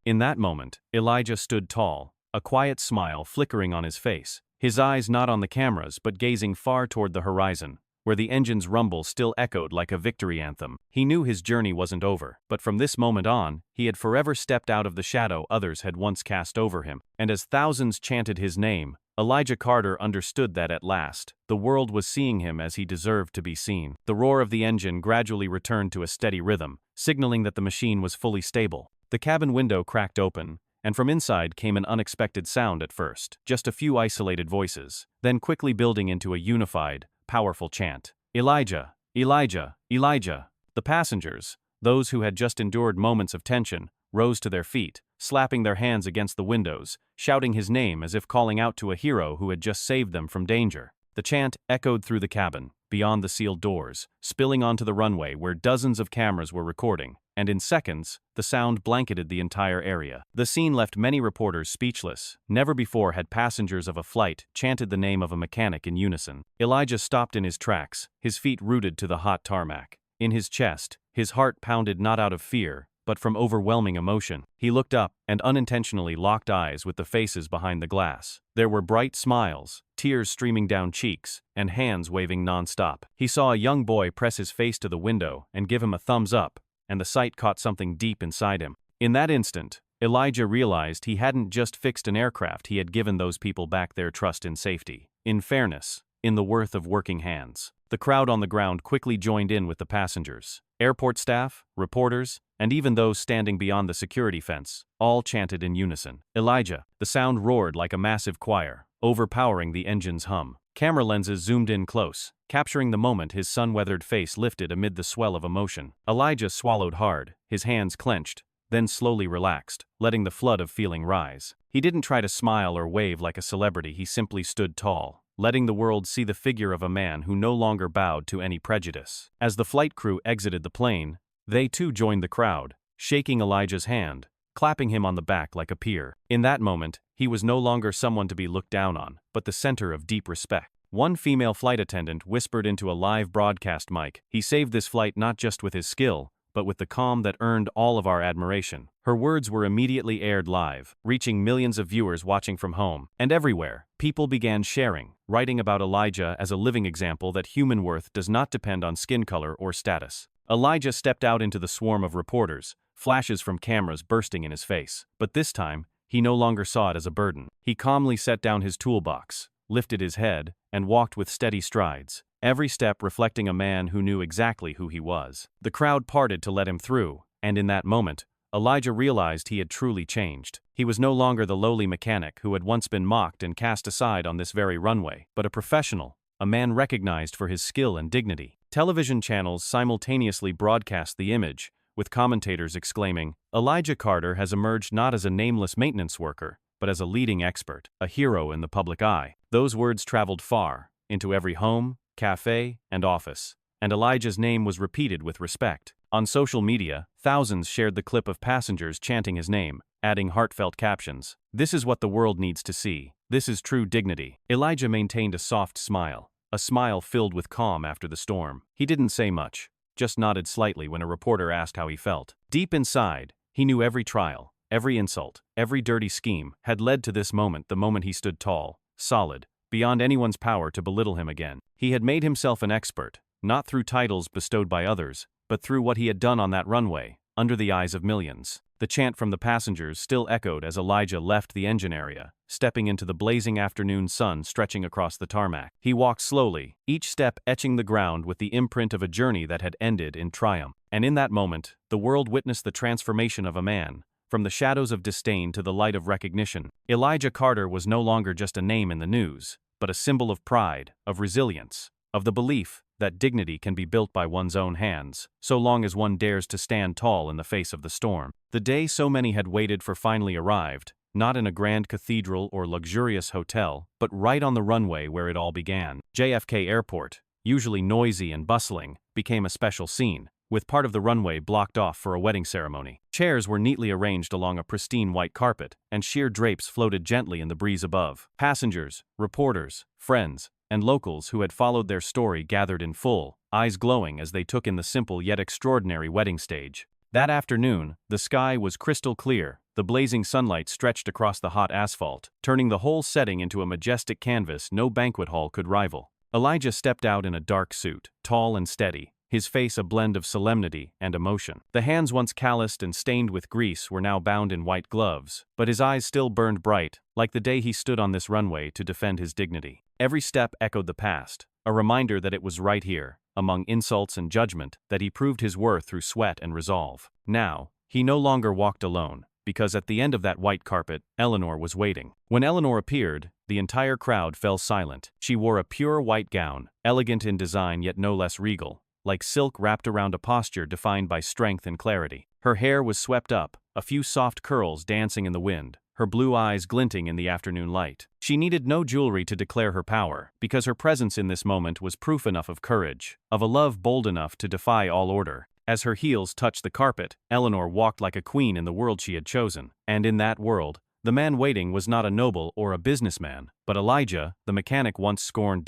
In that moment, Elijah stood tall, a quiet smile flickering on his face, his eyes not on the cameras but gazing far toward the horizon, where the engine's rumble still echoed like a victory anthem. He knew his journey wasn't over, but from this moment on, he had forever stepped out of the shadow others had once cast over him. And as thousands chanted his name, Elijah Carter understood that at last, the world was seeing him as he deserved to be seen. The roar of the engine gradually returned to a steady rhythm, signaling that the machine was fully stable. The cabin window cracked open, and from inside came an unexpected sound at first, just a few isolated voices, then quickly building into a unified, powerful chant. Elijah, Elijah, Elijah. The passengers, those who had just endured moments of tension, rose to their feet, slapping their hands against the windows, shouting his name as if calling out to a hero who had just saved them from danger. The chant echoed through the cabin, beyond the sealed doors, spilling onto the runway where dozens of cameras were recording, and in seconds, the sound blanketed the entire area. The scene left many reporters speechless. Never before had passengers of a flight chanted the name of a mechanic in unison. Elijah stopped in his tracks, his feet rooted to the hot tarmac. In his chest, his heart pounded not out of fear, but from overwhelming emotion. He looked up and unintentionally locked eyes with the faces behind the glass. There were bright smiles, tears streaming down cheeks, and hands waving nonstop. He saw a young boy press his face to the window and give him a thumbs up, and the sight caught something deep inside him. In that instant, Elijah realized he hadn't just fixed an aircraft, he had given those people back their trust in safety, in fairness, in the worth of working hands. The crowd on the ground quickly joined in with the passengers. Airport staff, reporters, and even those standing beyond the security fence, all chanted in unison. Elijah. The sound roared like a massive choir, overpowering the engine's hum. Camera lenses zoomed in close, capturing the moment his sun-weathered face lifted amid the swell of emotion. Elijah swallowed hard, his hands clenched, then slowly relaxed, letting the flood of feeling rise. He didn't try to smile or wave like a celebrity, he simply stood tall, letting the world see the figure of a man who no longer bowed to any prejudice. As the flight crew exited the plane, they too joined the crowd, shaking Elijah's hand, clapping him on the back like a peer. In that moment, he was no longer someone to be looked down on, but the center of deep respect. One female flight attendant whispered into a live broadcast mic, "He saved this flight not just with his skill, but with the calm that earned all of our admiration." Her words were immediately aired live, reaching millions of viewers watching from home. And everywhere, people began sharing, writing about Elijah as a living example that human worth does not depend on skin color or status. Elijah stepped out into the swarm of reporters, flashes from cameras bursting in his face. But this time, he no longer saw it as a burden. He calmly set down his toolbox, lifted his head, and walked with steady strides, every step reflecting a man who knew exactly who he was. The crowd parted to let him through, and in that moment, Elijah realized he had truly changed. He was no longer the lowly mechanic who had once been mocked and cast aside on this very runway, but a professional, a man recognized for his skill and dignity. Television channels simultaneously broadcast the image, with commentators exclaiming, "Elijah Carter has emerged not as a nameless maintenance worker, but as a leading expert, a hero in the public eye." Those words traveled far, into every home, cafe, and office, and Elijah's name was repeated with respect. On social media, thousands shared the clip of passengers chanting his name, adding heartfelt captions. "This is what the world needs to see. This is true dignity." Elijah maintained a soft smile, a smile filled with calm after the storm. He didn't say much, just nodded slightly when a reporter asked how he felt. Deep inside, he knew every trial, every insult, every dirty scheme had led to this moment, the moment he stood tall, solid, beyond anyone's power to belittle him again. He had made himself an expert, not through titles bestowed by others, but through what he had done on that runway, under the eyes of millions. The chant from the passengers still echoed as Elijah left the engine area, stepping into the blazing afternoon sun stretching across the tarmac. He walked slowly, each step etching the ground with the imprint of a journey that had ended in triumph. And in that moment, the world witnessed the transformation of a man, from the shadows of disdain to the light of recognition. Elijah Carter was no longer just a name in the news, but a symbol of pride, of resilience, of the belief that dignity can be built by one's own hands, so long as one dares to stand tall in the face of the storm. The day so many had waited for finally arrived, not in a grand cathedral or luxurious hotel, but right on the runway where it all began. JFK Airport, usually noisy and bustling, became a special scene, with part of the runway blocked off for a wedding ceremony. Chairs were neatly arranged along a pristine white carpet, and sheer drapes floated gently in the breeze above. Passengers, reporters, friends, and locals who had followed their story gathered in full, eyes glowing as they took in the simple yet extraordinary wedding stage. That afternoon, the sky was crystal clear, the blazing sunlight stretched across the hot asphalt, turning the whole setting into a majestic canvas no banquet hall could rival. Elijah stepped out in a dark suit, tall and steady, his face a blend of solemnity and emotion. The hands once calloused and stained with grease were now bound in white gloves, but his eyes still burned bright, like the day he stood on this runway to defend his dignity. Every step echoed the past, a reminder that it was right here, among insults and judgment, that he proved his worth through sweat and resolve. Now, he no longer walked alone, because at the end of that white carpet, Eleanor was waiting. When Eleanor appeared, the entire crowd fell silent. She wore a pure white gown, elegant in design yet no less regal, like silk wrapped around a posture defined by strength and clarity. Her hair was swept up, a few soft curls dancing in the wind, her blue eyes glinting in the afternoon light. She needed no jewelry to declare her power, because her presence in this moment was proof enough of courage, of a love bold enough to defy all order. As her heels touched the carpet, Eleanor walked like a queen in the world she had chosen, and in that world, the man waiting was not a noble or a businessman, but Elijah, the mechanic once scorned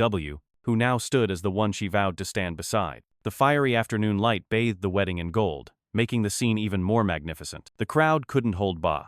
who now stood as the one she vowed to stand beside. The fiery afternoon light bathed the wedding in gold, making the scene even more magnificent. The crowd couldn't hold back.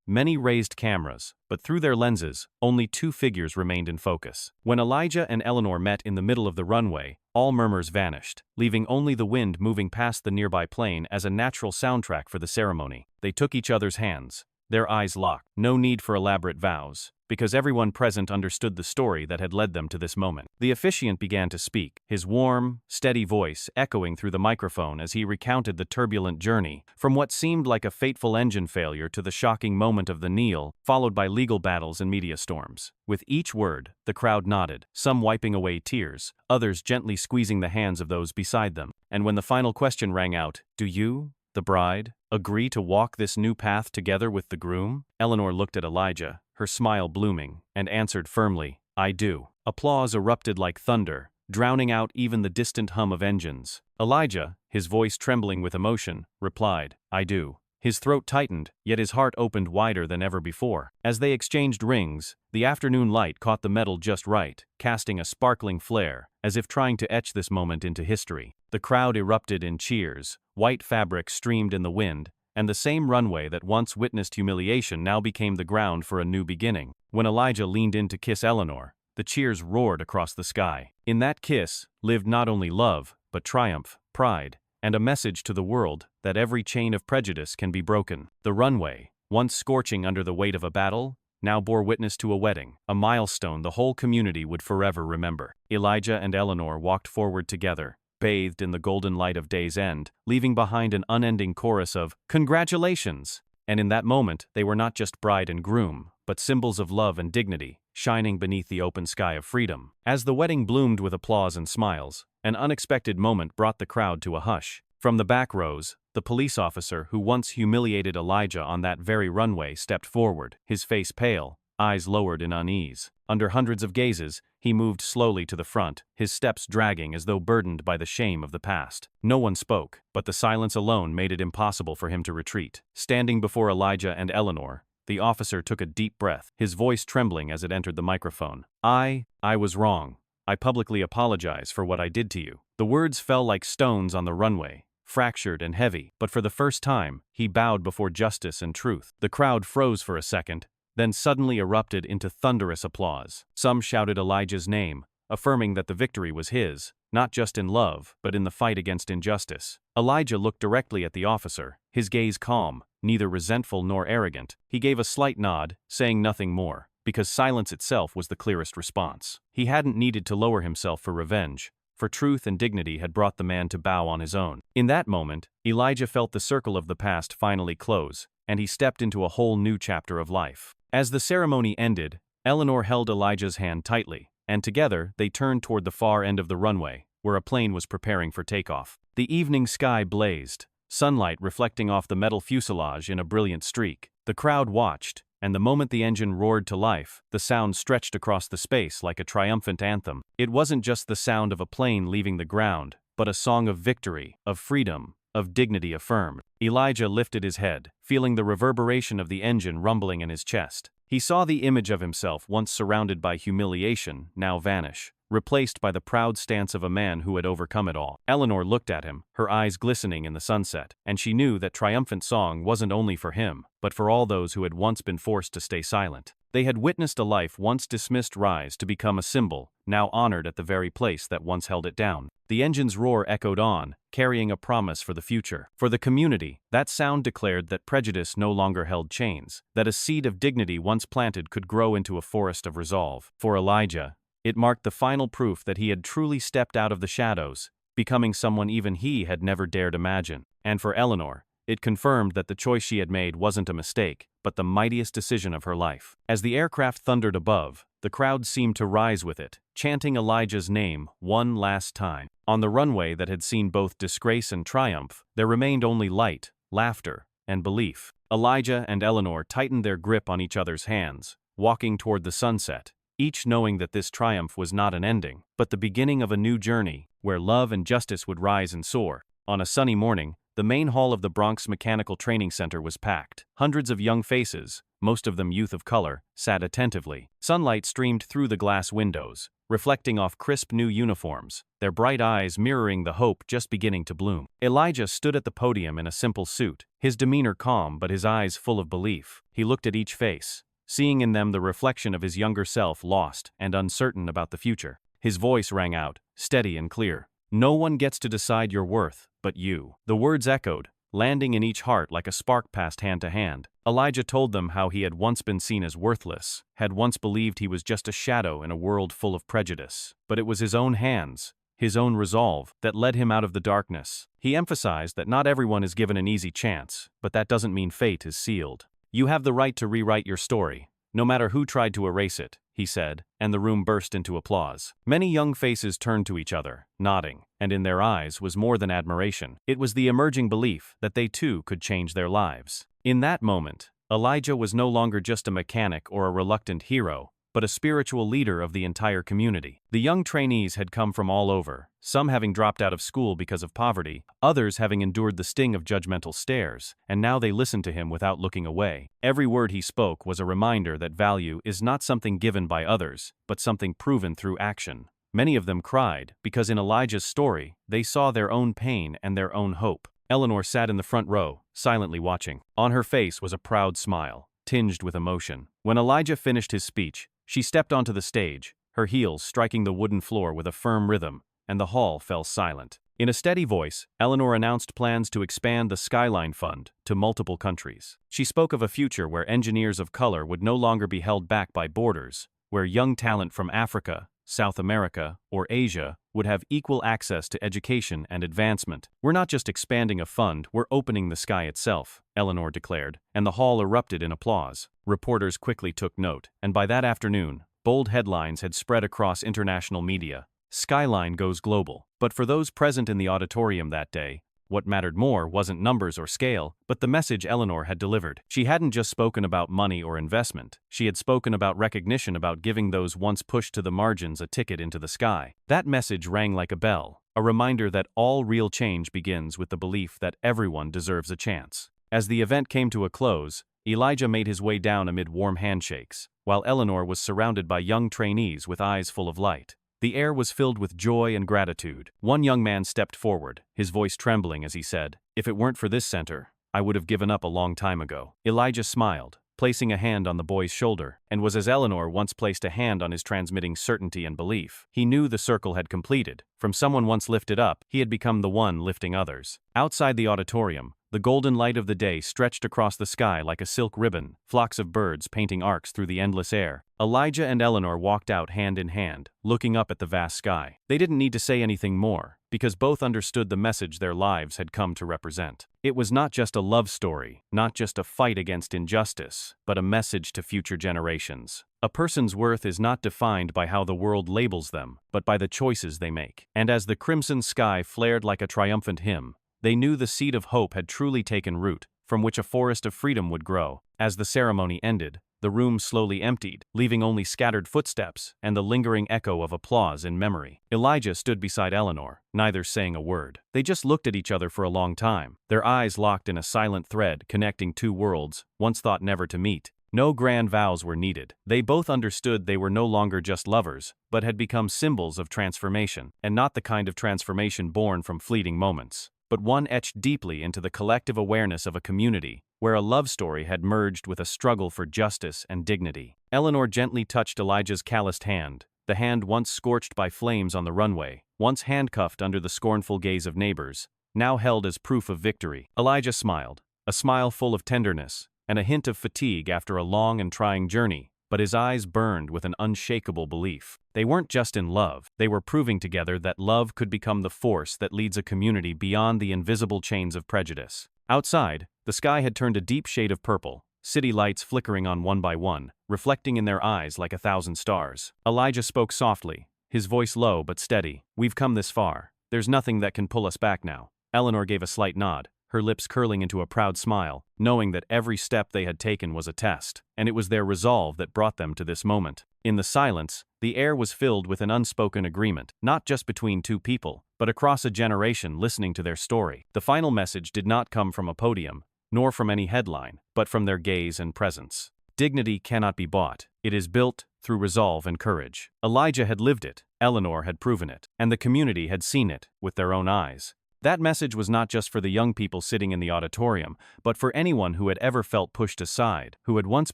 Many raised cameras, but through their lenses, only two figures remained in focus. When Elijah and Eleanor met in the middle of the runway, all murmurs vanished, leaving only the wind moving past the nearby plane as a natural soundtrack for the ceremony. They took each other's hands, their eyes locked. No need for elaborate vows, because everyone present understood the story that had led them to this moment. The officiant began to speak, his warm, steady voice echoing through the microphone as he recounted the turbulent journey, from what seemed like a fateful engine failure to the shocking moment of the kneel, followed by legal battles and media storms. With each word, the crowd nodded, some wiping away tears, others gently squeezing the hands of those beside them. And when the final question rang out, "Do you, the bride, agree to walk this new path together with the groom?" Eleanor looked at Elijah, her smile blooming, and answered firmly, "I do." Applause erupted like thunder, drowning out even the distant hum of engines. Elijah, his voice trembling with emotion, replied, "I do." His throat tightened, yet his heart opened wider than ever before. As they exchanged rings, the afternoon light caught the metal just right, casting a sparkling flare, as if trying to etch this moment into history. The crowd erupted in cheers, white fabric streamed in the wind, and the same runway that once witnessed humiliation now became the ground for a new beginning. When Elijah leaned in to kiss Eleanor, the cheers roared across the sky. In that kiss lived not only love, but triumph, pride, and a message to the world that every chain of prejudice can be broken. The runway, once scorching under the weight of a battle, now bore witness to a wedding, a milestone the whole community would forever remember. Elijah and Eleanor walked forward together, bathed in the golden light of day's end, leaving behind an unending chorus of "Congratulations!" And in that moment, they were not just bride and groom, but symbols of love and dignity, shining beneath the open sky of freedom. As the wedding bloomed with applause and smiles, an unexpected moment brought the crowd to a hush. From the back rows, the police officer who once humiliated Elijah on that very runway stepped forward, his face pale, eyes lowered in unease. Under hundreds of gazes, he moved slowly to the front, his steps dragging as though burdened by the shame of the past. No one spoke, but the silence alone made it impossible for him to retreat. Standing before Elijah and Eleanor, the officer took a deep breath, his voice trembling as it entered the microphone. I was wrong. I publicly apologize for what I did to you." The words fell like stones on the runway, fractured and heavy, but for the first time, he bowed before justice and truth. The crowd froze for a second, then suddenly erupted into thunderous applause. Some shouted Elijah's name, affirming that the victory was his, not just in love, but in the fight against injustice. Elijah looked directly at the officer, his gaze calm, neither resentful nor arrogant. He gave a slight nod, saying nothing more, because silence itself was the clearest response. He hadn't needed to lower himself for revenge, for truth and dignity had brought the man to bow on his own. In that moment, Elijah felt the circle of the past finally close, and he stepped into a whole new chapter of life. As the ceremony ended, Eleanor held Elijah's hand tightly, and together they turned toward the far end of the runway, where a plane was preparing for takeoff. The evening sky blazed, sunlight reflecting off the metal fuselage in a brilliant streak. The crowd watched, and the moment the engine roared to life, the sound stretched across the space like a triumphant anthem. It wasn't just the sound of a plane leaving the ground, but a song of victory, of freedom, of dignity affirmed. Elijah lifted his head, feeling the reverberation of the engine rumbling in his chest. He saw the image of himself once surrounded by humiliation now vanish, replaced by the proud stance of a man who had overcome it all. Eleanor looked at him, her eyes glistening in the sunset, and she knew that triumphant song wasn't only for him, but for all those who had once been forced to stay silent. They had witnessed a life once dismissed rise to become a symbol, now honored at the very place that once held it down. The engine's roar echoed on, carrying a promise for the future. For the community, that sound declared that prejudice no longer held chains, that a seed of dignity once planted could grow into a forest of resolve. For Elijah, it marked the final proof that he had truly stepped out of the shadows, becoming someone even he had never dared imagine. And for Eleanor, it confirmed that the choice she had made wasn't a mistake, but the mightiest decision of her life. As the aircraft thundered above, the crowd seemed to rise with it, chanting Elijah's name one last time. On the runway that had seen both disgrace and triumph, there remained only light, laughter, and belief. Elijah and Eleanor tightened their grip on each other's hands, walking toward the sunset, each knowing that this triumph was not an ending, but the beginning of a new journey, where love and justice would rise and soar. On a sunny morning, the main hall of the Bronx Mechanical Training Center was packed. Hundreds of young faces, most of them youth of color, sat attentively. Sunlight streamed through the glass windows, reflecting off crisp new uniforms, their bright eyes mirroring the hope just beginning to bloom. Elijah stood at the podium in a simple suit, his demeanor calm but his eyes full of belief. He looked at each face, seeing in them the reflection of his younger self lost and uncertain about the future. His voice rang out, steady and clear. "No one gets to decide your worth, but you." The words echoed, landing in each heart like a spark passed hand to hand. Elijah told them how he had once been seen as worthless, had once believed he was just a shadow in a world full of prejudice. But it was his own hands, his own resolve, that led him out of the darkness. He emphasized that not everyone is given an easy chance, but that doesn't mean fate is sealed. "You have the right to rewrite your story, no matter who tried to erase it," he said, and the room burst into applause. Many young faces turned to each other, nodding, and in their eyes was more than admiration. It was the emerging belief that they too could change their lives. In that moment, Elijah was no longer just a mechanic or a reluctant hero, but a spiritual leader of the entire community. The young trainees had come from all over, some having dropped out of school because of poverty, others having endured the sting of judgmental stares, and now they listened to him without looking away. Every word he spoke was a reminder that value is not something given by others, but something proven through action. Many of them cried, because in Elijah's story, they saw their own pain and their own hope. Eleanor sat in the front row, silently watching. On her face was a proud smile, tinged with emotion. When Elijah finished his speech, she stepped onto the stage, her heels striking the wooden floor with a firm rhythm, and the hall fell silent. In a steady voice, Eleanor announced plans to expand the Skyline Fund to multiple countries. She spoke of a future where engineers of color would no longer be held back by borders, where young talent from Africa, South America, or Asia would have equal access to education and advancement. "We're not just expanding a fund, we're opening the sky itself," Eleanor declared, and the hall erupted in applause. Reporters quickly took note, and by that afternoon, bold headlines had spread across international media. "Skyline goes global." But for those present in the auditorium that day, what mattered more wasn't numbers or scale, but the message Eleanor had delivered. She hadn't just spoken about money or investment. She had spoken about recognition, about giving those once pushed to the margins a ticket into the sky. That message rang like a bell, a reminder that all real change begins with the belief that everyone deserves a chance. As the event came to a close, Elijah made his way down amid warm handshakes, while Eleanor was surrounded by young trainees with eyes full of light. The air was filled with joy and gratitude. One young man stepped forward, his voice trembling as he said, "If it weren't for this center, I would have given up a long time ago." Elijah smiled, placing a hand on the boy's shoulder, and was as Eleanor once placed a hand on his, transmitting certainty and belief. He knew the circle had completed. From someone once lifted up, he had become the one lifting others. Outside the auditorium, the golden light of the day stretched across the sky like a silk ribbon, flocks of birds painting arcs through the endless air. Elijah and Eleanor walked out hand in hand, looking up at the vast sky. They didn't need to say anything more, because both understood the message their lives had come to represent. It was not just a love story, not just a fight against injustice, but a message to future generations. A person's worth is not defined by how the world labels them, but by the choices they make. And as the crimson sky flared like a triumphant hymn, they knew the seed of hope had truly taken root, from which a forest of freedom would grow. As the ceremony ended, the room slowly emptied, leaving only scattered footsteps and the lingering echo of applause in memory. Elijah stood beside Eleanor, neither saying a word. They just looked at each other for a long time, their eyes locked in a silent thread connecting two worlds, once thought never to meet. No grand vows were needed. They both understood they were no longer just lovers, but had become symbols of transformation, and not the kind of transformation born from fleeting moments, but one etched deeply into the collective awareness of a community, where a love story had merged with a struggle for justice and dignity. Eleanor gently touched Elijah's calloused hand, the hand once scorched by flames on the runway, once handcuffed under the scornful gaze of neighbors, now held as proof of victory. Elijah smiled, a smile full of tenderness, and a hint of fatigue after a long and trying journey, but his eyes burned with an unshakable belief. They weren't just in love, they were proving together that love could become the force that leads a community beyond the invisible chains of prejudice. Outside, the sky had turned a deep shade of purple, city lights flickering on one by one, reflecting in their eyes like 1,000 stars. Elijah spoke softly, his voice low but steady. "We've come this far. There's nothing that can pull us back now." Eleanor gave a slight nod, her lips curling into a proud smile, knowing that every step they had taken was a test, and it was their resolve that brought them to this moment. In the silence, the air was filled with an unspoken agreement, not just between two people, but across a generation listening to their story. The final message did not come from a podium, nor from any headline, but from their gaze and presence. Dignity cannot be bought. It is built through resolve and courage. Elijah had lived it, Eleanor had proven it, and the community had seen it with their own eyes. That message was not just for the young people sitting in the auditorium, but for anyone who had ever felt pushed aside, who had once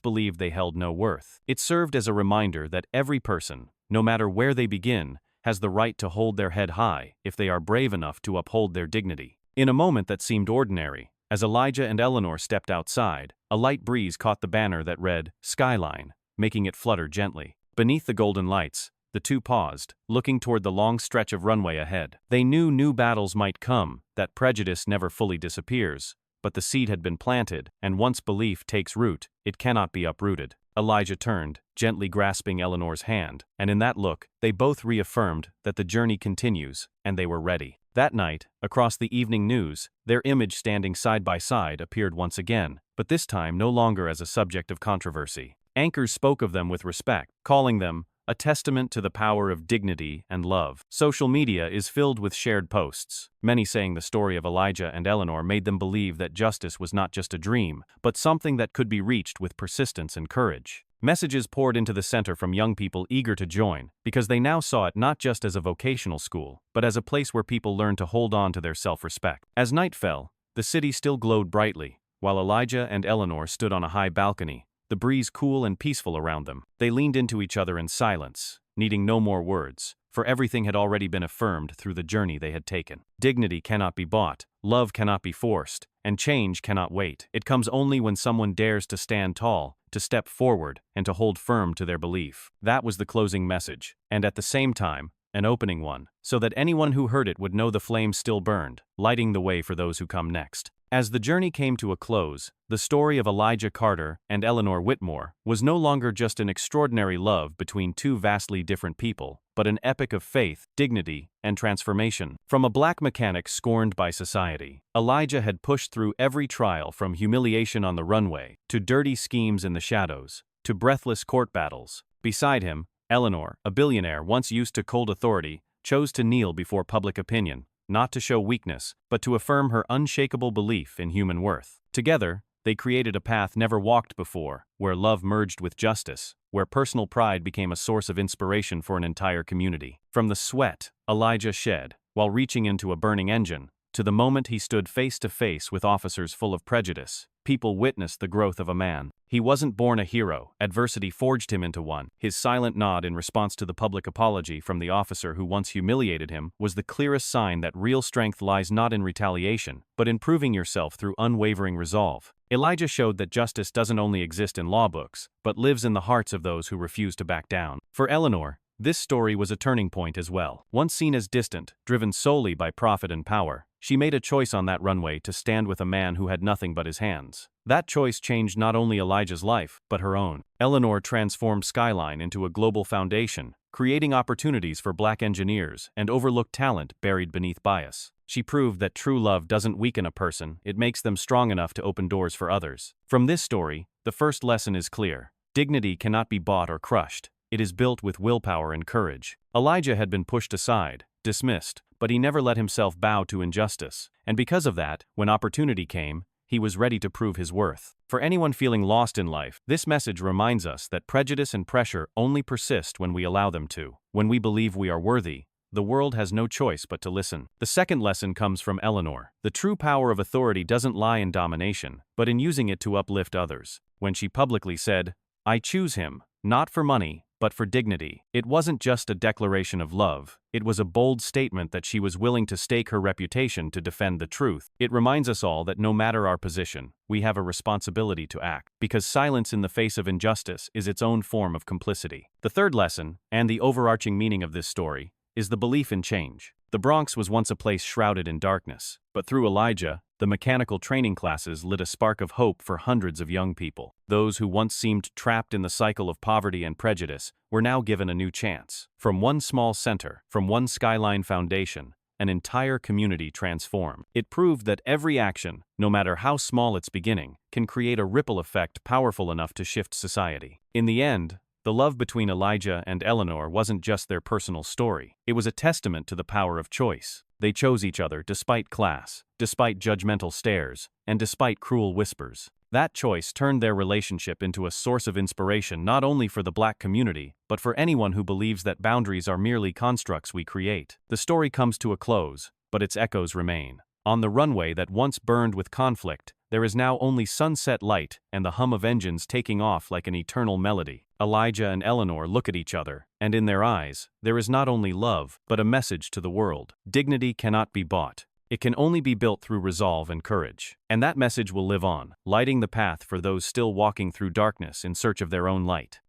believed they held no worth. It served as a reminder that every person, no matter where they begin, has the right to hold their head high if they are brave enough to uphold their dignity. In a moment that seemed ordinary, as Elijah and Eleanor stepped outside, a light breeze caught the banner that read, "Skyline," making it flutter gently. Beneath the golden lights, the two paused, looking toward the long stretch of runway ahead. They knew new battles might come, that prejudice never fully disappears, but the seed had been planted, and once belief takes root, it cannot be uprooted. Elijah turned, gently grasping Eleanor's hand, and in that look, they both reaffirmed that the journey continues, and they were ready. That night, across the evening news, their image standing side by side appeared once again, but this time no longer as a subject of controversy. Anchors spoke of them with respect, calling them a testament to the power of dignity and love. Social media is filled with shared posts, many saying the story of Elijah and Eleanor made them believe that justice was not just a dream, but something that could be reached with persistence and courage. Messages poured into the center from young people eager to join, because they now saw it not just as a vocational school, but as a place where people learned to hold on to their self-respect. As night fell, the city still glowed brightly, while Elijah and Eleanor stood on a high balcony, the breeze cool and peaceful around them. They leaned into each other in silence, needing no more words, for everything had already been affirmed through the journey they had taken. Dignity cannot be bought, love cannot be forced, and change cannot wait. It comes only when someone dares to stand tall, to step forward, and to hold firm to their belief. That was the closing message, and at the same time, an opening one, so that anyone who heard it would know the flame still burned, lighting the way for those who come next. As the journey came to a close, the story of Elijah Carter and Eleanor Whitmore was no longer just an extraordinary love between two vastly different people, but an epic of faith, dignity, and transformation. From a black mechanic scorned by society, Elijah had pushed through every trial, from humiliation on the runway, to dirty schemes in the shadows, to breathless court battles. Beside him, Eleanor, a billionaire once used to cold authority, chose to kneel before public opinion, not to show weakness, but to affirm her unshakable belief in human worth. Together, they created a path never walked before, where love merged with justice, where personal pride became a source of inspiration for an entire community. From the sweat Elijah shed while reaching into a burning engine, to the moment he stood face to face with officers full of prejudice, people witnessed the growth of a man. He wasn't born a hero, adversity forged him into one. His silent nod in response to the public apology from the officer who once humiliated him was the clearest sign that real strength lies not in retaliation, but in proving yourself through unwavering resolve. Elijah showed that justice doesn't only exist in law books, but lives in the hearts of those who refuse to back down. For Eleanor, this story was a turning point as well. Once seen as distant, driven solely by profit and power, She made a choice on that runway to stand with a man who had nothing but his hands. That choice changed not only Elijah's life, but her own. Eleanor transformed Skyline into a global foundation, creating opportunities for Black engineers and overlooked talent buried beneath bias. She proved that true love doesn't weaken a person, it makes them strong enough to open doors for others. From this story, the first lesson is clear. Dignity cannot be bought or crushed. It is built with willpower and courage. Elijah had been pushed aside, dismissed, but he never let himself bow to injustice. And because of that, when opportunity came, he was ready to prove his worth. For anyone feeling lost in life, this message reminds us that prejudice and pressure only persist when we allow them to. When we believe we are worthy, the world has no choice but to listen. The second lesson comes from Eleanor. The true power of authority doesn't lie in domination, but in using it to uplift others. When she publicly said, "I choose him, not for money, but for dignity," it wasn't just a declaration of love, it was a bold statement that she was willing to stake her reputation to defend the truth. It reminds us all that no matter our position, we have a responsibility to act, because silence in the face of injustice is its own form of complicity. The third lesson, and the overarching meaning of this story, is the belief in change. The Bronx was once a place shrouded in darkness, but through Elijah, the mechanical training classes lit a spark of hope for hundreds of young people. Those who once seemed trapped in the cycle of poverty and prejudice were now given a new chance. From one small center, from one Skyline foundation, an entire community transformed. It proved that every action, no matter how small its beginning, can create a ripple effect powerful enough to shift society. In the end, the love between Elijah and Eleanor wasn't just their personal story. It was a testament to the power of choice. They chose each other despite class, despite judgmental stares, and despite cruel whispers. That choice turned their relationship into a source of inspiration not only for the Black community, but for anyone who believes that boundaries are merely constructs we create. The story comes to a close, but its echoes remain. On the runway that once burned with conflict, there is now only sunset light and the hum of engines taking off like an eternal melody. Elijah and Eleanor look at each other, and in their eyes, there is not only love, but a message to the world. Dignity cannot be bought. It can only be built through resolve and courage. And that message will live on, lighting the path for those still walking through darkness in search of their own light.